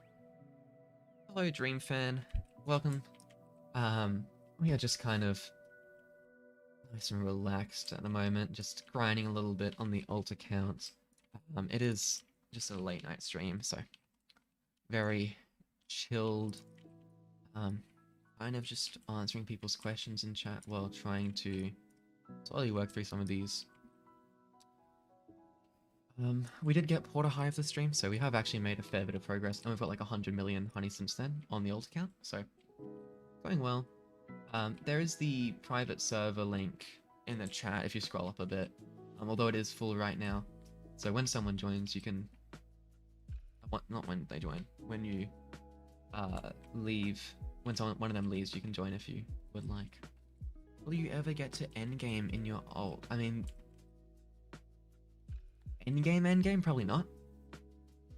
Hello, Dream Fan. Welcome. We are just kind of nice and relaxed at the moment, just grinding a little bit on the alt account. It is just a late night stream, so very chilled. Kind of just answering people's questions in chat while trying to slowly work through some of these. We did get Porter Hive this stream, so we have actually made a fair bit of progress, and we've got like 100 million honey since then on the old account, so going well. There is the private server link in the chat if you scroll up a bit, although it is full right now. So when someone joins, you can... Not when they join, when you leave, when one of them leaves, you can join if you would like. Will you ever get to endgame in your ult? I mean... Endgame? Probably not.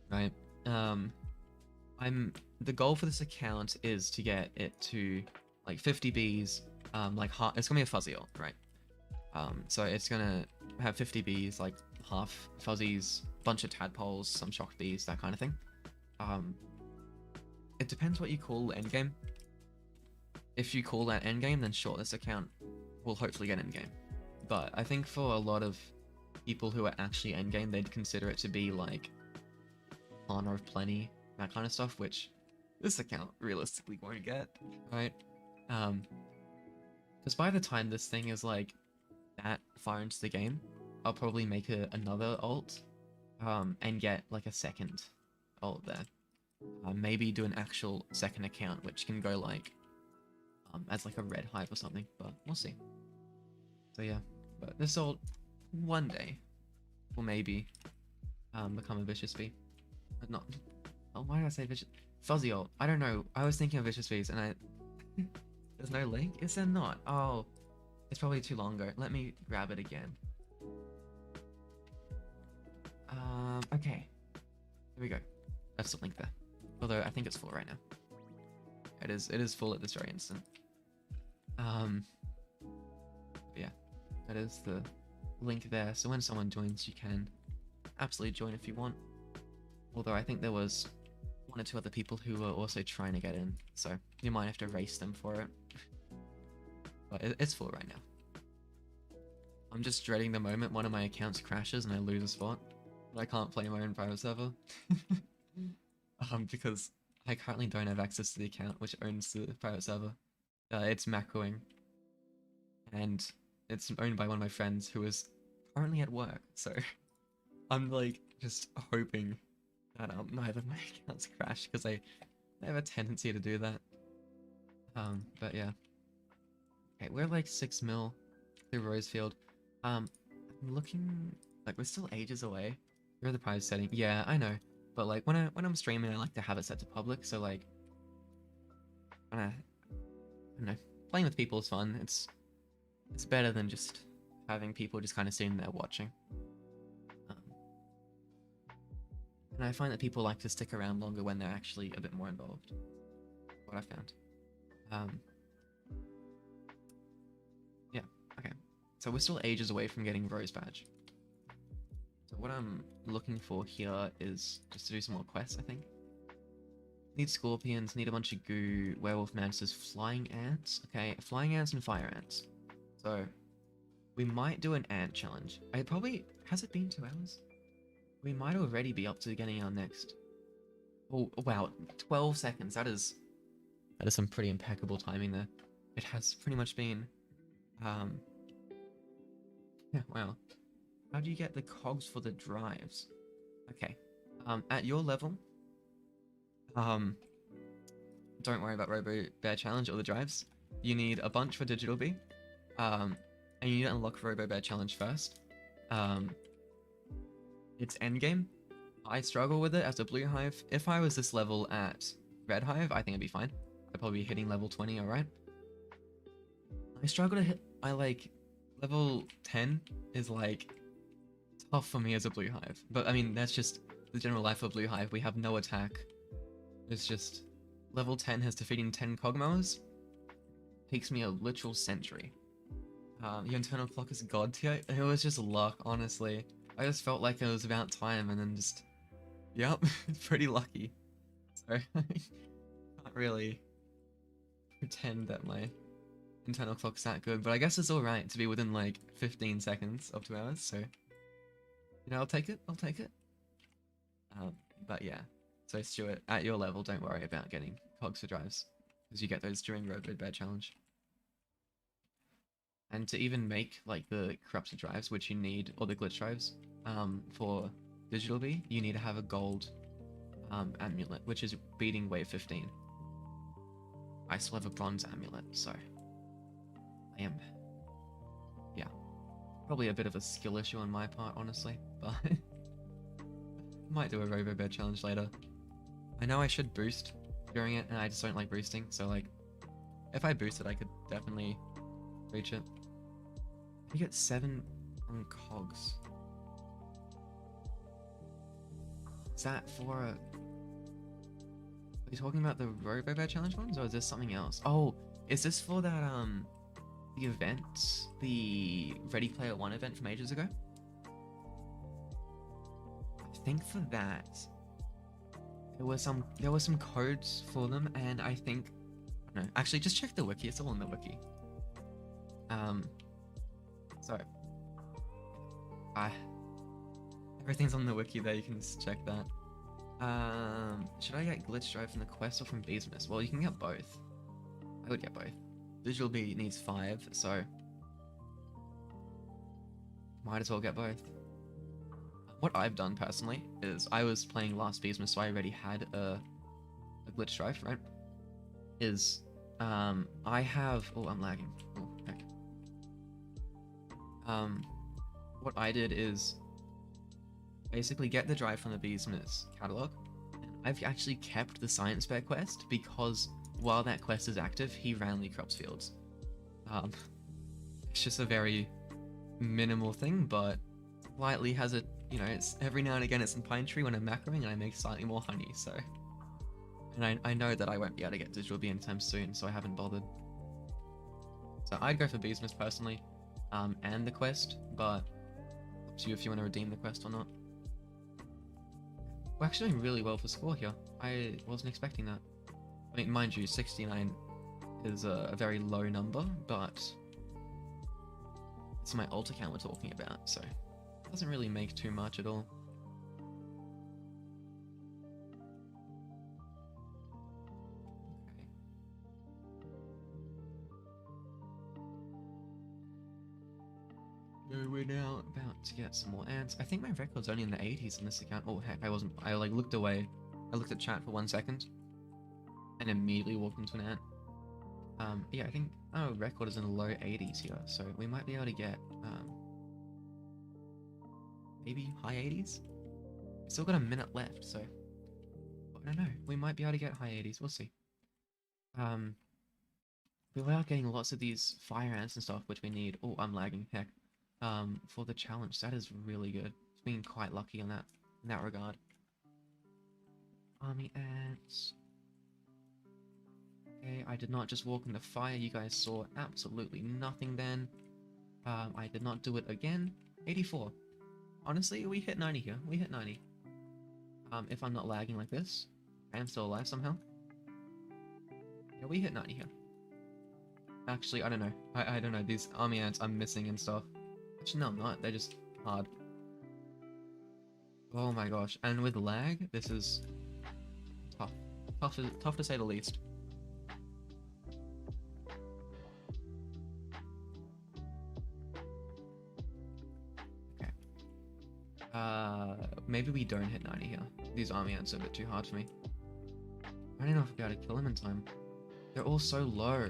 Right. The goal for this account is to get it to like 50 bees, it's gonna be a fuzzy ult, right? So it's gonna have 50 bees, like half fuzzies, bunch of tadpoles, some shocked bees, that kind of thing. It depends what you call endgame. If you call that endgame, then sure, this account will hopefully get endgame. But I think for a lot of people who are actually endgame, they'd consider it to be like Honor of Plenty, that kind of stuff, which this account realistically won't get, right? Because by the time this thing is like that far into the game, I'll probably make another ult, and get like a second ult there. Maybe do an actual second account, which can go like, as like a red hive or something, but we'll see. So yeah, but this ult one day will maybe become a vicious bee. Not, oh, why did I say vicious? Fuzzy ult. I don't know. I was thinking of vicious bees, and I there's no link. Is there not? Oh, it's probably too long ago. Let me grab it again. Okay. Here we go. That's the link there. Although I think it's full right now. It is full at this very instant. Yeah, that is the link there. So when someone joins, you can absolutely join if you want. Although I think there was one or two other people who were also trying to get in, so you might have to race them for it. But it's full right now. I'm just dreading the moment one of my accounts crashes and I lose a spot. I can't play my own private server. Because I currently don't have access to the account which owns the private server. It's macroing. And it's owned by one of my friends who is currently at work, so I'm like just hoping that neither of my accounts crash, because I have a tendency to do that. But yeah. Okay, we're like 6 mil through Rosefield. I'm looking like we're still ages away. You're the prize setting. Yeah, I know. But like when I'm streaming, I like to have it set to public, so like I don't know, playing with people is fun. It's better than just having people just kind of sitting there watching. And I find that people like to stick around longer when they're actually a bit more involved. What I found. Yeah, okay. So we're still ages away from getting Rose Badge. So what I'm looking for here is just to do some more quests, I think. Need scorpions, need a bunch of goo, werewolf mantises, flying ants. Okay, flying ants and fire ants. So we might do an ant challenge. Has it been 2 hours? We might already be up to getting our next. Oh wow, 12 seconds. That is some pretty impeccable timing there. It has pretty much been yeah, wow. How do you get the cogs for the drives? Okay. At your level, don't worry about Robo Bear Challenge or the drives. You need a bunch for Digital Bee. And you need to unlock Robo Bear Challenge first. It's endgame. I struggle with it as a blue hive. If I was this level at red hive, I think I'd be fine. I'd probably be hitting level 20, alright? I struggle to hit, level 10 is like tough for me as a blue hive. But I mean, that's just the general life of blue hive. We have no attack. It's just, level 10 has defeating 10 cogmos. Takes me a literal century. Your internal clock is god tier. It was just luck, honestly. I just felt like it was about time, and then just, yep, pretty lucky. So I can't really pretend that my internal clock's that good, but I guess it's alright to be within like 15 seconds of 2 hours, so, you know, I'll take it. But yeah, so Stuart, at your level, don't worry about getting cogs for drives, because you get those during Robo Bear Challenge. And to even make like the corrupted drives, which you need, or the glitch drives, for digital bee, you need to have a gold amulet, which is beating wave 15. I still have a bronze amulet, so I am, yeah, probably a bit of a skill issue on my part, honestly, but might do a Robo Bear challenge later. I know I should boost during it, and I just don't like boosting, so like, if I boosted, I could definitely reach it. You get 7 on cogs. Is that for a... Are you talking about the Robo Bear challenge ones, or is this something else? Oh, is this for that, the event? The Ready Player One event from ages ago? I think for that, there were some codes for them, and I think... No, actually, just check the wiki. It's all in the wiki. So... everything's on the wiki there, you can just check that. Should I get glitch drive from the quest or from beesmass? Well, you can get both. I would get both. Digital bee needs 5, so might as well get both. What I've done personally is I was playing last beesmass, so I already had a glitch drive, right? I have... Oh, I'm lagging. Oh, heck. What I did is basically get the drive from the beesmass catalog, and I've actually kept the science fair quest because while that quest is active, he randomly crops fields. It's just a very minimal thing, but slightly has a, you know, it's every now and again it's in pine tree when I'm macroing and I make slightly more honey, so. And I know that I won't be able to get digital bee anytime soon, so I haven't bothered. So I'd go for beesmass personally, and the quest, but up to you if you want to redeem the quest or not. We're actually doing really well for score here. I wasn't expecting that. I mean, mind you, 69 is a very low number, but it's my alt account we're talking about, so it doesn't really make too much at all. Okay. We're now about to get some more ants. I think my record's only in the 80s on this account. Oh heck, I like looked away. I looked at chat for 1 second and immediately walked into an ant. Yeah, I think our record is in the low 80s here, so we might be able to get maybe high 80s. Still got a minute left, so I don't know. We might be able to get high 80s. We'll see. We are getting lots of these fire ants and stuff, which we need. Oh, I'm lagging. Heck. For the challenge, that is really good. It's been quite lucky in that regard. Army ants. Okay, I did not just walk in the fire. You guys saw absolutely nothing then. I did not do it again. 84. Honestly, we hit 90 here. We hit 90. If I'm not lagging like this, I am still alive somehow. Yeah, we hit 90 here. Actually, I don't know. I don't know. These army ants I'm missing and stuff. Actually, no, I'm not. They're just hard. Oh my gosh. And with lag, this is tough. Tough to say the least. Okay. Maybe we don't hit 90 here. These army ants are a bit too hard for me. I don't know if I'll be able to kill them in time. They're all so low.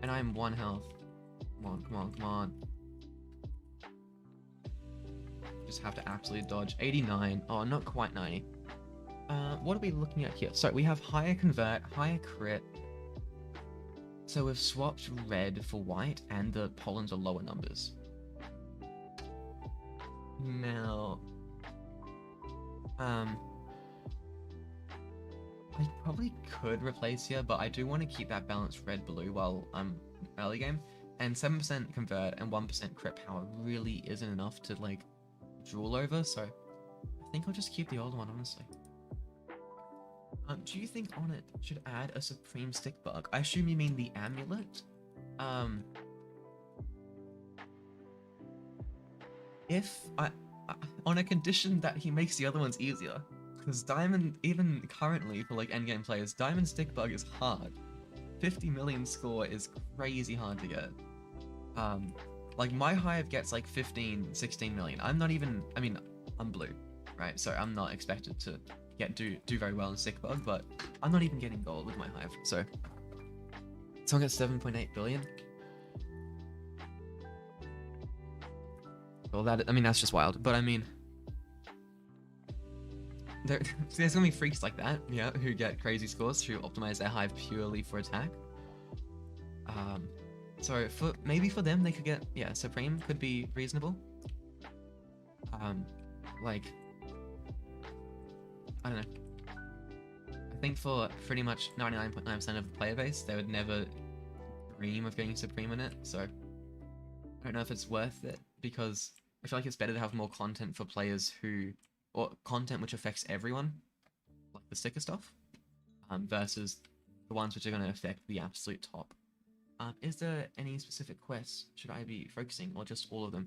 And I'm 1 health. Come on, come on, come on. Just have to absolutely dodge. 89. Oh, not quite 90. What are we looking at here? So we have higher convert, higher crit. So we've swapped red for white, and the pollens are lower numbers. Now, I probably could replace here, but I do want to keep that balanced red-blue while I'm early game. And 7% convert and 1% crit power really isn't enough to, like, drool over, so I think I'll just keep the old one, honestly. Do you think on it should add a supreme stick bug? I assume you mean the amulet? If on a condition that he makes the other ones easier. Because Diamond, even currently for like endgame players, Diamond Stick Bug is hard. 50 million score is crazy hard to get. Like my Hive gets like 15, 16 million. I'm not even, I mean, I'm blue, right? So I'm not expected to do very well in Stick Bug, but I'm not even getting gold with my Hive. So someone gets 7.8 billion. Well, I mean, that's just wild. But I mean, there's gonna be freaks like that, yeah, who get crazy scores who optimize their Hive purely for attack. So maybe for them they could get, yeah, Supreme could be reasonable. Like, I don't know. I think for pretty much 99.9% of the player base, they would never dream of getting Supreme in it. So I don't know if it's worth it, because I feel like it's better to have more content for players or content which affects everyone, like the sticker stuff, versus the ones which are going to affect the absolute top. Is there any specific quests should I be focusing, or just all of them?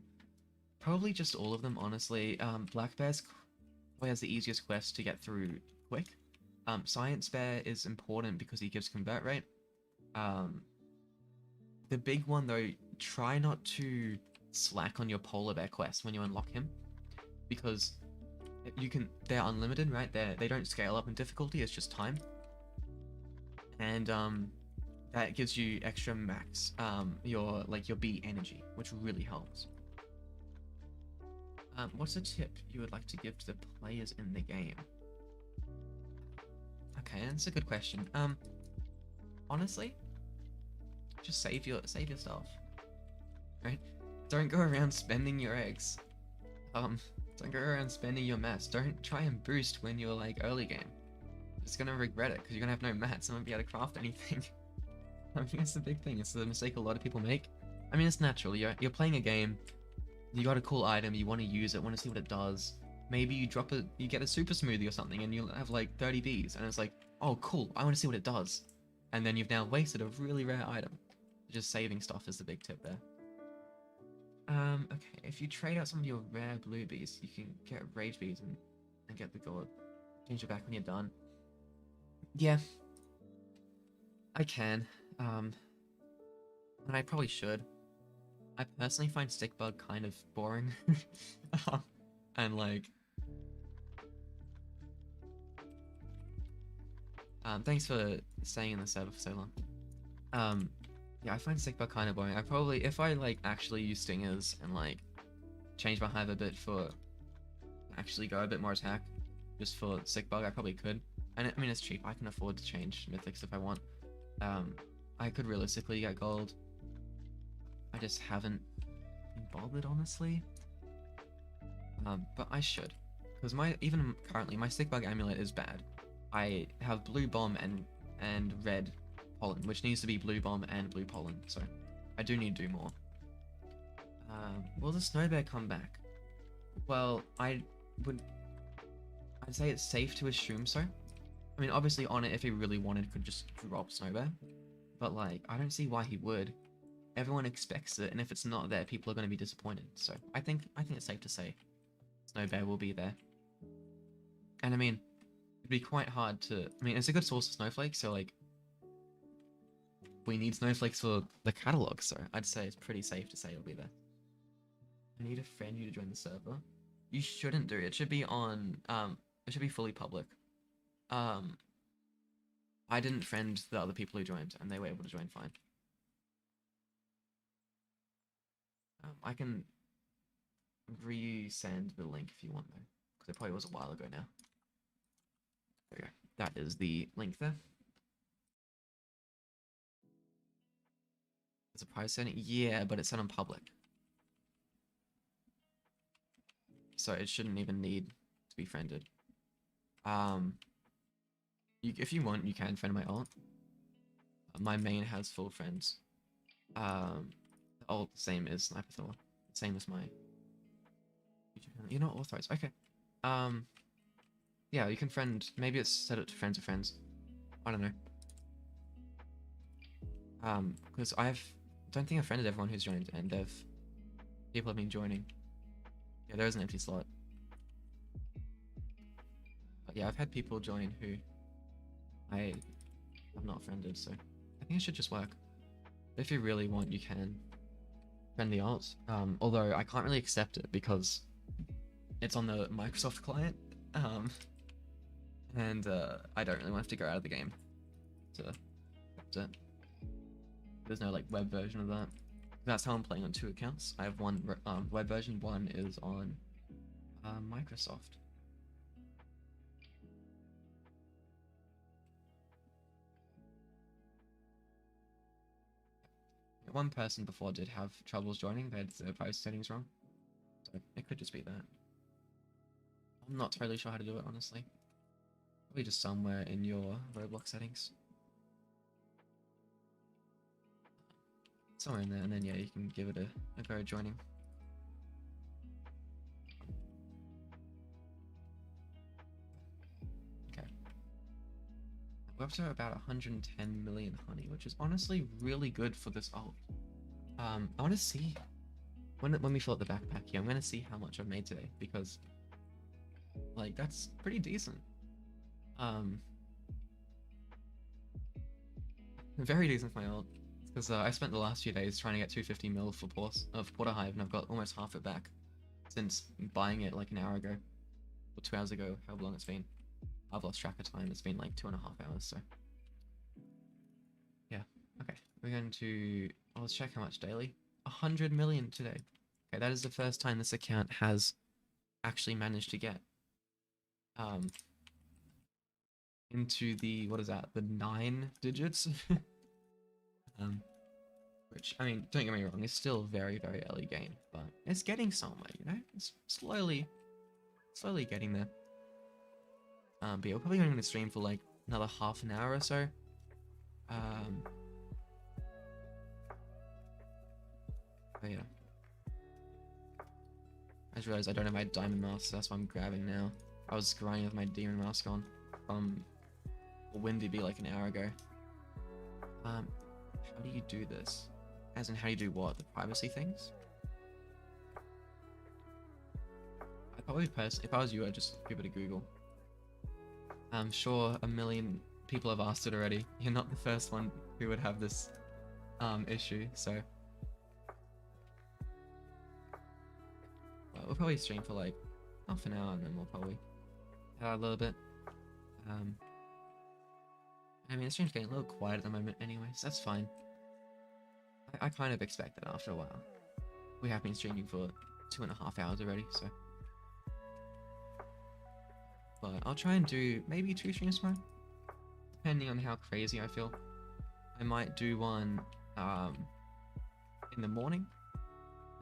Probably just all of them, honestly. Black Bear's probably has the easiest quest to get through quick. Science Bear is important because he gives convert rate. The big one though, try not to slack on your Polar Bear quest when you unlock him, because they're unlimited, right? They don't scale up in difficulty, it's just time. And that gives you extra max your bee energy, which really helps. What's a tip you would like to give to the players in the game? Okay, that's a good question. Honestly, just save your stuff, right? Don't go around spending your eggs. Don't go around spending your mats. Don't try and boost when you're like early game. You're just gonna regret it because you're gonna have no mats and won't be able to craft anything. I mean, it's the big thing. It's the mistake a lot of people make. I mean, it's natural. You're playing a game. You got a cool item. You want to use it. Want to see what it does. Maybe you you get a super smoothie or something, and you'll have like 30 bees, and it's like, oh, cool. I want to see what it does. And then you've now wasted a really rare item. Just saving stuff is the big tip there. Okay. If you trade out some of your rare blue bees, you can get rage bees and get the gold. Change it back when you're done. Yeah. I can. And I probably should. I personally find Stick Bug kind of boring. And like... thanks for staying in the server for so long. Yeah, I find Stick Bug kind of boring. I probably, if I like actually use stingers and like change my Hive a bit for actually go a bit more attack, just for Stick Bug, I probably could. And I mean, it's cheap. I can afford to change mythics if I want. I could realistically get gold. I just haven't been bothered, honestly. But I should, because even currently my Stick Bug amulet is bad. I have blue bomb and red pollen, which needs to be blue bomb and blue pollen, so I do need to do more. Will the snow bear come back? Well, I'd say it's safe to assume so. I mean, obviously on it, if he really wanted, could just drop snow bear, but like, I don't see why he would. Everyone expects it, and if it's not there, people are going to be disappointed. So I think it's safe to say snow bear will be there. And I mean, it'd be quite hard to... I mean, it's a good source of snowflakes, so like, we need snowflakes for the catalog, so I'd say it's pretty safe to say it'll be there. I need to friend you to join the server. You shouldn't do it. It should be on... it should be fully public. I didn't friend the other people who joined, and they were able to join fine. I can resend the link if you want, though, because it probably was a while ago now. There we go. That is the link there. Is a prize setting? Yeah, but it's set on public. So it shouldn't even need to be friended. If you want, you can friend my alt. My main has full friends. The alt same as Sniper Thor. Same as my... You're not authorized. Okay. Yeah, you can friend... Maybe it's set up to friends of friends. I don't know. Because don't think I've friended everyone who's joined, and people have been joining. Yeah, there is an empty slot. Yeah, I've had people join who I have not friended, so I think it should just work. If you really want, you can friend the alt. Although I can't really accept it because it's on the Microsoft client, and I don't really want to have to go out of the game to accept it. There's no like web version of that. That's how I'm playing on 2 accounts. I have one web version, one is on Microsoft. One person before did have troubles joining. They had their privacy settings wrong, so it could just be that. I'm not totally sure how to do it, honestly. Probably just somewhere in your Roblox settings. Somewhere in there, and then yeah, you can give it a go joining. Okay. We're up to about 110 million honey, which is honestly really good for this alt. I want to see when we fill up the backpack here. I'm gonna see how much I've made today because, like, that's pretty decent. Very decent for my alt. Because I spent the last few days trying to get 250 mil for Porter Hive, and I've got almost half it back since buying it like an hour ago or 2 hours ago. However long it's been, I've lost track of time. It's been like 2.5 hours. So yeah, okay. We're going to let's check how much daily. 100 million today. Okay, that is the first time this account has actually managed to get into the, what is that, the 9 digits. Which, I mean, don't get me wrong, it's still very, very early game, but it's getting somewhere, you know? It's slowly getting there. But yeah, we're probably going to stream for like another half an hour or so. But yeah. I just realized I don't have my diamond mask, so that's what I'm grabbing now. I was grinding with my demon mask on from Windy Bee like an hour ago. How do you do this? As in, how do you do what? The privacy things? I'd probably if I was you, I'd just give it a Google. I'm sure a million people have asked it already. You're not the first one who would have this issue, so we'll probably stream for like half an hour and then we'll probably head out a little bit. I mean, the stream's getting a little quiet at the moment anyways, that's fine. I kind of expect that after a while. We have been streaming for 2.5 hours already, so. But I'll try and do maybe 2 streams tomorrow, depending on how crazy I feel. I might do one in the morning,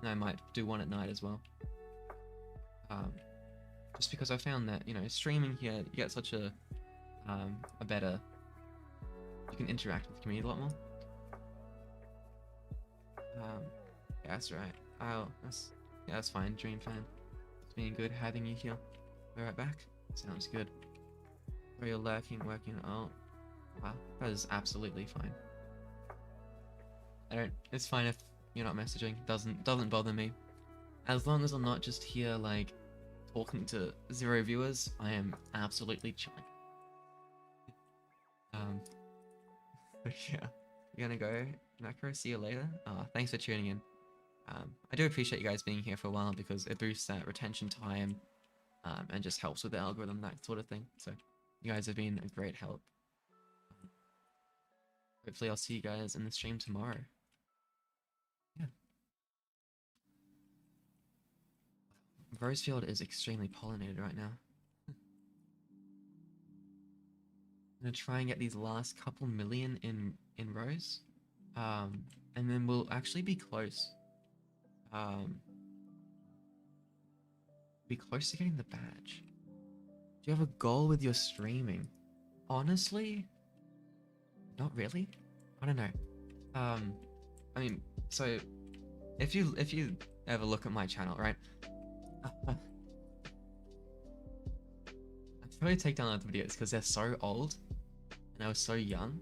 and I might do one at night as well. Just because I found that, you know, streaming here, you get such a better, you can interact with the community a lot more. Yeah, that's right. That's fine, Dream Fan. It's been good having you here. Be right back. Sounds good. Where you're lurking, working. Oh, wow, that is absolutely fine. It's fine if you're not messaging. Doesn't bother me. As long as I'm not just here like talking to 0 viewers, I am absolutely chilling. But yeah, we're gonna go. Macro, see you later. Thanks for tuning in. I do appreciate you guys being here for a while because it boosts that retention time and just helps with the algorithm, that sort of thing. So you guys have been a great help. Hopefully I'll see you guys in the stream tomorrow. Yeah. Rosefield is extremely pollinated right now. I'm gonna try and get these last couple million in rows. And then we'll actually be close. Be close to getting the badge. Do you have a goal with your streaming? Honestly, not really. I don't know. I mean, so if you ever look at my channel, right? I'd probably take down other videos because they're so old and I was so young.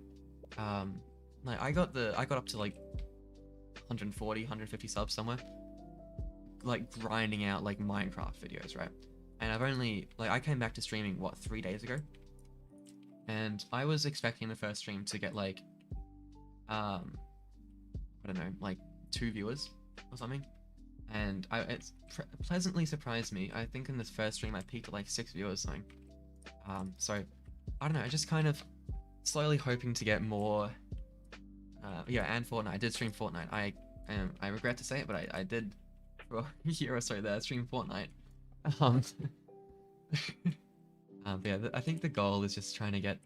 Like I got up to like 140, 150 subs somewhere, like grinding out like Minecraft videos, right? and I've only like I came back to streaming what 3 days ago, and I was expecting the first stream to get like I don't know, like 2 viewers or something, and it's pleasantly surprised me. I think in this first stream I peaked at like 6 viewers or something. So I don't know, I just kind of slowly hoping to get more. Yeah, and Fortnite. I did stream Fortnite. I regret to say it, but I did for a year or so there stream Fortnite. Um, but yeah, I think the goal is just trying to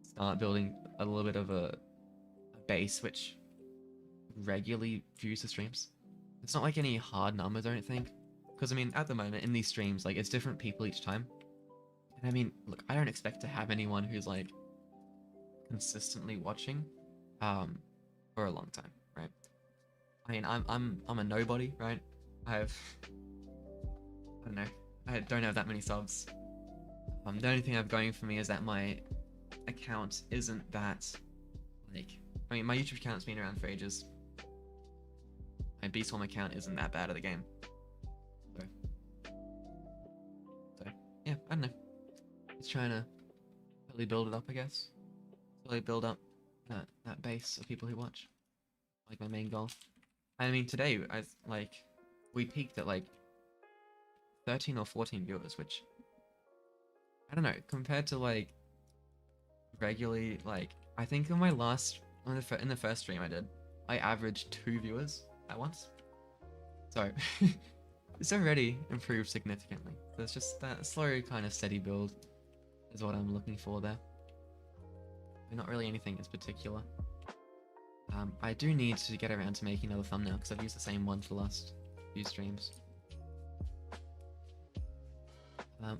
start building a little bit of a base which regularly views the streams. It's not like any hard numbers or anything, because I mean at the moment in these streams like it's different people each time, and I mean look, I don't expect to have anyone who's like consistently watching for a long time, right? I mean I'm a nobody, right? I don't know, I don't have that many subs. The only thing I have going for me is that my account isn't that like, I mean my YouTube account's been around for ages. My beeswax account isn't that bad at the game. So yeah, I don't know. Just trying to really build it up, I guess. Really build up that base of people who watch. Like my main goal. I mean today we peaked at like 13 or 14 viewers, which I don't know, compared to like regularly, like I think in my last in the first stream I averaged 2 viewers at once. So it's already improved significantly. So it's just that slow kind of steady build is what I'm looking for there. Not really anything in particular. I do need to get around to making another thumbnail because I've used the same one for the last few streams.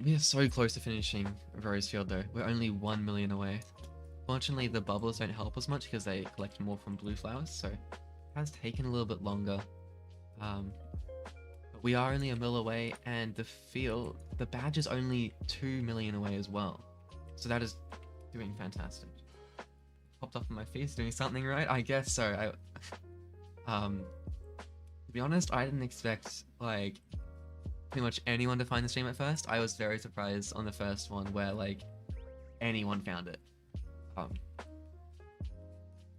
We are so close to finishing Rosefield though. We're only 1 million away. Fortunately, the bubbles don't help us much because they collect more from blue flowers, so it has taken a little bit longer. But we are only a mil away, and the badge is only 2 million away as well. So that is doing fantastic. Popped off on my face, doing something right? I guess so. To be honest, I didn't expect like pretty much anyone to find the stream at first. I was very surprised on the first one where like anyone found it.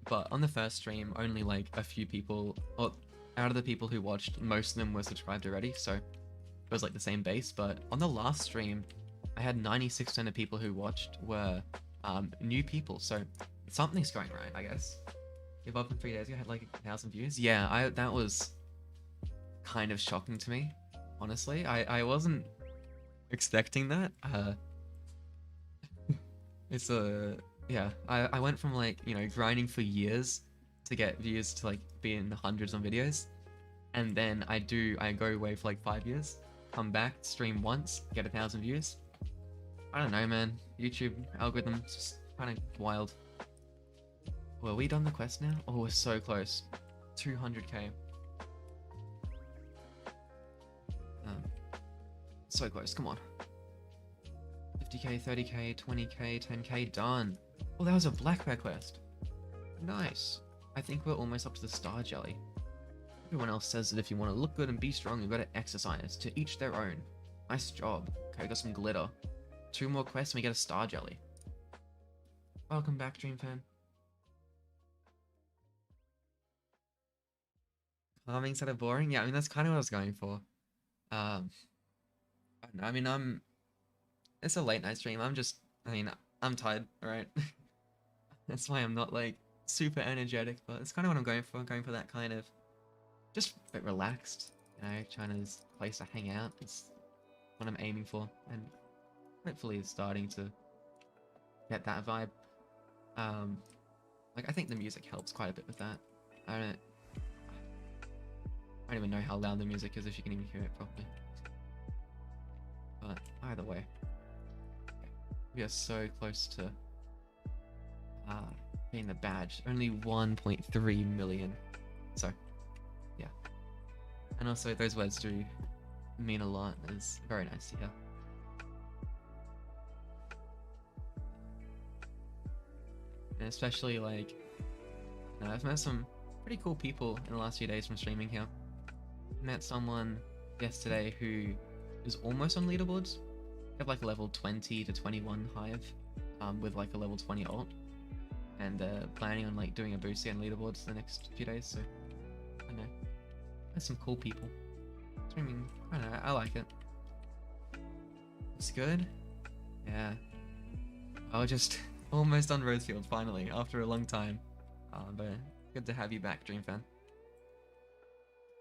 But on the first stream, only like a few people, or out of the people who watched, most of them were subscribed already, so it was like the same base. But on the last stream, I had 96% of people who watched were new people, so something's going right, I guess. Give up in 3 days ago, I had like 1,000 views. Yeah, that was kind of shocking to me, honestly. I wasn't expecting that. Yeah, I went from like, you know, grinding for years to get views to like be in the hundreds on videos, and then I go away for like 5 years, come back, stream once, get 1,000 views. I don't know, man. YouTube algorithm, it's just kind of wild. Well, are we done the quest now? Oh, we're so close. 200k. So close, come on. 50k, 30k, 20k, 10k, done. Oh, that was a black bear quest. Nice. I think we're almost up to the star jelly. Everyone else says that if you want to look good and be strong, you've got to exercise. To each their own. Nice job. Okay, we got some glitter. 2 more quests and we get a star jelly. Welcome back, Dream Fan. Calming instead of boring? Yeah, I mean, that's kind of what I was going for. I don't know, I mean, it's a late night stream. I'm tired, alright? That's why I'm not, like, super energetic, but it's kind of what I'm going for. I'm going for that kind of, just a bit relaxed, you know, China's place to hang out. It's what I'm aiming for, and hopefully it's starting to get that vibe. Like, I think the music helps quite a bit with that. I don't even know how loud the music is, if you can even hear it properly. But either way, we are so close to getting the badge. Only 1.3 million. So, yeah. And also, those words do mean a lot. It's very nice to hear. And especially, like, you know, I've met some pretty cool people in the last few days from streaming here. Met someone yesterday who is almost on leaderboards. I have like a level 20 to 21 Hive, with like a level 20 ult, and planning on like doing a boosty on leaderboards the next few days. So I don't know, there's some cool people. Streaming, I don't know, I like it. It's good. Yeah. I was just almost on Rosefield finally after a long time. But good to have you back, Dream Fan.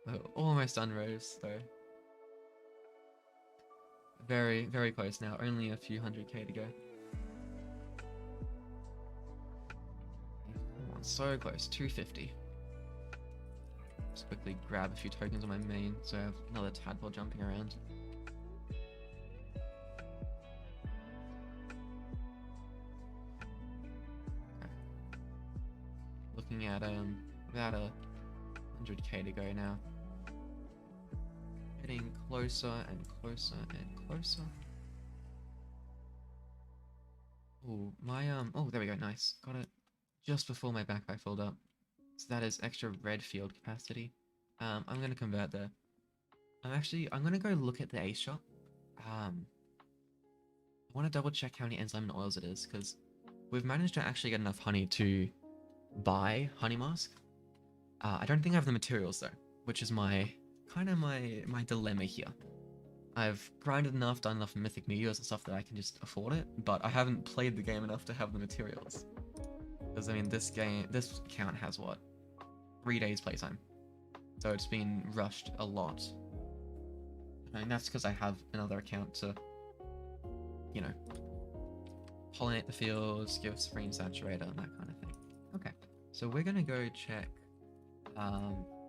Oh, almost done Rose though. Very, very close now. Only a few 100k to go. Come on, so close. 250. Just quickly grab a few tokens on my main, so I have another tadpole jumping around. Okay. Looking at about a 100k to go now. Getting closer and closer and closer. Oh, my oh, there we go, nice. Got it just before my backpack filled up. So that is extra red field capacity. I'm gonna convert there. I'm gonna go look at the Ace shop. I want to double check how many enzyme and oils it is, because we've managed to actually get enough honey to buy honey mask. I don't think I have the materials though, which is my dilemma here. I've grinded enough, done enough mythic meteors and stuff that I can just afford it, but I haven't played the game enough to have the materials. Because I mean, this account has what, 3 days playtime, so it's been rushed a lot. I mean, that's because I have another account to, you know, pollinate the fields, give screen saturator, and that kind of thing. Okay, so we're gonna go check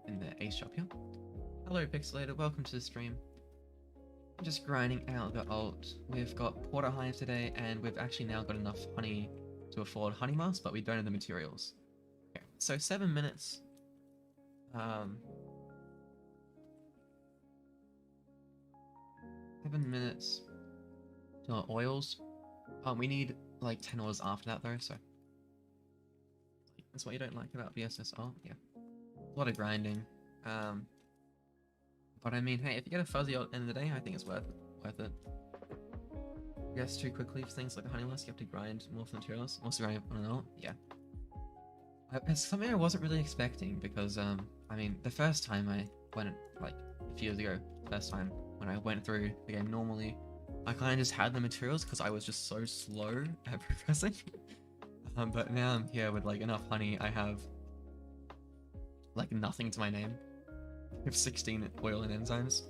in the Ace shop here. Hello Pixelator, welcome to the stream. I'm just grinding out the ult. We've got Porter Hive today, and we've actually now got enough honey to afford honey mask, but we don't have the materials. Okay, so 7 minutes. 7 minutes to oils. We need like 10 oils after that though, so that's what you don't like about BSS. Oh yeah, a lot of grinding. But I mean, hey, if you get a fuzzy at the end of the day, I think it's worth it. I guess too quickly for things like the honey mask, you have to grind more for materials. Also grinding on an ult, yeah. It's something I wasn't really expecting because, I mean, the first time I went, like, a few years ago, first time when I went through the game normally, I kind of just had the materials because I was just so slow at progressing. But now I'm here with, like, enough honey. I have, like, nothing to my name. I have 16 oil and enzymes.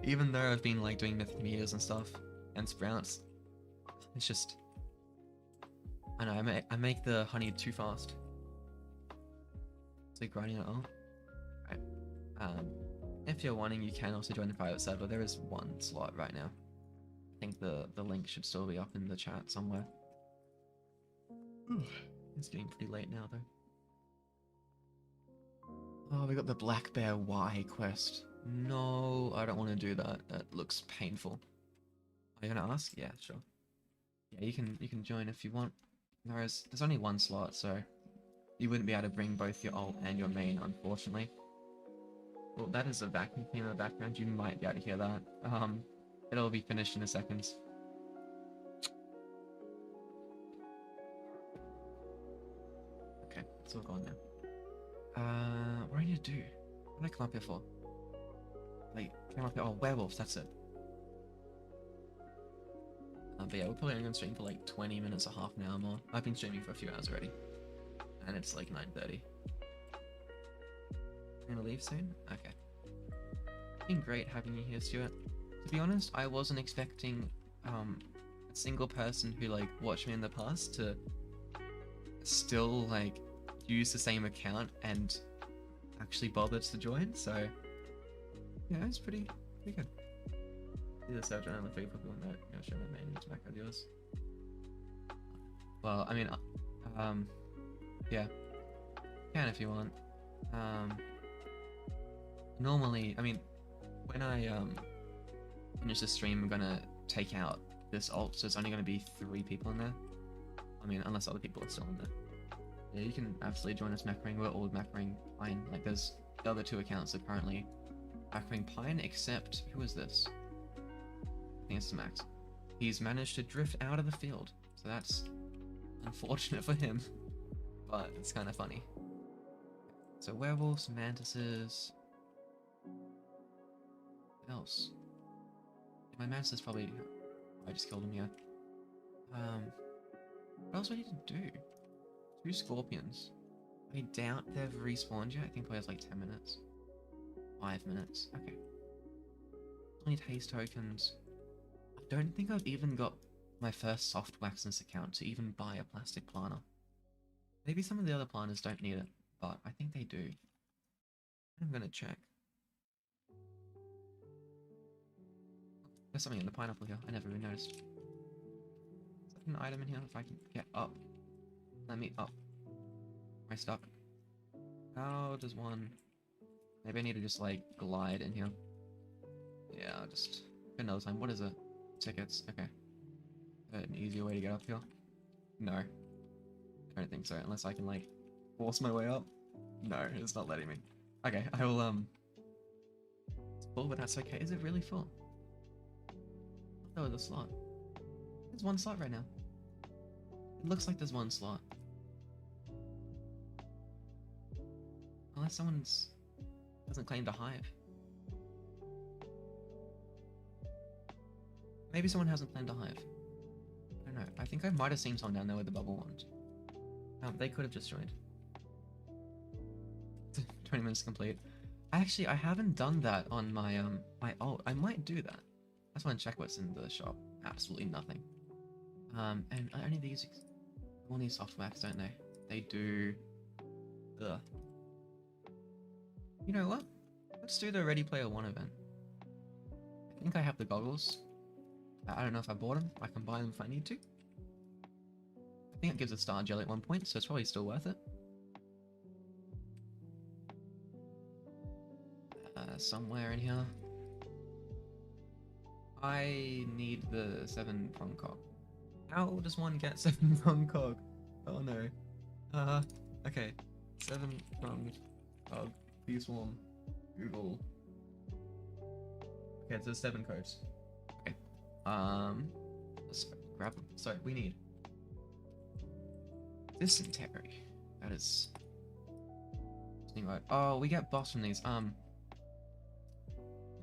Even though I've been, like, doing mythic meteors and stuff, and sprouts, it's just, I know, I make the honey too fast. So grinding it all. Right. If you're wanting, you can also join the private server. There is one slot right now. I think the link should still be up in the chat somewhere. It's getting pretty late now though. Oh, we got the Black Bear Y quest. No, I don't want to do that. That looks painful. Are you gonna ask? Yeah, sure. Yeah, you can join if you want. There's only one slot, so you wouldn't be able to bring both your ult and your main, unfortunately. Well, that is a vacuum cleaner in the background. You might be able to hear that. It'll be finished in a second. Okay, it's all gone now. What do I need to do? What did I come up here for? Like, came up here. Oh, werewolves. That's it. But yeah, we're probably only gonna stream for like 20 minutes or half an hour more. I've been streaming for a few hours already, and it's like 9:30. I'm gonna leave soon. Okay. It's been great having you here, Stuart. To be honest, I wasn't expecting a single person who like watched me in the past to still like use the same account and actually bother to join. So yeah, it's pretty good. The search and the Facebook one that you know, share my main Mac ideas. Well, I mean, yeah, can if you want. Normally, I mean, when I finish the stream, I'm gonna take out this ult, so it's only gonna be 3 people in there. I mean, unless other people are still in there. Yeah, you can absolutely join us, Macring. We're all Macring Pine. Like, there's the other 2 accounts are currently Macring Pine, except who is this? think it's max. He's managed to drift out of the field, so that's unfortunate for him, but it's kind of funny. So werewolves, mantises. What else? My mantis probably. I just killed him here. What else do I need to do? 2 scorpions. I doubt they've respawned yet. I think probably has like 10 minutes. 5 minutes. Okay. I need haste tokens. I don't think I've even got my first soft wax in this account to even buy a plastic planter. Maybe some of the other planters don't need it, but I think they do. I'm gonna check. There's something in the pineapple here. I never even noticed. Is that an item in here? If I can get up. Let me up. Am I stuck? How does one... Maybe I need to just like glide in here. Yeah, I'll just... Another time. What is it? Tickets. Okay. An easier way to get up here? No. I don't think so, unless I can like force my way up. No, it's not letting me. Okay, I will it's full, but that's okay. Is it really full? Oh, the slot. There's one slot right now. It looks like there's one slot. Unless someone's hasn't claimed a hive. Maybe someone hasn't claimed a hive. I don't know. I think I might have seen someone down there with the bubble wand. They could have just joined. 20 minutes complete. Actually, I haven't done that on my my alt. I might do that. I just want to check what's in the shop. Absolutely nothing. And only these all need soft wax, don't they? They do. Ugh. You know what? Let's do the Ready Player One event. I think I have the goggles. I don't know if I bought them. I can buy them if I need to. I think it gives a star jelly at one point, so it's probably still worth it. Somewhere in here. I need the 7-prong cog. How does one get 7-prong cog? Oh no. Okay. 7-prong cog. Bee swarm. Google. Okay, so 7 codes. Okay. Let's grab them. So we need dysentery. That is. Right. Oh, we get boss from these.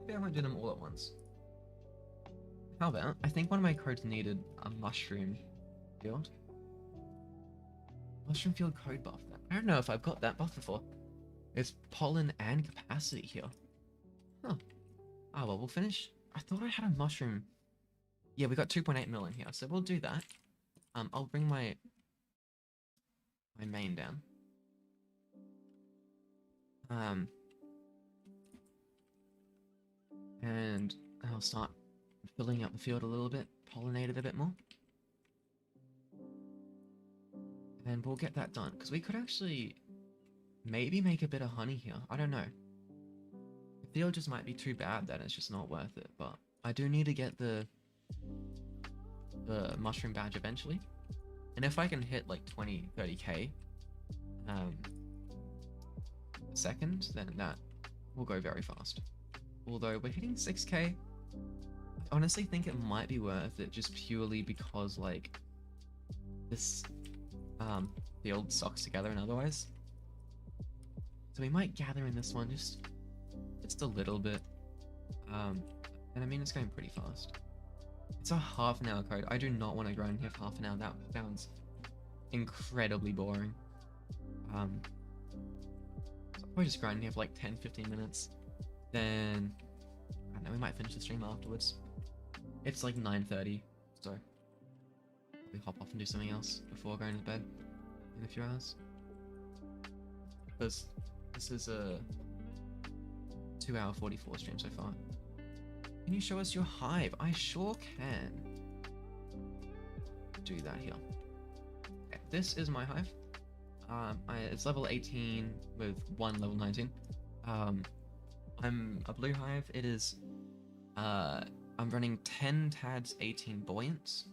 Maybe I won't do them all at once. How about, I think one of my codes needed a mushroom field. Mushroom field code buff. I don't know if I've got that buff before. It's pollen and capacity here. Huh. Ah, well, we'll finish. I thought I had a mushroom. Yeah, we got 2.8 mil in here, so we'll do that. I'll bring my main down. And I'll start filling up the field a little bit, pollinate it a bit more. And we'll get that done, because we could actually maybe make a bit of honey here. I don't know. The field just might be too bad that it's just not worth it, but I do need to get the mushroom badge eventually. And if I can hit like 20, 30k a second, then that will go very fast. Although we're hitting 6k, I honestly think it might be worth it just purely because like this field sucks together and otherwise. So we might gather in this one just a little bit. And I mean it's going pretty fast. It's a half an hour code. I do not want to grind here for half an hour. That sounds incredibly boring. So I'll probably just grind here for like 10-15 minutes. Then I don't know, we might finish the stream afterwards. It's like 9:30, so we hop off and do something else before going to bed in a few hours. Because this is a 2-hour 44 stream so far. Can you show us your hive? I sure can. Do that here. Okay, this is my hive. It's level 18 with 1 level 19. I'm a blue hive. It is, I'm running 10 tads, 18 buoyants.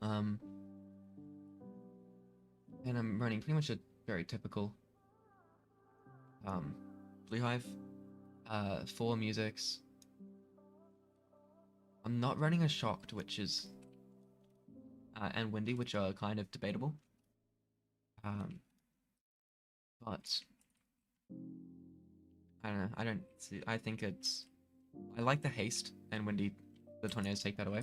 And I'm running pretty much a very typical, blue hive. 4 mythics. I'm not running a shocked, which is and windy, which are kind of debatable. But I don't know. I don't see. I think it's. I like the haste and windy. The tornadoes take that away,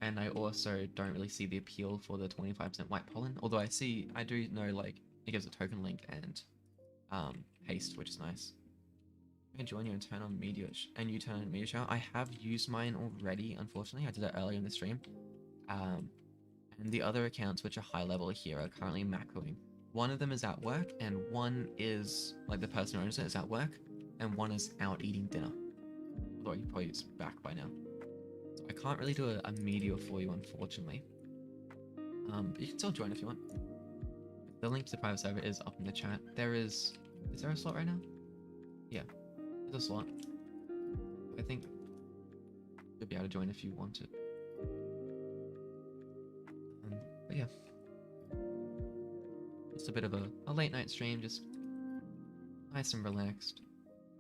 and I also don't really see the appeal for the 25% white pollen. Although I do know like it gives a token link and haste, which is nice. I join you and turn on meteors, and you turn on meteor shower. I have used mine already. Unfortunately, I did it earlier in the stream. And the other accounts, which are high level here, are currently macroing. One of them is at work, and one is, like the person who owns it is at work, and one is out eating dinner. Although he probably is back by now. So I can't really do a meteor for you, unfortunately. But you can still join if you want. The link to the private server is up in the chat. Is there a slot right now? Yeah, there's a slot. I think you'll be able to join if you want it. But yeah. Just a bit of a late night stream, just nice and relaxed.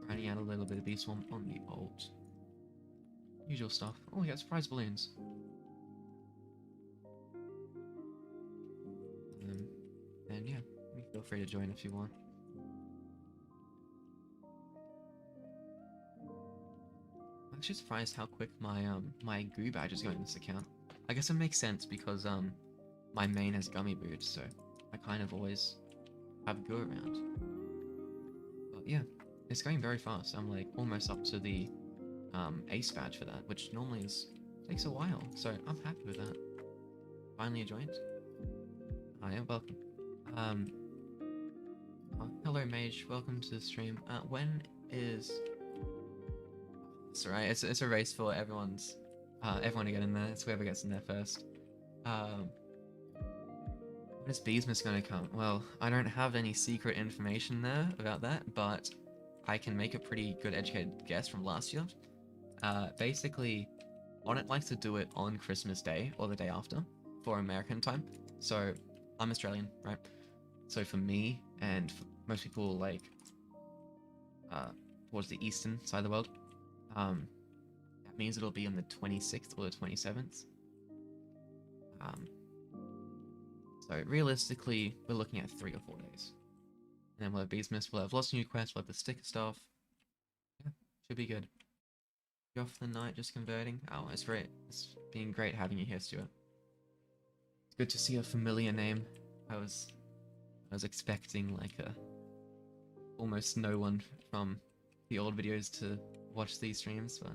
Grinding out a little bit of Bee Swarm on the ult. Usual stuff. Oh, we got surprise balloons. And yeah, you feel free to join if you want. I'm actually surprised how quick my my goo badge is going in this account. I guess it makes sense because my main has gummy boots, so I kind of always have goo around. But yeah, it's going very fast. I'm like almost up to the ace badge for that, which normally takes a while. So I'm happy with that. Finally joined. Hi, welcome. Hello Mage, welcome to the stream. When is? It's alright. It's a race for everyone to get in there. It's whoever gets in there first. When is beesmass gonna come? Well, I don't have any secret information there about that, but I can make a pretty good educated guess from last year. Basically, Onnit likes to do it on Christmas Day or the day after for American time. So I'm Australian, right? So for me and for most people like towards the eastern side of the world, that means it'll be on the 26th or the 27th. So realistically, we're looking at 3 or 4 days. And then we'll have beesmass, we'll have lots of new quests, we'll have the sticker stuff. Yeah, should be good. You off for the night, just converting? Oh, it's great. It's been great having you here, Stuart. It's good to see a familiar name. I was expecting like almost no one from the old videos to watch these streams, but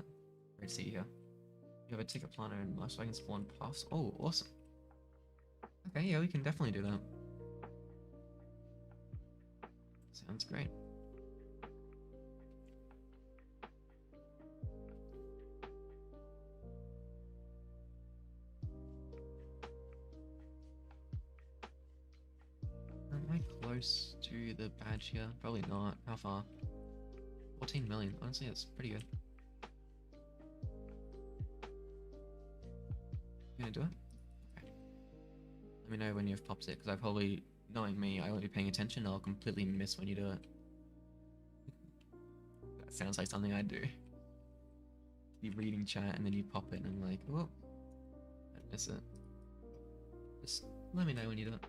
great to see you here. You have a ticket planner and much so I can spawn puffs. Oh, awesome. Okay, yeah, we can definitely do that. Sounds great. Am I close to the badge here? Probably not. How far? 14 million. Honestly, that's pretty good. You gonna do it? Okay. Let me know when you've popped it, because I probably, knowing me, I won't be paying attention. I'll completely miss when you do it. That sounds like something I'd do. You reading chat and then you pop it and I'm like, whoa, I miss it. Just let me know when you do it.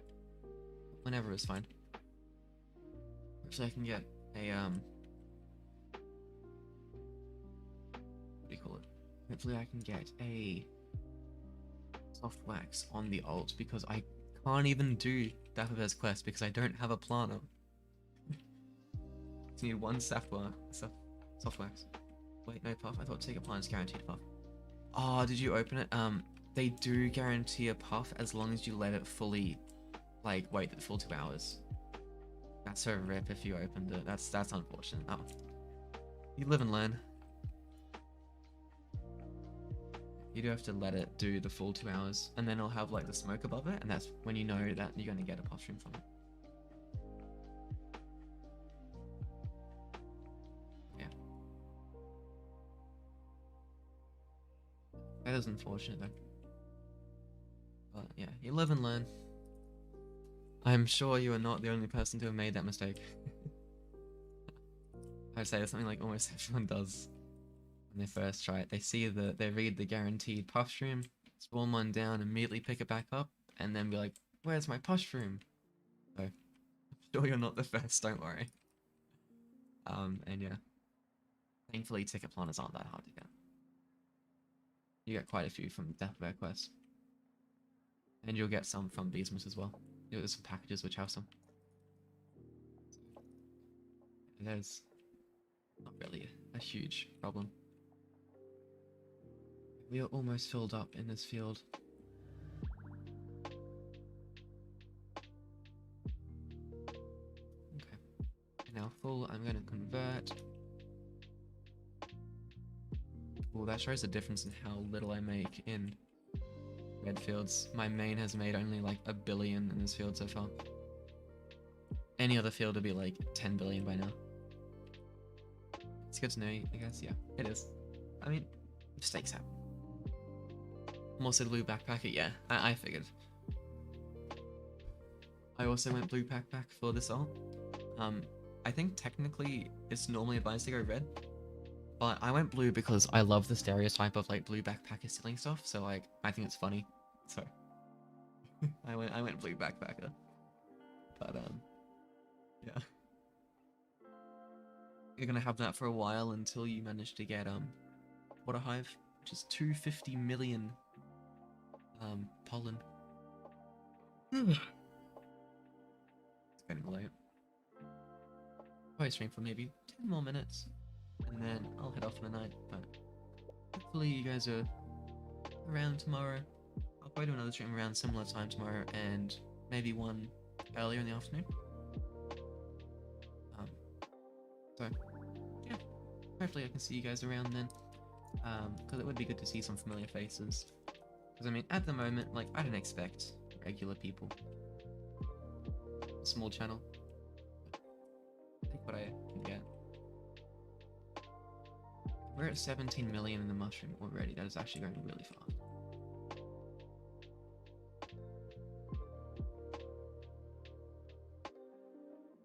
Whenever is fine. Hopefully I can get a what do you call it? Hopefully I can get a soft wax on the ult, because I can't even do Dapperbear's quest because I don't have a planner. Just need one soft wax. Wait, no puff. I thought take a planner is guaranteed puff. Oh, did you open it? They do guarantee a puff as long as you let it fully, like, wait the full 2 hours. That's a rip if you opened it. That's unfortunate. Oh, you live and learn. You do have to let it do the full 2 hours, and then it'll have like the smoke above it, and that's when you know that you're going to get a Puffshroom from it. Yeah. That is unfortunate though. But yeah, you live and learn. I'm sure you are not the only person to have made that mistake. I'd say it's something like almost everyone does when they first try it. They read the guaranteed Puffshroom, spawn one down, immediately pick it back up, and then be like, "Where's my Puffshroom?" So I'm sure you're not the first. Don't worry. And yeah, thankfully ticket planners aren't that hard to get. You get quite a few from Deathbear Quest, and you'll get some from beesmass as well. There's some packages which have some. There's not really a huge problem. We are almost filled up in this field. Okay. Now full, I'm going to convert. Oh, that shows the difference in how little I make in red fields. My main has made only like 1 billion in this field so far. Any other field would be like 10 billion by now. It's good to know, I guess. Yeah, it is. I mean, mistakes happen. Also blue backpacker, yeah, I figured. I also went blue backpack for this ult. I think technically it's normally advised to go red, but I went blue because I love the stereotype of like blue backpacker stealing stuff, so like I think it's funny. So I went blue backpacker. But yeah. You're gonna have that for a while until you manage to get water hive, which is 250 million pollen. It's getting late. Probably stream for maybe 10 more minutes, and then I'll head off for the night. But hopefully you guys are around tomorrow. I'll probably do another stream around similar time tomorrow, and maybe one earlier in the afternoon. So yeah, hopefully I can see you guys around then. Because it would be good to see some familiar faces. Because I mean, at the moment, like I don't expect regular people. Small channel. Take what I can get. We're at 17 million in the mushroom already. That is actually going really fast.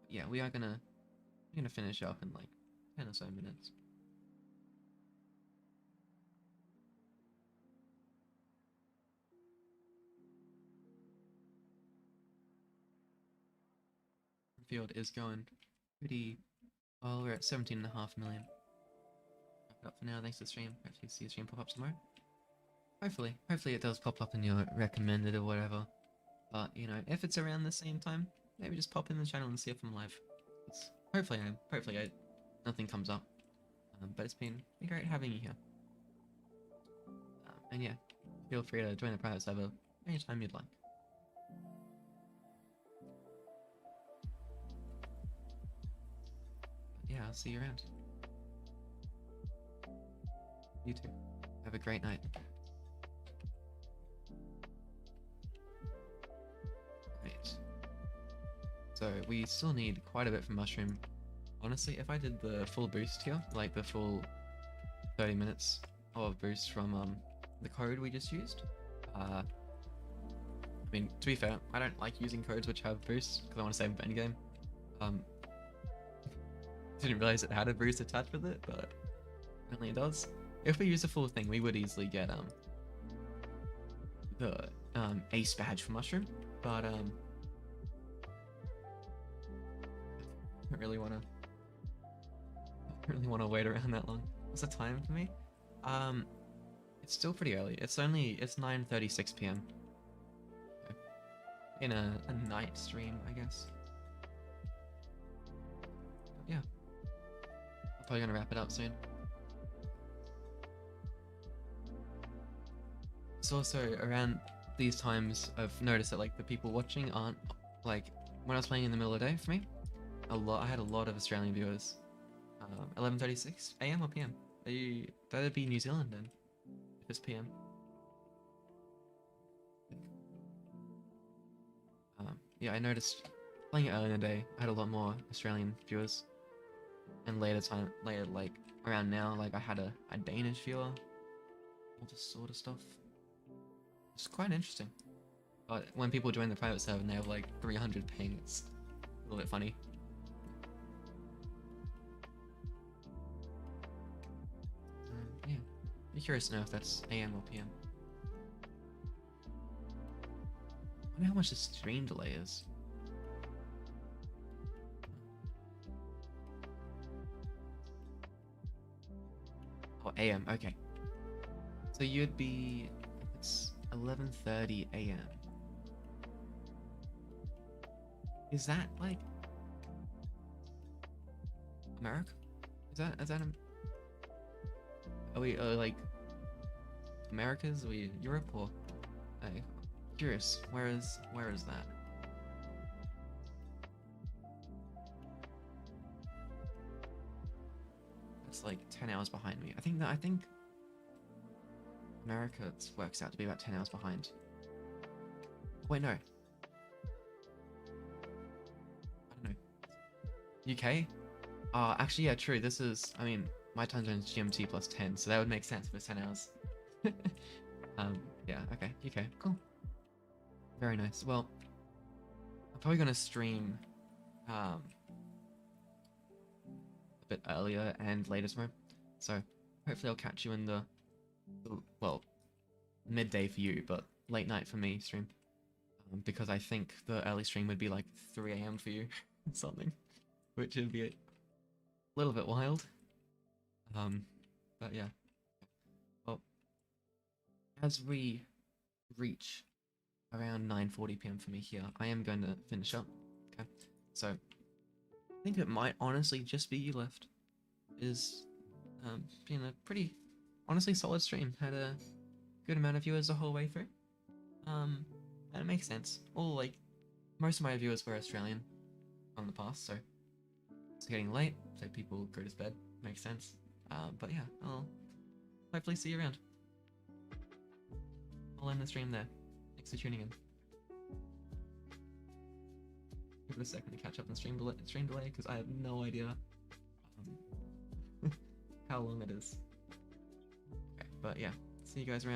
Yeah, we're gonna finish up in like 10 or so minutes. The field is going pretty well. We're at 17.5 million. Wrap it up for now. Thanks for the stream. Hopefully see the stream pop up tomorrow. Hopefully it does pop up in your recommended or whatever. But you know, if it's around the same time, maybe just pop in the channel and see if I'm live. Hopefully I am. Hopefully nothing comes up. But it's been great having you here. And yeah, feel free to join the private server anytime you'd like. But yeah, I'll see you around. You too. Have a great night. Right. So we still need quite a bit from mushroom. Honestly, if I did the full boost here, like the full 30 minutes of boost from the code we just used, I mean, to be fair, I don't like using codes which have boosts because I want to save them for endgame. Didn't realize it had a boost attached with it, but apparently it does. If we use the full thing, we would easily get the ace badge for mushroom, but I don't really want to wait around that long. What's the time for me? It's still pretty early. It's 9:36 p.m. in a night stream, I guess. But yeah, I'm probably gonna wrap it up soon. It's also around these times I've noticed that like the people watching aren't like when I was playing in the middle of the day for me. I had a lot of Australian viewers. 11:36 a.m. or p.m. That'd be New Zealand then, if it's p.m. Yeah, I noticed playing it early in the day, I had a lot more Australian viewers, and later like around now, like I had a Danish viewer, all this sort of stuff. It's quite interesting. But when people join the private server and they have like 300 ping, it's a little bit funny. Yeah. I'm curious to know if that's AM or PM. I wonder how much the stream delay is. Oh, AM, okay. So you'd be... It's 11:30 AM. Is that, like... America? Is that... Are we, like... Americas? Are we Europe, or... Curious, where is that? It's like 10 hours behind me. I think America works out to be about 10 hours behind. Wait, no. I don't know. UK? Actually, yeah, true. This is, I mean, my time zone is GMT plus 10, so that would make sense if it's 10 hours. Yeah, okay, UK, cool. Very nice. Well, I'm probably gonna stream, a bit earlier and later tomorrow, so hopefully I'll catch you in the well, midday for you, but late night for me stream, because I think the early stream would be like 3 AM for you, something, which would be a little bit wild, but yeah. Well, as we reach around 9:40 PM for me here, I am going to finish up, okay? So, I think it might honestly just be you left. Is, being a pretty, honestly solid stream. Had a good amount of viewers the whole way through. And it makes sense. All, like, most of my viewers were Australian on the past, so it's getting late, so people go to bed. Makes sense. But yeah, I'll hopefully see you around. I'll end the stream there. Thanks for tuning in. Give it a second to catch up on stream delay, because I have no idea how long it is. Okay, but yeah, see you guys around.